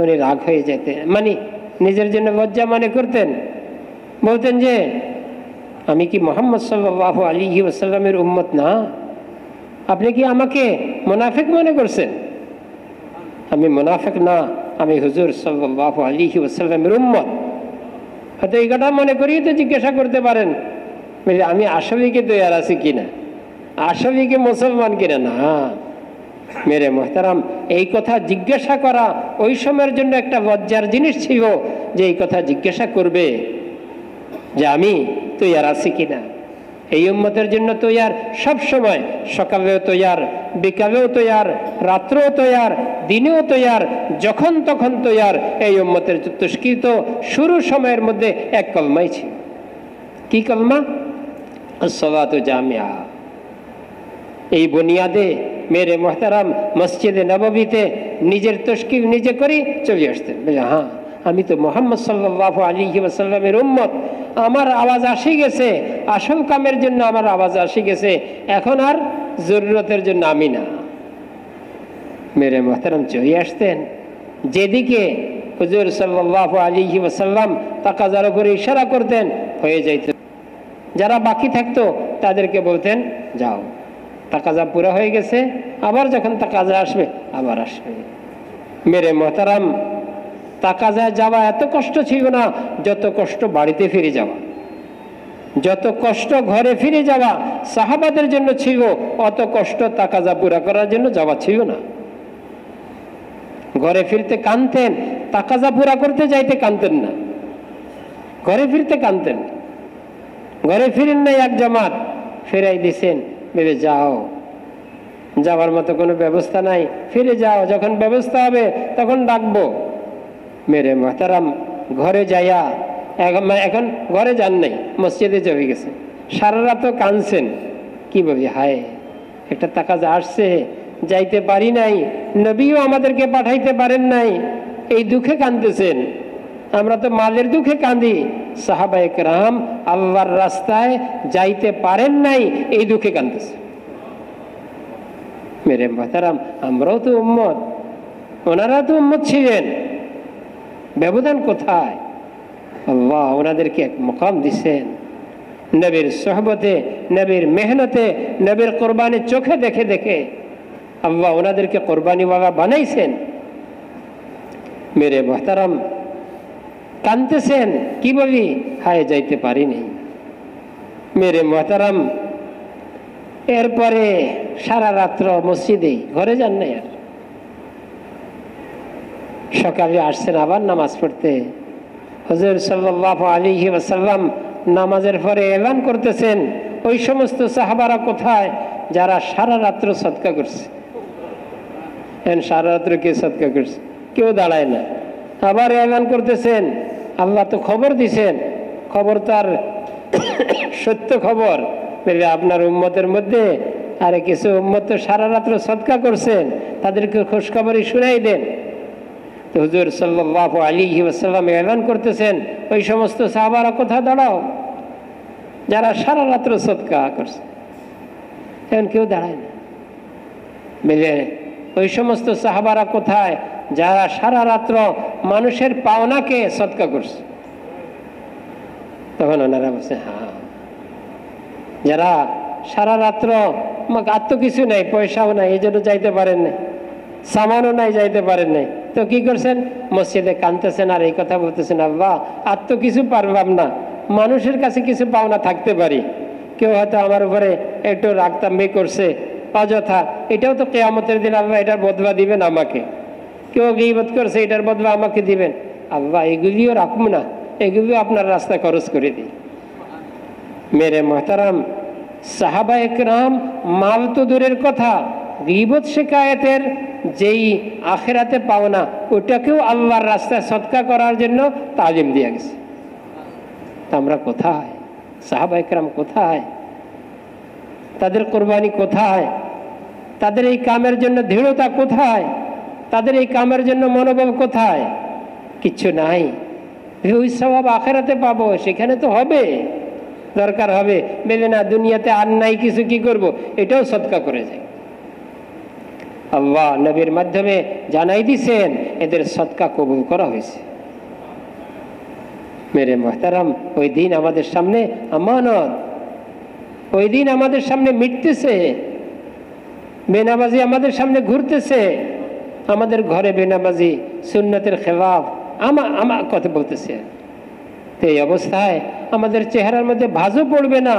উনি রাগ হয়ে যেতে, মানে নিজের জন্য লজ্জা মনে করতেন। বলতেন যে আমি কি মুহাম্মদ সাল্লাল্লাহু আলাইহি ওয়াসাল্লামের উম্মত না? আপনি কি আমাকে মুনাফিক মনে করছেন? আমি মুনাফিক না, আমি হুজুর সাল্লাল্লাহু আলাইহি ওয়াসাল্লামের উম্মত। হয়তো এই কথা মনে করেই তো জিজ্ঞাসা করতে পারেন আমি আসলেই কি তৈয়ার আছি কিনা, আসলেই কি মুসলমান কিনা। না মেরে মোহতারাম, এই কথা জিজ্ঞাসা করা ওই সময়ের জন্য একটা লজ্জার জিনিস ছিল, যে এই কথা জিজ্ঞাসা করবে যে আমি তৈয়ার আছি কিনা। এই উম্মতের জন্য তৈয়ার সব সময়, সকালেও তৈয়ার, বিকালেও তৈয়ার, রাত্রেও তৈয়ার, দিনেও তৈয়ার, যখন তখন তৈয়ার। এই উম্মতের তশকিত শুরু সময়ের মধ্যে এক কলমাই ছিল। কি কলমা? আসসালাতু জামিয়া। এই বুনিয়াদে মেরে মোহতারাম মসজিদে নববীতে নিজের তশকিব নিজে করি চলে আসতেন। হ্যাঁ, আমি তো মুহাম্মদ সাল্লাল্লাহু আলাইহি ওয়াসাল্লামের উম্মত, আমার আওয়াজ আসে গেছে, আসল কামের জন্য আমার আওয়াজ আসে গেছে, এখন আর জরুরতের জন্য আমি না। মেরে মোহতারাম চলে আসতেন যেদিকে হুজুর সাল্লাল্লাহু আলাইহি ওয়াসাল্লাম তাকাজার উপরে ইশারা করতেন, হয়ে যাইত। যারা বাকি থাকতো তাদেরকে বলতেন যাও, তাকাজা পুরা হয়ে গেছে, আবার যখন তাকাজা আসবে আবার আসবে। মেরে মোহতারাম, তাকাজায় যাওয়া এত কষ্ট ছিল না যত কষ্ট বাড়িতে ফিরে যাওয়া, যত কষ্ট ঘরে ফিরে যাওয়া সাহাবাদের জন্য ছিল, অত কষ্ট তাকাজা পুরা করার জন্য যাওয়া ছিল না। ঘরে ফিরতে কাঁদতেন, তাকাজা পুরা করতে যাইতে কাঁদতেন না, ঘরে ফিরতে কাঁদতেন। ঘরে ফিরেন নাই এক জামাত, ফেরাই দিছেন, ভেবে যাও, যাওয়ার মতো কোনো ব্যবস্থা নাই, ফিরে যাও, যখন ব্যবস্থা হবে তখন ডাকবো। মেরে মোহতারাম, ঘরে যাইয়া এখন ঘরে যান নাই, মসজিদে চলে গেছে, সারা রাতও কাঁদছেন। কি বলি, হায় একটা তাকাজা আসছে, যাইতে পারি নাই, নবীও আমাদেরকে পাঠাইতে পারেন নাই, এই দুঃখে কাঁদতেছেন। আমরা তো মালের দুঃখে কাঁদি, সাহাবায়ে কেরাম আল্লাহর রাস্তায় যাইতে পারেন নাই, এই দুঃখে কাঁদতেছে। মেরে মোহতারাম, আমরাও তো উম্মত, ওনারা তো উম্মত ছিলেন, ব্যবধান কোথায়? আল্লাহ ওনাদেরকে এক মকাম দিচ্ছেন, নবীর সোহবতে, নবীর মেহনতে, নবীর কোরবানি চোখে দেখে দেখে আল্লাহ ওনাদেরকে কোরবানিওয়ালা বানাইছেন। মেরে মোহতারাম, কাঁদতেছেন, কি বলি, হায় যাইতে পারিনি। মেরে মোহতারাম, এরপরে সারা রাত্র মসজিদেই, ঘরে যান নাই। আর সকালে আসছেন আবার নামাজ পড়তে। হুজুর সাল্লাল্লাহু আলাইহি ওয়াসাল্লাম নামাজের পরে এলান করতেছেন, ওই সমস্ত সাহাবারা কোথায় যারা সারা রাত্র সদকা করছে। সারা রাত্র কে সদকা করছে? কেউ দাঁড়ায় না। আবার এলান করতেছেন, আল্লাহ তো খবর দিছেন, খবর তার সত্য খবর, আপনার উম্মতের মধ্যে আরে কিছু উম্মত তো সারা রাত্র সদকা করছেন, তাদেরকে খোঁজখবরই শুনাই দেন। তো হুজুর সাল্লাল্লাহু আলাইহি ওয়াসাল্লাম এলান করতেছেন, ওই সমস্ত সাহাবারা কোথায় দাঁড়াও যারা সারা রাত্র সদকা করছে। এখন কেউ দাঁড়ায় না। বলে ওই সমস্ত সাহাবারা কোথায় যারা সারা রাত্র মানুষের পাওনাকে সদকা করছে। তখন ওনারা বলছে, হ্যাঁ, যারা সারা রাত্র আর তো কিছু নাই, পয়সাও নাই, এই জন্য যাইতে পারেন নাই, সামানও নাই, যাইতে পারেন নাই, তো কি করছেন? মসজিদে কাঁদতেছেন আর এই কথা বলতেছেন, আল্লাহ আর তো কিছু পারলাম না, মানুষের কাছে কিছু পাওনা থাকতে পারি, কেউ হয়তো আমার উপরে একটু রাগতাম্বি করছে অযথা, এটাও তো কিয়ামতের দিন আল্লাহ এটার বদলা দিবেন আমাকে। কেউ গীবত করছে, এটার বদলা আমাকে দিবেন। আল্লাহ এগুলিও রাখবো না, এগুলিও আপনার রাস্তা খরচ করে দিই। মেরে মোহতারাম, সাহাবা একরাম মাল তো দূরের কথা, গীবত শিকায়েতের যেই আখিরাতে পাওনা, ওটাকেও আল্লাহর রাস্তায় সদকা করার জন্য তালিম দিয়ে গেছে। আমরা কোথায়? সাহাবা একরাম কোথায়? তাদের কোরবানি কোথায়? তাদের এই কামের জন্য দৃঢ়তা কোথায়? তাদের এই কামের জন্য মনোবল কোথায়? কিচ্ছু নাই। ওই সওয়াব আখিরাতে পাবো, সেখানে তো হবে, দরকার হবে। বলে না, দুনিয়াতে আর নাই কিছু, কি করব? এটাও সদকা করে যায়। আল্লাহ নবীর মাধ্যমে জানাই দিছেন এদের সদকা কবুল করা হয়েছে। মেরে মোহতারাম, ওই দিন আমাদের সামনে আমানত, ওই দিন আমাদের সামনে মিটতেছে। বেনামাজি আমাদের সামনে ঘুরতেছে, আমাদের ঘরে বেনামাজি সুন্নতের খেলাফ আমা কথা বলতেছে। তো এই অবস্থায় আমাদের চেহারার মধ্যে ভাঁজও পড়বে না।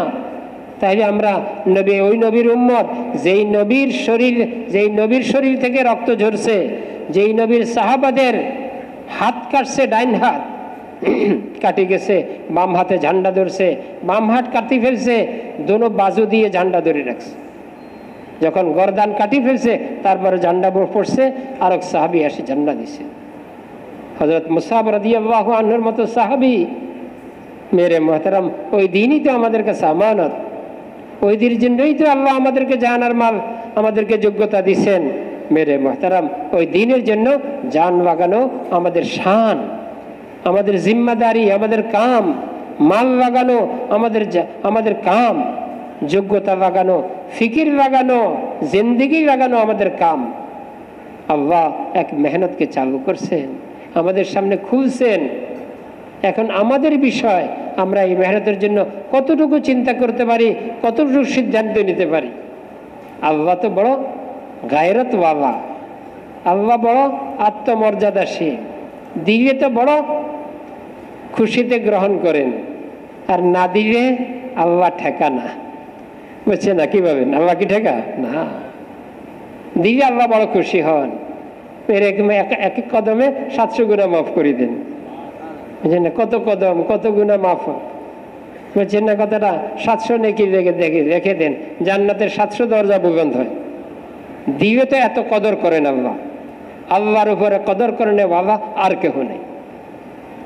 তাইলে আমরা নবী, ওই নবীর উম্মত, যেই নবীর শরীর থেকে রক্ত ঝরছে, যেই নবীর সাহাবাদের হাত কাটছে, ডাইন হাত কাটি গেছে, বাম হাতে ঝান্ডা ধরছে, বাম হাত কাটি ফেলছে, দোনো বাজু দিয়ে ঝান্ডা ধরে রাখছে। যখন গরদান কাটি ফেলছে, তারপরে ঝান্ডা পড়ছে, আর এক সাহাবি এসে ঝান্ডা দিছে, হযরত মুসাব রাদিয়াল্লাহু আনহুর মতো সাহাবি। মেরে মোহতারাম, ওই দিনই তো আমাদের কাছে আমানত, ওই দিনের জন্যই তো আল্লাহ আমাদেরকে জানার মাল, আমাদেরকে যোগ্যতা দিচ্ছেন। মেরে মোহতারাম, ওই দিনের জন্য জান লাগানো আমাদের শান, আমাদের জিম্মাদারি, আমাদের কাম। মাল লাগানো আমাদের কাম, যোগ্যতা লাগানো, ফিকির লাগানো, জিন্দেগি লাগানো আমাদের কাম। আল্লাহ এক মেহনতকে চালু করছেন, আমাদের সামনে খুলছেন। এখন আমাদের বিষয়, আমরা এই মেহনতের জন্য কতটুকু চিন্তা করতে পারি, কতটুকু সিদ্ধান্ত নিতে পারি। আল্লাহ তো বড় গায়রতওয়ালা, আল্লাহ বড় আত্মমর্যাদাশীল, দিলে তো বড় খুশিতে গ্রহণ করেন, আর না দিলে আল্লাহ ঠেকা না। বুঝছে না? কি ভাবেন আল্লাহ কি ঠেকা? না, দিলে আল্লাহ বড় খুশি হন। এরকম এক এক কদমে 700 গুণা মাফ করে দেন। বুঝছেন না? কত কদম, কত গুণা মাফ। বুঝছেন না কথাটা? 700 নেকি রেখে দেন, জান্নাতের 700 দরজা বুলন্দ হয়। দিলে তো এত কদর করেন আল্লাহ, আল্লাহর উপরে কদর করেন আল্লাহ আর কেউ নেই।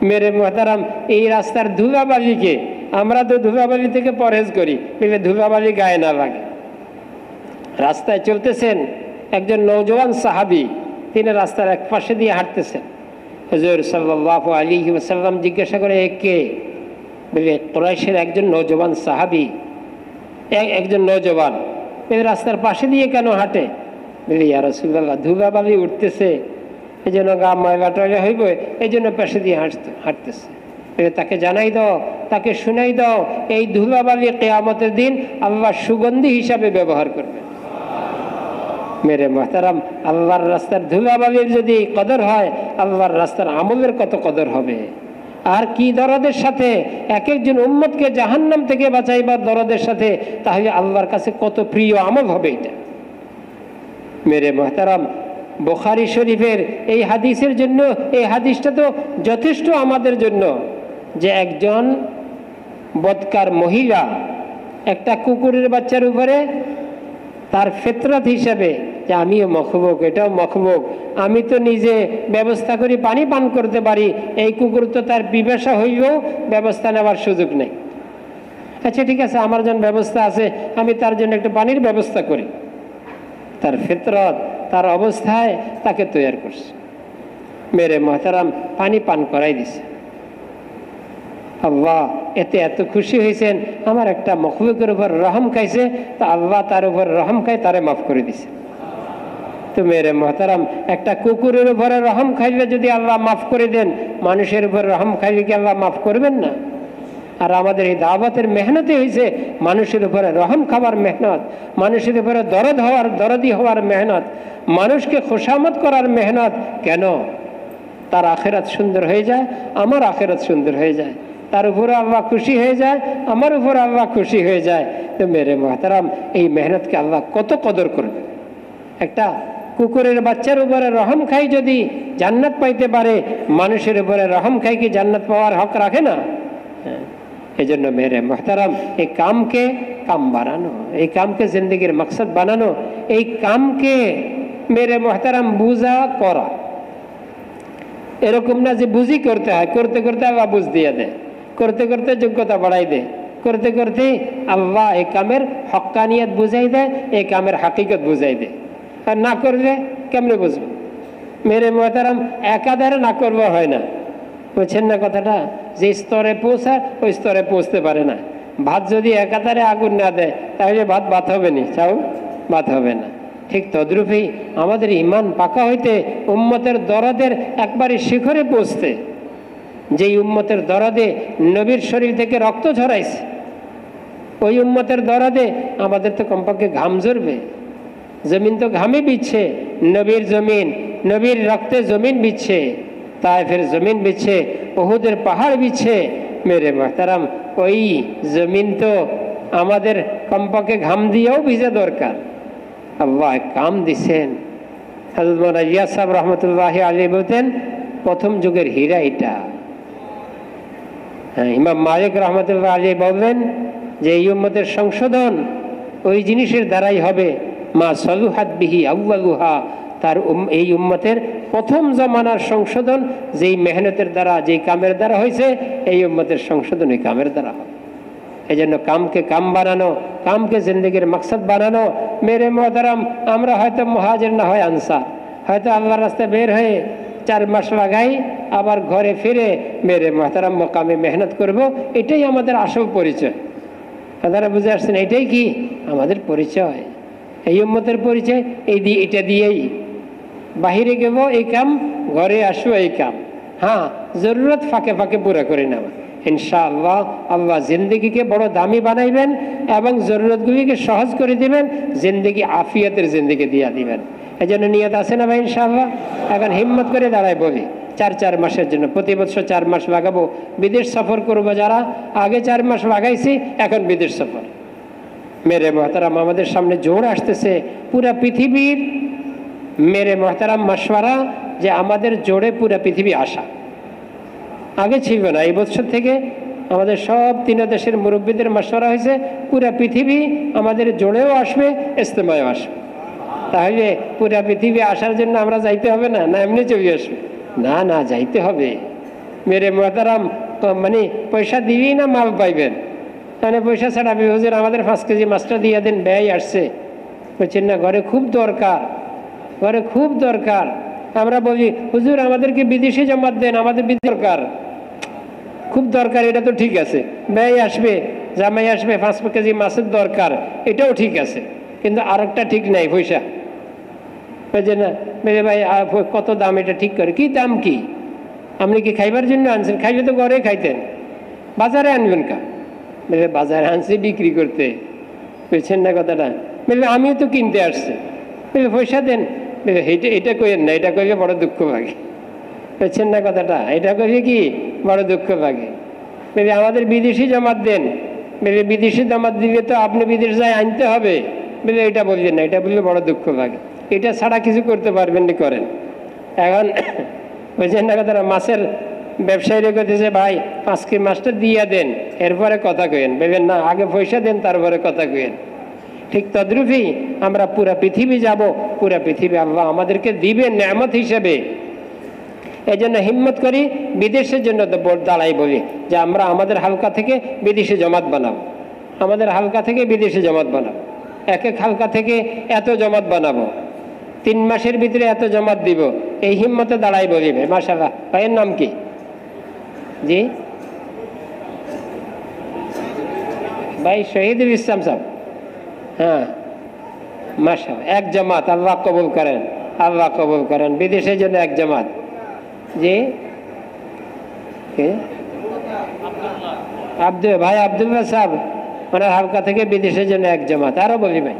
মেরে মোহতারাম, এই রাস্তার ধুলাবালিকে, আমরা তো ধুলাবালি থেকে পরহেজ করি, ধুলাবালি গায়ে না লাগে। রাস্তায় চলতেছেন, একজন নওজওয়ান সাহাবি, তিনি রাস্তার এক পাশে দিয়ে হাঁটতেছেন। হুজুর সাল্লাল্লাহু আলাইহি ওয়াসাল্লাম জিজ্ঞাসা করে, কে? বলে কুরাইশের একজন নওজওয়ান সাহাবি, একজন নওজওয়ান। রাস্তার পাশে দিয়ে কেন হাঁটে? বলে ইয়া রাসূলুল্লাহ, ধুলাবালি উঠতেছে, এই জন্য গা ময়লা টয়লা হইব, এই জন্য পাশে দিয়ে হাঁটতেছে। তাকে জানাই দাও, তাকে শুনাই দাও, এই ধুলাবালি কিয়ামতের দিন আল্লাহ সুগন্ধি হিসাবে ব্যবহার করবে। মেরে মোহতারাম, আল্লাহর রাস্তার ধুলাবালির যদি কদর হয়, আল্লাহর রাস্তার আমলের কত কদর হবে। আর কি দরদের সাথে এক একজন উম্মতকে জাহান্নাম থেকে বাঁচাইবার দরদের সাথে, তাহলে আল্লাহর কাছে কত প্রিয় আমল হবে এটা। মেরে মোহতারাম, বুখারী শরীফের এই হাদিসের জন্য, এই হাদিসটা তো যথেষ্ট আমাদের জন্য, যে একজন বদকার মহিলা একটা কুকুরের বাচ্চার উপরে তার ফিতরত হিসেবে, যে আমিও মখলুক, এটাও মখলুক, আমি তো নিজে ব্যবস্থা করি পানি পান করতে পারি, এই কুকুর তো তার পিপাসা হইলেও ব্যবস্থা নেওয়ার সুযোগ নেই। আচ্ছা ঠিক আছে, আমার জন্য ব্যবস্থা আছে, আমি তার জন্য একটু পানির ব্যবস্থা করি। তার ফিতরত, তার অবস্থায় তাকে তৈরি করছে। মেরে মোহতারাম পানি পান করাই দিছে। আল্লাহ এতে এত খুশি হয়েছেন, আমার একটা মখলুকের উপর রহম খাইছে, তা আল্লাহ তার উপর রহম খাই তারে মাফ করে দিছে। তো মেরে মোহতারাম, একটা কুকুরের উপরে রহম খাইলে যদি আল্লাহ মাফ করে দেন, মানুষের উপর রহম খাইলে কি আল্লাহ মাফ করবেন না? আর আমাদের এই দাওয়াতের মেহনতে হয়েছে মানুষের উপরে রহম খাবার মেহনত, মানুষের উপরে দরদি হওয়ার মেহনত, মানুষকে খুশামত করার মেহনত। কেন? তার আখেরাত সুন্দর হয়ে যায়, আমার আখেরাত সুন্দর হয়ে যায়, তার উপরে আল্লাহ খুশি হয়ে যায়, আমার উপর আল্লাহ খুশি হয়ে যায়। তো মেরে মোহতারাম, এই মেহনতকে আল্লাহ কত কদর করবে। একটা কুকুরের বাচ্চার উপরে রহম খাই যদি জান্নাত পাইতে পারে, মানুষের উপরে রহম খাই কি জান্নাত পাওয়ার হক রাখে না? এই জন্য মেরে মোহতারাম, এই কামকে কাম বানানো, এই কামকে জিন্দগির মকসদ বানানো, এই কামকে মেরে মোহতারাম বুঝা করা। এরকম না যে বুঝি করতে হয়, করতে করতে আল্লাহ বুঝ দিয়ে দেয়, করতে করতে যোগ্যতা বাড়াই দেয়, করতে করতে আল্লাহ এই কামের হক্কানিয়ত বুঝাই দেয়, এই কামের হাকিকত বুঝাই দেয়। আর না করলে কেমনে বুঝবে? মেরে মোহতারাম, একাধারে না করবো হয় না, বুঝছেন না কথাটা? যে স্তরে পৌঁছায় ওই স্তরে পৌঁছতে পারে না। ভাত যদি একাধারে আগুন না দেয় তাহলে ভাত হবে না, চাও ভাত হবে না। ঠিক তদ্রূপই আমাদের ইমান পাকা হইতে উম্মতের দরদের একবারে শিখরে পৌঁছতে, যেই উম্মতের দরদে নবীর শরীর থেকে রক্ত ঝরাইছে, ওই উম্মতের দরদে আমাদের তো কমপক্ষে ঘাম ঝরবে। জমিন তো ঘামে বিচ্ছে, নবীর জমিন, নবীর রক্তে জমিন বিচ্ছে, তায়েফের জমিন বিচ্ছে, উহুদের পাহাড় বিচ্ছে। মেরে মোহতারাম, ওই জমিন তো আমাদের কমপক্ষে ঘাম দিয়েও ভিজা দরকার। আল্লাহ কাম দিছেন। হযরত মাওলানা ইলিয়াস সাহেব রহমতুল্লাহি আলাইহি বলতেন, প্রথম যুগের হীরা এটা। ইমাম মালিক রহমতুল্লাহ আলাইহি বললেন যে এই উম্মতের সংশোধন ওই জিনিসের দ্বারাই হবে, মা সলুহাত বিহি আউয়ালুহা, তার এই উম্মতের প্রথম জমানার সংশোধন যেই মেহনতের দ্বারা, যেই কামের দ্বারা হয়েছে, এই উম্মতের সংশোধন এই কামের দ্বারা হবে। এই জন্য কামকে কাম বানানো, কামকে জিন্দগির মকসদ বানানো। মেরে মোহতারাম, আমরা হয়তো মুহাজির না হয় আনসার, হয়তো আল্লাহর রাস্তায় বের হয়ে 4 মাস লাগাই, আবার ঘরে ফিরে মেরে মোহতারাম মকামে মেহনত করব, এটাই আমাদের আসল পরিচয়। আপনারা বুঝে আসছেন? এটাই কি আমাদের পরিচয়, এই উম্মতের পরিচয়। এটা দিয়েই বাহিরে গেব এই কাম, ঘরে আসবো এই কাম। হ্যাঁ, জরুরত ফাঁকে ফাঁকে পুরা করে নেওয়া। ইনশাআল্লাহ আল্লাহ জিন্দগিকে বড় দামি বানাইবেন এবং জরুরতগুলিকে সহজ করে দিবেন, জিন্দগি আফিয়তের জিন্দগি দিয়া দিবেন। এই জন্য নিয়ত আছে না ভাই? ইনশাআল্লাহ এখন হিম্মত করে দাঁড়ায় বলি 4 মাসের জন্য, প্রতি বছর 4 মাস লাগাবো। বিদেশ সফর করবো, যারা আগে 4 মাস লাগাইছি, এখন বিদেশ সফর। মেরে মোহতারাম, আমাদের সামনে জোর আসতেছে পুরা পৃথিবীর মেরে মোহতারাম মাশওয়ারা, যে আমাদের জোরে পুরা পৃথিবী আসা। আগে ছিল না, এই বছর থেকে আমাদের সব 3 দেশের মুরব্বীদের মাশওয়ারা হয়েছে, পুরা পৃথিবী আমাদের জোরেও আসবে, ইজতেমায়ও আসবে। তাহলে পুরা পৃথিবী আসার জন্য আমরা যাইতে হবে না, না এমনি চলে আসবে? না না, যাইতে হবে। মেরে মোহতারাম, মানে পয়সা দিবি না মাল পাইবেন? মানে পয়সা ছাড়া হুজুর আমাদের 5 কেজি মাছটা দিয়ে দেন, ব্যয় আসছে, বুঝছেন না? ঘরে খুব দরকার, ঘরে খুব দরকার। আমরা বলি হুজুর আমাদেরকে বিদেশে জামাত দেন, আমাদের দরকার, খুব দরকার। এটা তো ঠিক আছে, ব্যয় আসবে, জামাই আসবে, 5 কেজি মাছের দরকার, এটাও ঠিক আছে। কিন্তু আরেকটা ঠিক নাই, পয়সা, বুঝছেন না? মেরে ভাই কত দাম, এটা ঠিক করে। কি দাম? কি আপনি কি খাইবার জন্য আনছেন? খাইলে তো ঘরে খাইতেন, বাজারে আনবেন কা? মেরে বাজারে আনছি বিক্রি করতে, বুঝছেন না কথাটা? মেরে আমিও তো কিনতে আসছি, মেরে পয়সা দেন। এটা কইেন না, এটা কইলে বড় দুঃখ লাগে, বুঝছেন না কথাটা? এটা কইলে কি বড় দুঃখ লাগে। মেরে আমাদের বিদেশি জামাত দেন, মেরে বিদেশি জামাত দিলে তো আপনি বিদেশ যায় আনতে হবে, মেরে এটা বলবেন না, এটা বললে বড় দুঃখ লাগে। এটা ছাড়া কিছু করতে পারবেন না, করেন। এখন বুঝছেন না কথাটা? মাছের ব্যবসায়ীরা করতেছে, ভাই 5 কেজি মাছটা দিয়ে দেন, এরপরে কথা কইেন। বলবেন না, আগে পয়সা দেন, তারপরে কথা কইেন। ঠিক তদ্রূপই আমরা পুরা পৃথিবী যাব, পুরা পৃথিবী আল্লাহ আমাদেরকে দিবেন নেয়ামত হিসেবে। এই জন্য হিম্মত করি, বিদেশের জন্য দাঁড়াই বলি যে আমরা আমাদের হালকা থেকে বিদেশে জমাত বানাবো। আমাদের হালকা থেকে বিদেশে জামাত বানাবো, এক এক হালকা থেকে এত জামাত বানাবো, 3 মাসের ভিতরে এত জামাত দিব, এই হিম্মতে দাঁড়াই বলি ভাই। মাশাআল্লাহ। ভাইয়ের নাম কি? জি ভাই শহীদুল ইসলাম সাহেব। হ্যাঁ মাশাআল্লাহ, এক জামাত, আল্লাহ কবুল করেন, আল্লাহ কবুল করেন। বিদেশের জন্য এক জামাত। জি ভাই আব্দুল্লাহ সাহেব, ওনার হালকা থেকে বিদেশের জন্য এক জামাত। আরো বলি ভাই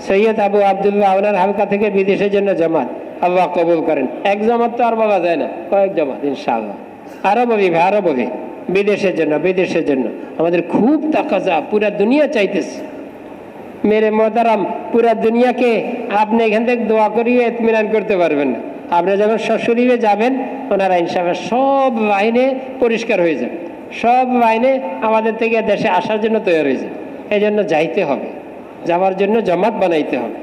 সৈয়দ আবু আব্দুল্লাহ, ওনার হালকা থেকে বিদেশের জন্য জামাত, আল্লাহ কবুল করেন। এক জামাত তো আর বলা যায় না, কয়েক জামাত ইনশাআল্লাহ। আরো বলি ভাই, আরো বলি বিদেশের জন্য, বিদেশের জন্য আমাদের খুব তাকাজা, পুরা দুনিয়া চাইতেছে। মেরে মোহতারাম, পুরা দুনিয়াকে আপনি এখান থেকে দোয়া করিয়ে ইতমিনান করতে পারবেন না। আপনি যখন শ্বশুরিয়ে যাবেন, ওনারা ইনশাআল্লাহ সব লাইনে পরিষ্কার হয়ে যাবে, সব লাইনে আমাদের থেকে দেশে আসার জন্য তৈরি হয়ে যাবে। এই জন্য যাইতে হবে, যাওয়ার জন্য জামাত বানাইতে হবে।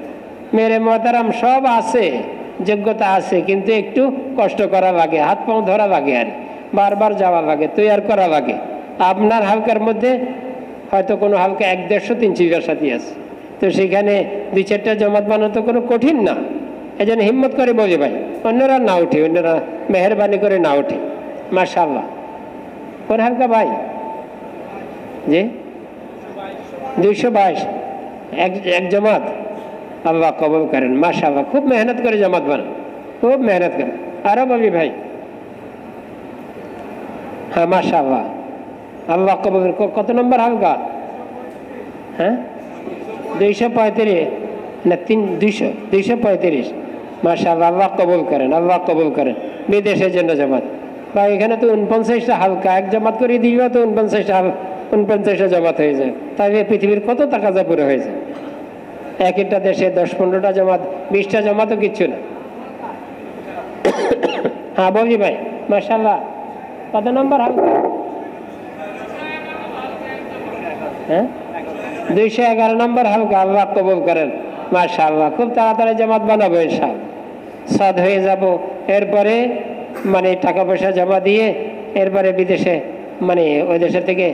মেরে মোহতারাম, সব আছে, যোগ্যতা আছে, কিন্তু একটু কষ্ট করা লাগে, হাত পাও ধরা লাগে, আর বারবার যাওয়া লাগে, তৈয়ার করা লাগে। আপনার হালকার মধ্যে হয়তো কোনো হালকা 1-150 চিকার সাথী আছে, তো সেখানে 2-4টা জামাত বানানো তো কোনো কঠিন না। এই জন্য হিম্মত করে বলি ভাই, অন্যরা না উঠে, অন্যরা মেহরবানি করে না উঠে। মাশাআল্লাহ। কোন হালকা ভাই? জি 222 এক জামাত, আল্লাহ কবুল করেন। মাশাআল্লাহ, খুব মেহনত করে জামাত বানান, খুব মেহনত করেন। আরো বলি ভাই। হ্যাঁ মাশাআল্লাহ, আল্লাহ কবুল। কত নম্বর হালকা? হ্যাঁ 235 না 235। মাশাআল্লাহ, আল্লাহ কবুল করেন, আল্লাহ কবুল করেন। বিদেশের জন্য জামাত ভাই, এখানে তো 49টা হালকা, এক জামাত করে দিবে তো 49টা জামাত হয়ে যায়। তাহলে পৃথিবীর কত তাকাজা পুরো হয়ে যায়। এক একটা দেশে 10-15টা জামাত, 20টা জামাতও কিচ্ছু না। হ্যাঁ বলি ভাই। মাশাআল্লাহ, কত নম্বর হালকা? হ্যাঁ 211 নম্বর হালকা, আল্লাহ কবুল করেন। মাশাআল্লাহ, খুব তাড়াতাড়ি জামাত বানাবো ইনশাআল্লাহ, সাদ হয়ে যাব। এরপরে মানে টাকা পয়সা জমা দিয়ে এরপরে বিদেশে মানে ওই দেশের থেকে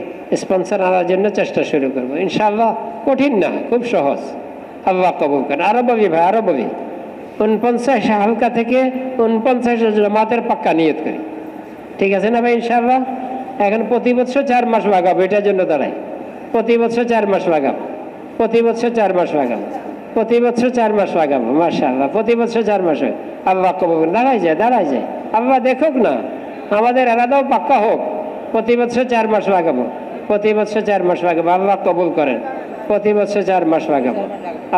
স্পন্সর আনার জন্য চেষ্টা শুরু করবো ইনশাআল্লাহ। কঠিন না, খুব সহজ। আল্লাহ কবুল করেন। আরো বলি ভাই, আরো বলি। 49 হালকা থেকে 49 জামাতের পাক্কা নিয়ত করি, ঠিক আছে না ভাই? ইনশাআল্লাহ। এখন প্রতি বছর 4 মাস লাগাবো, এটার জন্য দাঁড়াই। প্রতি বছর 4 মাস লাগাবো, প্রতি বছর 4 মাস লাগাবো, প্রতি বছর 4 মাস লাগাবো। মাশাআল্লাহ, প্রতি বছর 4 মাস হয়। আল্লাহ কবুল। দাঁড়াই যায়, দাঁড়াই যায়। আল্লাহ দেখুক না, আমাদের এরাদাও পাক্কা হোক। প্রতি বছর 4 মাস লাগাবো, প্রতি বছর 4 মাস লাগাবো। আল্লাহ কবুল করেন। প্রতি বছর 4 মাস লাগাবো,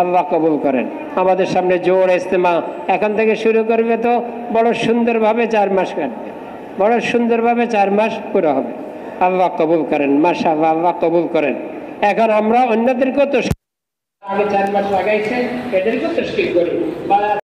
আল্লাহ কবুল করেন। আমাদের সামনে জোর ইজতেমা এখন থেকে শুরু করবে, তো বড় সুন্দরভাবে 4 মাস কাটবে, বড় সুন্দরভাবে 4 মাস পুরো হবে। আল্লাহ কবুল করেন। মাশাআল্লাহ, আল্লাহ কবুল করেন। এখন আমরা অন্যদেরকেও তো আগে 4 মাস লাগাইছে, এদেরকেও তো ঠিক করি।